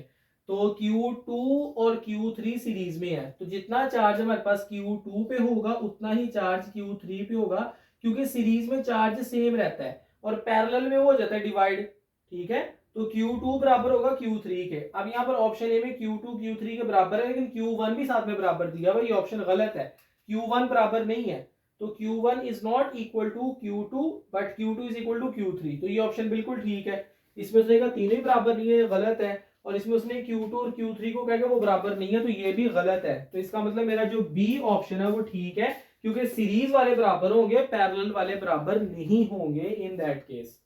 तो Q2 और Q3 सीरीज में है, तो जितना चार्ज हमारे पास Q2 पे होगा उतना ही चार्ज Q3 पे होगा, क्योंकि सीरीज में चार्ज सेम रहता है और पैरेलल में वो हो जाता है डिवाइड, ठीक है। तो Q2 बराबर होगा Q3 के। अब यहाँ पर ऑप्शन ए में Q2 Q3 के बराबर है, लेकिन Q1 भी साथ में बराबर दिया हुआ, ये ऑप्शन गलत है, Q1 बराबर नहीं है। तो Q1 is not equal to Q2 but Q2 is equal to Q3, तो ये ऑप्शन बिल्कुल ठीक है। इसमें उसने कहा तीनों ही बराबर नहीं है, गलत है, और इसमें उसने Q2 और Q3 को कहा वो बराबर नहीं है, तो ये भी गलत है। तो इसका मतलब मेरा जो बी ऑप्शन है वो ठीक है, क्योंकि सीरीज वाले बराबर होंगे, पैरेलल वाले बराबर नहीं होंगे इन दैट केस।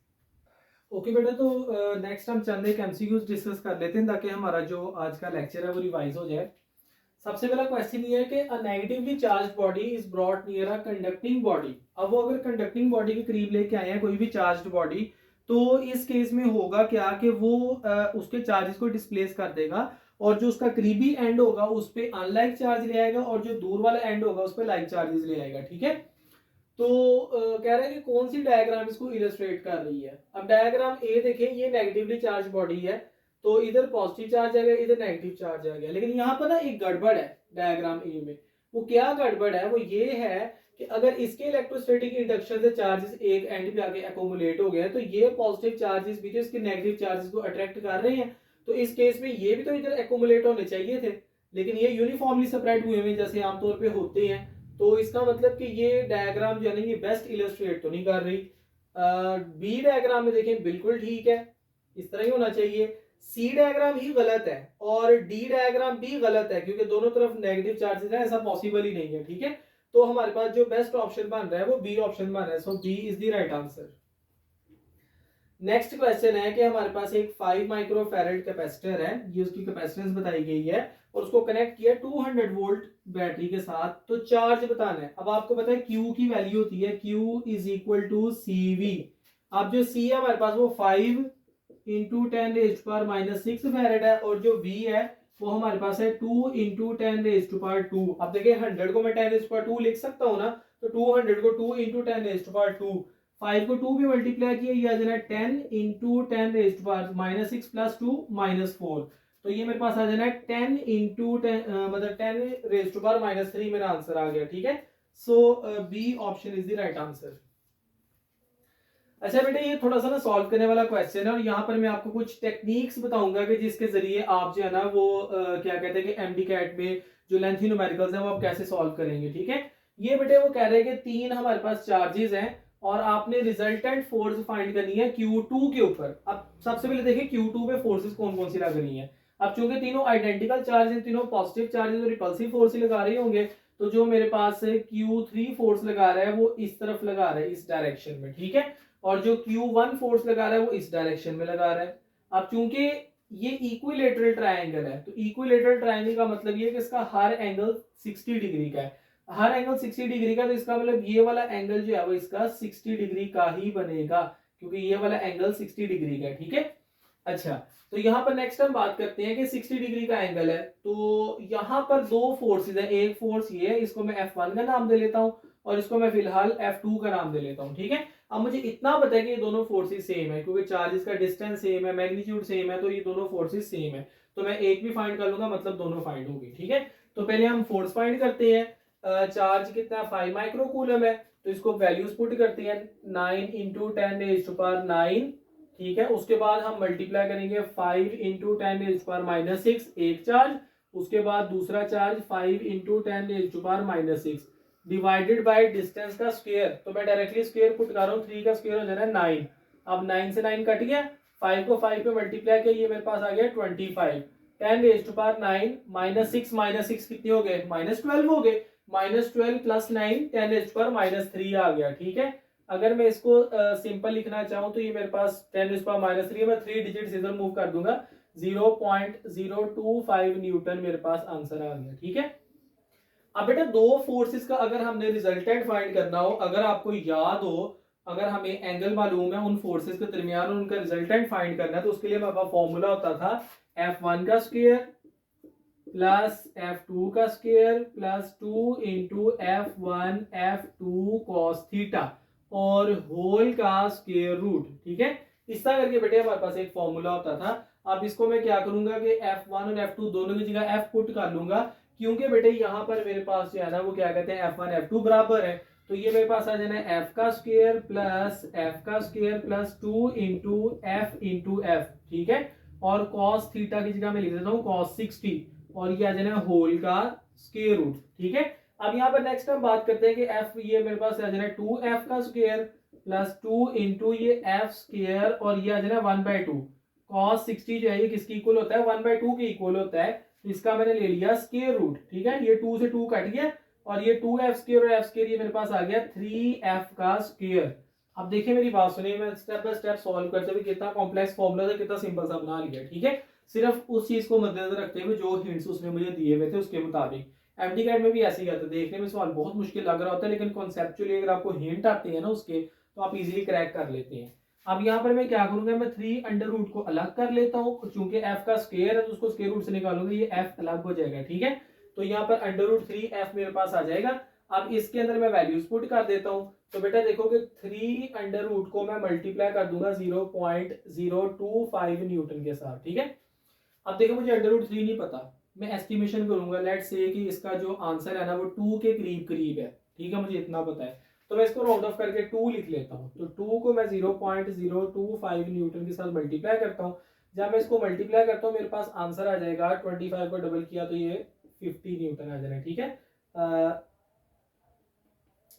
ओके बेटा, तो नेक्स्ट हम चंद एक एमसीक्यूज डिस्कस कर लेते हैं ताकि हमारा जो आज का लेक्चर है वो रिवाइज हो जाए। सबसे पहला क्वेश्चन ये है कि अ negatively charged body is brought near a conducting body. अब वो अगर कंडक्टिंग बॉडी के करीब लेके आए हैं कोई भी चार्ज्ड बॉडी, तो इस केस में होगा क्या कि वो उसके चार्जेस को डिस्प्लेस कर देगा और जो उसका करीबी एंड होगा उस पे अनलाइक चार्ज ले आएगा और जो दूर वाला एंड होगा उस पे लाइक चार्जेस ले आएगा। ठीक है, तो कह रहे हैं कि कौन सी डायग्राम इसको इलस्ट्रेट कर रही है। अब डायग्राम ए देखें, ये नेगेटिवली चार्ज बॉडी है, तो इधर पॉजिटिव चार्ज आ गया, इधर नेगेटिव चार्ज आ गया। लेकिन यहाँ पर ना एक गड़बड़ है डायग्राम ए में। वो क्या गड़बड़ है, वो ये है कि अगर इसके इलेक्ट्रोस्टैटिक इंडक्शन से चार्जेस एक एंड पे आके एक्यूमुलेट हो गए तो ये पॉजिटिव चार्जेस भी जो इसके नेगेटिव चार्जेस को अट्रैक्ट कर रहे हैं, तो इस केस में ये भी तो इधर एक्यूमुलेट होने चाहिए थे, लेकिन ये यूनिफॉर्मली स्प्रेड हुए हैं जैसे आमतौर पे होते हैं। तो इसका मतलब कि ये डायग्राम जो है ना ये बेस्ट इलस्ट्रेट तो नहीं कर रही। बी डायग्राम में देखें बिल्कुल ठीक है, इस तरह ही होना चाहिए। सी डायग्राम ही गलत है और डी डायग्राम भी गलत है, क्योंकि दोनों तरफ नेगेटिव चार्जेस है, ऐसा पॉसिबल ही नहीं है। ठीक है, तो हमारे पास जो बेस्ट ऑप्शन बन रहा है वो बी ऑप्शन बन रहा है। So B is the right answer. Next question है कि हमारे पास एक 5 माइक्रोफैरेड कैपेसिटर है, ये उसकी कैपेसिटेंस बताई गई है और उसको कनेक्ट किया 200 वोल्ट बैटरी के साथ, तो चार्ज बताना है। अब आपको पता है Q की वैल्यू होती है Q is equal to CV। अब जो C है हमारे पास वो 5 into 10 raise to power minus 6 farad है और जो V है वो हमारे पास है 2 इंटू 10 रेज़ टू पावर 2। अब देखिए 100 को मैं 10 रेज़ टू पावर 2 लिख सकता हूँ ना, तो 200 को 2 इंटू 10 रेज़ टू पावर 2, 5 को 2 भी मल्टीप्लाई किया, ये आ जाना 10 into 10 raise to power minus 6 plus 2 minus 4, तो ये मेरे पास आ जाना है 10 इंटू 10 मतलब 10 रेज़ टू पावर माइनस 3 मेरा आंसर आ गया। ठीक है, so B option is the right answer. अच्छा बेटे, ये थोड़ा सा ना सॉल्व करने वाला क्वेश्चन है और यहाँ पर मैं आपको कुछ टेक्निक्स बताऊंगा कि जिसके जरिए आप जो है ना वो क्या कहते हैं कि एमडी कैट में जो लेंथी न्यूमेरिकल्स हैं वो आप कैसे सॉल्व करेंगे। ठीक है, ये बेटे वो कह रहे हैं कि 3 हमारे पास चार्जेस हैं और आपने रिजल्टेंट फोर्स फाइंड करनी है Q2 के ऊपर। अब सबसे पहले देखिए Q2 पे फोर्सेस कौन कौन सी लग रही हैं। अब चूंकि तीनों आइडेंटिकल चार्ज हैं, तीनों पॉजिटिव चार्जेस और रिपल्सिव फोर्स ही लगा रहे होंगे, तो जो मेरे पास Q3 फोर्स लगा रहा है वो इस तरफ लगा रहा है, इस डायरेक्शन में। ठीक है, और जो Q1 फोर्स लगा रहा है वो इस डायरेक्शन में लगा रहा है। अब चूंकि ये इक्विलेटरल ट्रायंगल है, तो इक्विलेटरल ट्रायंगल का मतलब ये है कि इसका हर एंगल 60 डिग्री का है, हर एंगल 60 डिग्री का, तो इसका मतलब ये वाला एंगल जो है वो इसका 60 डिग्री का ही बनेगा, क्योंकि ये वाला एंगल 60 डिग्री का है। ठीक है, अच्छा तो यहाँ पर नेक्स्ट हम बात करते हैं कि 60 डिग्री का एंगल है, तो यहाँ पर दो फोर्सेस है, एक फोर्स ये है, इसको मैं F1 का नाम दे लेता हूँ और इसको मैं फिलहाल F2 का नाम दे लेता हूँ। ठीक है, अब मुझे इतना पता है कि ये दोनों फोर्सेस सेम है, क्योंकि चार्जेस का डिस्टेंस सेम है, मैग्नीट्यूड सेम है, तो ये दोनों फोर्सेस सेम है, तो मैं एक भी फाइंड कर लूंगा, मतलब दोनों फाइंड होगी। ठीक है, तो पहले हम फोर्स फाइंड करते हैं। चार्ज कितना 5 माइक्रोकूलम है, तो इसको वैल्यूज पुट करते हैं 9 इंटू 10 रेज़ टू पावर 9। ठीक है, उसके बाद हम मल्टीप्लाई करेंगे 5 into 10 raise to power minus 6 एक चार्ज, उसके बाद दूसरा charge 5 into 10 raise to power minus 6 divided by distance का स्क्वायर, तो मैं डायरेक्टली स्क्वायर पुट कर रहा हूँ, 3 का स्क्वायर हो जाना है 9। अब 9 से 9 कट गया, 5 को 5 पे मल्टीप्लाई किया, ये मेरे पास आ गया 25। 10 रेज़ टू पावर 9 माइनस 6 कितने हो गए, -12 हो गए, -12 प्लस 9 10 रेज़ टू पावर -3 आ गया। ठीक है, अगर मैं इसको सिंपल लिखना चाहूँ तो ये मेरे पास 10 रेज़ टू पावर -3 है, मैं 3 डिजिट इधर मूव कर दूंगा, 0.025 न्यूटन मेरे पास आंसर आ गया। ठीक है, अब बेटा दो फोर्सेस का अगर हमने रिजल्टेंट फाइंड करना हो, अगर आपको याद हो, अगर हमें एंगल मालूम है उन फोर्सेस के दरमियान और उनका रिजल्टेंट फाइंड करना है, तो उसके लिए हमारे पास फॉर्मूला होता था F1 का स्क्वायर प्लस F2 का square plus 2 into F1 F2 cos theta और होल का स्क्वायर रूट। ठीक है, इस तरह करके बेटे हमारे पास एक फॉर्मूला होता था। अब इसको मैं क्या करूंगा कि F1 और F2 दोनों की जगह F पुट कर लूंगा, क्योंकि बेटे यहाँ पर मेरे पास जो है ना वो क्या कहते हैं F1 F2 बराबर है, तो ये मेरे पास आ जाना है F का स्क्वायर प्लस F का स्क्वायर प्लस 2 इंटू F। ठीक है, और cos थीटा की जगह मैं लिख देता हूँ cos 60 और ये आ जाना है होल का स्क्वायर रूट। ठीक है, अब यहाँ पर नेक्स्ट हम बात करते हैं कि F, ये मेरे पास आ जाना है 2F का स्क्वायर प्लस 2 इंटू ये F स्क्वायर और ये आ जाना है 1/2। cos 60 जो है ये किसकी इक्वल होता है, 1/2 के इक्वल होता है, तो इसका मैंने ले लिया स्क्वायर रूट। ठीक है, ये 2 से 2 कट गया और ये 2F स्क्वायर और F स्क्वायर ये मेरे पास आ गया 3F का स्क्वायर। अब देखिए मेरी बात सुनिए, मैं स्टेप बाय स्टेप सॉल्व करते हुए कितना कॉम्प्लेक्स फॉर्मूला था, कितना सिंपल सा बना लिया। ठीक है, सिर्फ उस चीज को मद्देनजर रखते हुए जो हिंट्स उसने मुझे दिए हुए थे उसके मुताबिक। एमडी कैट में भी ऐसे ही आता है, देखने में सवाल बहुत मुश्किल लग रहा होता है, लेकिन कॉन्सेप्चुअली अगर आपको हिंट आते हैं ना उसके, तो आप इजीली क्रैक कर लेते हैं। अब यहाँ पर मैं क्या करूंगा, मैं 3 अंडर रूट को अलग कर लेता हूँ, चूंकि f का स्क्वायर है तो उसको स्क्वायर रूट से निकालूंगा, ये f अलग हो जाएगा, ठीक है। तो यहाँ पर अंडर रूट 3f मेरे पास आ जाएगा। अब इसके अंदर मैं वैल्यूज पुट कर देता हूँ, तो बेटा देखोगे 3 अंडर रूट को मैं मल्टीप्लाई कर दूंगा 0.025 न्यूटन के साथ, ठीक है। अब देखो मुझे अंडर रूट 3 नहीं पता, मैं एस्टिमेशन करूंगा, लेट्स से कि इसका जो आंसर है ना वो 2 के करीब करीब है, ठीक है, मुझे इतना पता है। तो मैं इसको राउंड ऑफ करके 2 लिख लेता हूँ, तो 2 को मैं 0.025 न्यूटन के साथ मल्टीप्लाई करता हूँ। जब मैं इसको मल्टीप्लाई करता हूँ मेरे पास आंसर आ जाएगा, 25 को डबल किया तो ये 50 न्यूटन आ जाएगा, ठीक है।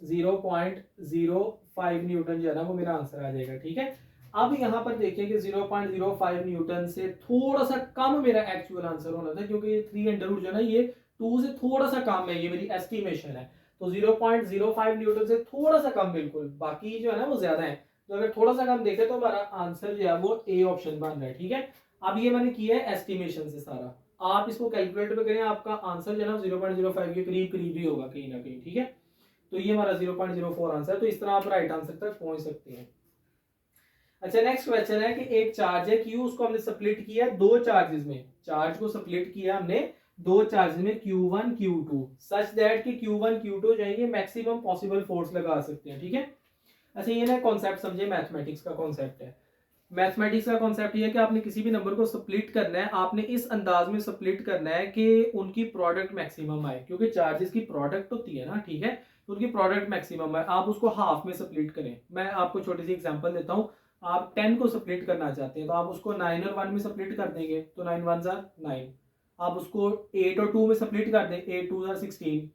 0.05 न्यूटन जो है ना वो मेरा आंसर आ जाएगा, ठीक है। अब यहाँ पर देखिए कि 0.05 न्यूटन से थोड़ा सा कम मेरा एक्चुअल आंसर होना था, क्योंकि 3 अंडर रूट जो है ना ये 2 से थोड़ा सा कम है, ये मेरी एस्टिमेशन है। तो 0.05 न्यूटन से थोड़ा सा कम, बिल्कुल बाकी जो है ना वो ज्यादा है। तो अगर थोड़ा सा कम देखे तो हमारा आंसर जो है वो ए ऑप्शन बन रहा है, ठीक है। अब ये मैंने किया है एस्टिमेशन से सारा, आप इसको कैलकुलेटर पे करें, आपका आंसर जो है ना 0.05 के करीब करीब ही होगा कहीं ना कहीं, ठीक है। तो ये हमारा 0.04 आंसर, तो इस तरह आप राइट आंसर तक पहुंच सकते हैं। अच्छा नेक्स्ट क्वेश्चन है कि एक चार्ज है Q, उसको हमने स्प्लिट किया दो चार्जेस में, चार्ज को स्प्लिट किया हमने दो चार्जेस में Q1 Q2 सच दैट कि Q1 Q2 जाएंगे मैक्सिमम पॉसिबल फोर्स लगा सकते हैं, ठीक है। अच्छा ये ना कॉन्सेप्ट समझे, मैथमेटिक्स का कॉन्सेप्ट है। मैथमेटिक्स का कॉन्सेप्ट ये है कि आपने किसी भी नंबर को स्प्लिट करना है, आपने इस अंदाज में स्प्लिट करना है कि उनकी प्रोडक्ट मैक्सिमम आए, क्योंकि चार्जेस की प्रोडक्ट होती है ना, ठीक है, तो उनकी प्रोडक्ट मैक्सिमम है। आप उसको हाफ में स्प्लिट करें, मैं आपको छोटी सी एग्जांपल देता हूँ। आप 10 को स्प्लिट करना चाहते हैं तो आप उसको 9 और 1 में स्प्लिट कर देंगे, तो 9 1 जार 9। आप उसको 8 और 2 में स्प्लिट कर दें, 8 2 जार 16।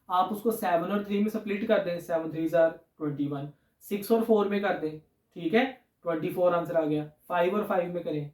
आप उसको 7 और 3 में स्प्लिट कर दें, 7 3 जार 21। 6 और 4 में कर दें, ठीक है, 24 आंसर आ गया। 5 और 5 में करें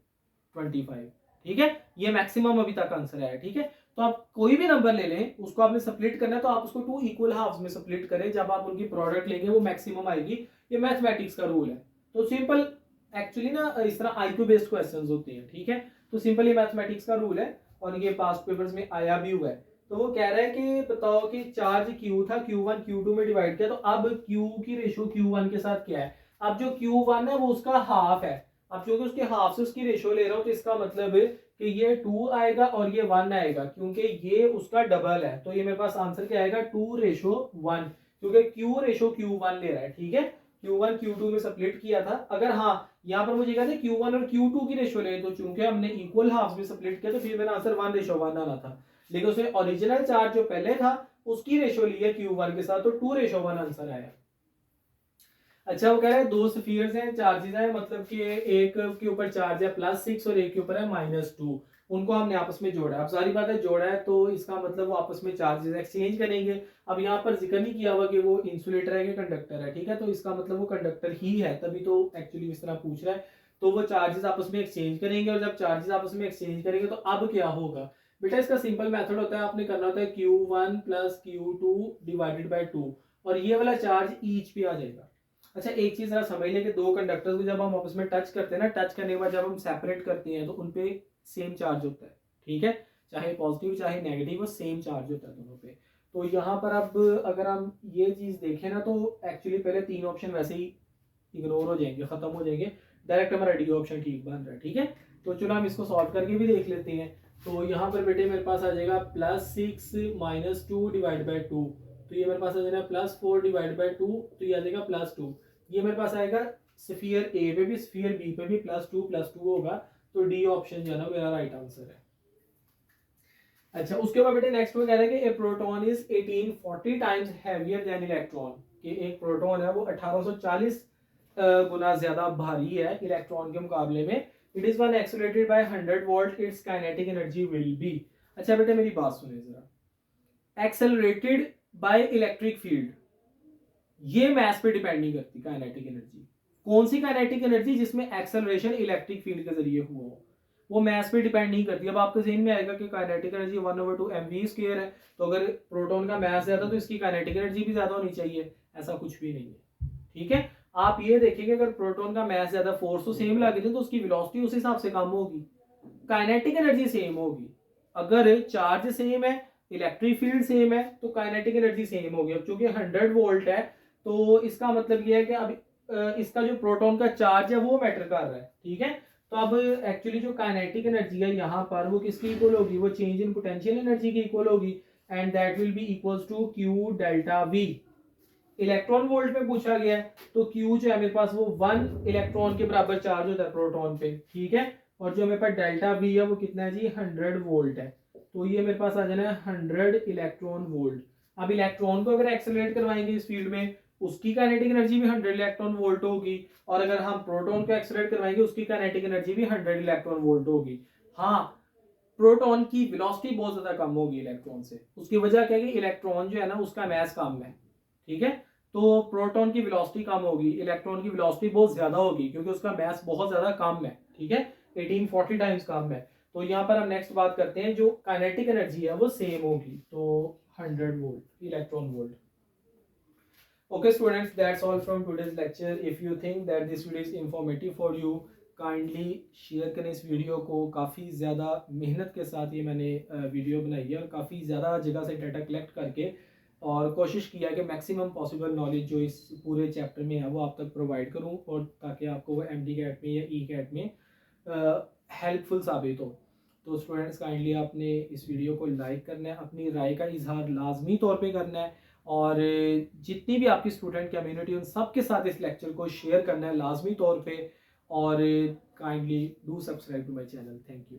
25, ठीक है। ये मैक्सिमम अभी तक आंसर है, ठीक है। तो आप कोई भी नंबर ले लें, उसको आपने स्प्लिट करना है तो आप उसको 2 इक्वल हाफ्स में स्प्लिट करें, जब आप उनकी प्रोडक्ट लेंगे वो मैक्सिमम आएगी। ये मैथमेटिक्स का रूल है। तो सिंपल एक्चुअली ना इस तरह आईक्यू बेस्ड क्वेश्चंस होते हैं, ठीक है। तो सिंपल ये मैथमेटिक्स का रूल है और ये पास्ट पेपर्स में आया भी हुआ है। तो वो कह रहा है कि बताओ कि चार्ज Q था, Q1 Q2 में डिवाइड किया, तो अब Q की रेशो Q1 के साथ क्या है। अब जो Q1 है वो उसका हाफ है, अब क्योंकि उसके हाफ से उसकी रेशो ले रहा हूं तो इसका मतलब है कि ये 2 आएगा और ये 1 आएगा, क्योंकि ये उसका डबल है। तो ये मेरे पास आंसर क्या आएगा, 2:1, क्योंकि Q रेशो Q1 ले रहा है, ठीक है। Q1 Q2 में स्प्लिट किया था, अगर हाँ यहाँ पर मुझे कहते Q1 और Q2 की रेशो ले, तो चूंकि हमने इक्वल हाफ में स्प्लिट किया तो फिर मेरा आंसर 1:1 आना था, लेकिन उसमें ओरिजिनल चार्ज जो पहले था उसकी रेशो ली है Q1 के साथ, तो 2:1 आंसर आया। अच्छा वो कह रहा है दो स्फीयर्स हैं, चार्जेस हैं, मतलब कि एक के ऊपर चार्ज है +6 और एक के ऊपर है -2, उनको हमने आपस में जोड़ा। अब सारी बात है जोड़ा है तो इसका मतलब वो आपस में चार्जेस एक्सचेंज करेंगे। अब यहाँ पर जिक्र नहीं किया हुआ कि वो इंसुलेटर है कि कंडक्टर है, ठीक है, तो इसका मतलब वो कंडक्टर ही है, तभी तो एक्चुअली इस तरह पूछ रहा है। तो वो चार्जेस आपस में एक्सचेंज करेंगे, और जब चार्जेस आपस में एक्सचेंज करेंगे तो अब क्या होगा बेटा, इसका सिंपल मेथड होता है, आपने करना होता है Q1 + Q2 डिवाइडेड बाई 2, और ये वाला चार्ज ईच पे आ जाएगा। अच्छा एक चीज जरा समझ लें कि दो कंडक्टर्स को जब हम आपस में टच करते हैं ना, टच करने के बाद जब हम सेपरेट करते हैं तो उनपे सेम चार्ज होता है, ठीक है, चाहे पॉजिटिव चाहे नेगेटिव, वो सेम चार्ज होता है दोनों पे। तो यहाँ पर अब अगर हम ये चीज देखें ना तो एक्चुअली पहले 3 ऑप्शन वैसे ही इग्नोर हो जाएंगे, खत्म हो जाएंगे, डायरेक्ट हमारा डी ऑप्शन ठीक बन रहा है, ठीक है। तो चलो हम इसको सॉल्व करके भी देख लेते हैं। तो यहाँ पर बेटे मेरे पास आ जाएगा +6 - 2 डिवाइड बाई 2, तो ये मेरे पास आ जाएगा +4 डिवाइड बाई 2, तो ये आ जाएगा +2। ये मेरे पास आएगा स्फीयर ए पे भी स्फीयर बी पे भी +2 होगा, तो डी ऑप्शन जो है ना मेरा राइट आंसर है। अच्छा उसके बाद बेटे नेक्स्ट में कह रहा है कि a proton is 1840 times heavier than electron, कि एक प्रोटॉन है वो 1840 गुना ज्यादा भारी है इलेक्ट्रॉन के मुकाबले में। It is one accelerated by 100 volt, its kinetic energy will be. अच्छा बेटे मेरी बात सुनिए जरा, एक्सेलरेटेड बाय इलेक्ट्रिक फील्ड, ये मैथ पे डिपेंड नहीं करती काइनेटिक एनर्जी। कौन सी काइनेटिक एनर्जी, जिसमें एक्सेलरेशन इलेक्ट्रिक फील्ड के जरिए हुआ हो, वो मैथ पे डिपेंड नहीं करती। अब आपके ज़हन में आएगा कि काइनेटिक एनर्जी 1/2 mv² है, तो अगर प्रोटॉन का मैथ ज्यादा तो इसकी काइनेटिक एनर्जी भी ज्यादा होनी चाहिए, ऐसा कुछ भी नहीं है, ठीक है। आप ये देखिए कि अगर प्रोटॉन का मैथ ज्यादा, फोर्स तो सेम लगे थे, तो उसकी वेलोसिटी उस हिसाब से कम होगी, काइनेटिक एनर्जी सेम होगी। अगर चार्ज सेम है, इलेक्ट्रिक फील्ड सेम है, तो काइनेटिक एनर्जी सेम होगी। अब चूंकि 100 वोल्ट है तो इसका मतलब ये है कि अब इसका जो प्रोटॉन का चार्ज है वो मैटर कर रहा है, ठीक है। तो अब एक्चुअली जो काइनेटिक एनर्जी है यहाँ पर वो किसकी इक्वल होगी, वो चेंज इन पोटेंशियल एनर्जी की इक्वल होगी, and that will be equals to Q delta V. Electron volt में पूछा गया है तो क्यू जो है मेरे पास वो 1 इलेक्ट्रॉन के बराबर चार्ज होता है प्रोटॉन पे, ठीक है। और जो मेरे पास डेल्टा वी है वो कितना है जी, 100 वोल्ट है। तो ये मेरे पास आ जाना है 100 इलेक्ट्रॉन वोल्ट। अब इलेक्ट्रॉन को अगर एक्सेलरेट करवाएंगे इस फील्ड में, उसकी काइनेटिक एनर्जी भी 100 इलेक्ट्रॉन वोल्ट होगी, और अगर हम प्रोटॉन को एक्सेलरेट करवाएंगे उसकी काइनेटिक एनर्जी भी 100 इलेक्ट्रॉन वोल्ट होगी। हाँ, प्रोटॉन की वेलोसिटी बहुत ज्यादा कम होगी इलेक्ट्रॉन से। उसकी वजह क्या है कि इलेक्ट्रॉन जो है ना उसका मास कम है, ठीक है। तो प्रोटॉन की वेलोसिटी कम होगी, इलेक्ट्रॉन की वेलोसिटी बहुत ज्यादा होगी क्योंकि उसका मास बहुत ज्यादा कम है, ठीक है, 1840 टाइम्स कम है। तो यहाँ पर हम नेक्स्ट बात करते हैं, जो काइनेटिक एनर्जी है वो सेम होगी, तो 100 volt electron volt. Okay students, that's all from today's lecture. If you think that this video is informative for you, kindly share करें इस वीडियो को। काफ़ी ज़्यादा मेहनत के साथ ये मैंने वीडियो बनाई है और काफ़ी ज़्यादा जगह से डाटा कलेक्ट करके और कोशिश किया कि मैक्सिमम पॉसिबल नॉलेज जो इस पूरे चैप्टर में है वो आप तक प्रोवाइड करूं, और ताकि आपको वो एमडी कैट में या ई कैट में हेल्पफुल साबित हो। तो स्टूडेंट्स काइंडली आपने इस वीडियो को लाइक करना है, अपनी राय का इजहार लाजमी तौर पे करना है, और जितनी भी आपकी स्टूडेंट कम्युनिटी उन सब के साथ इस लेक्चर को शेयर करना है लाजमी तौर पे, और kindly do subscribe to my channel. Thank you.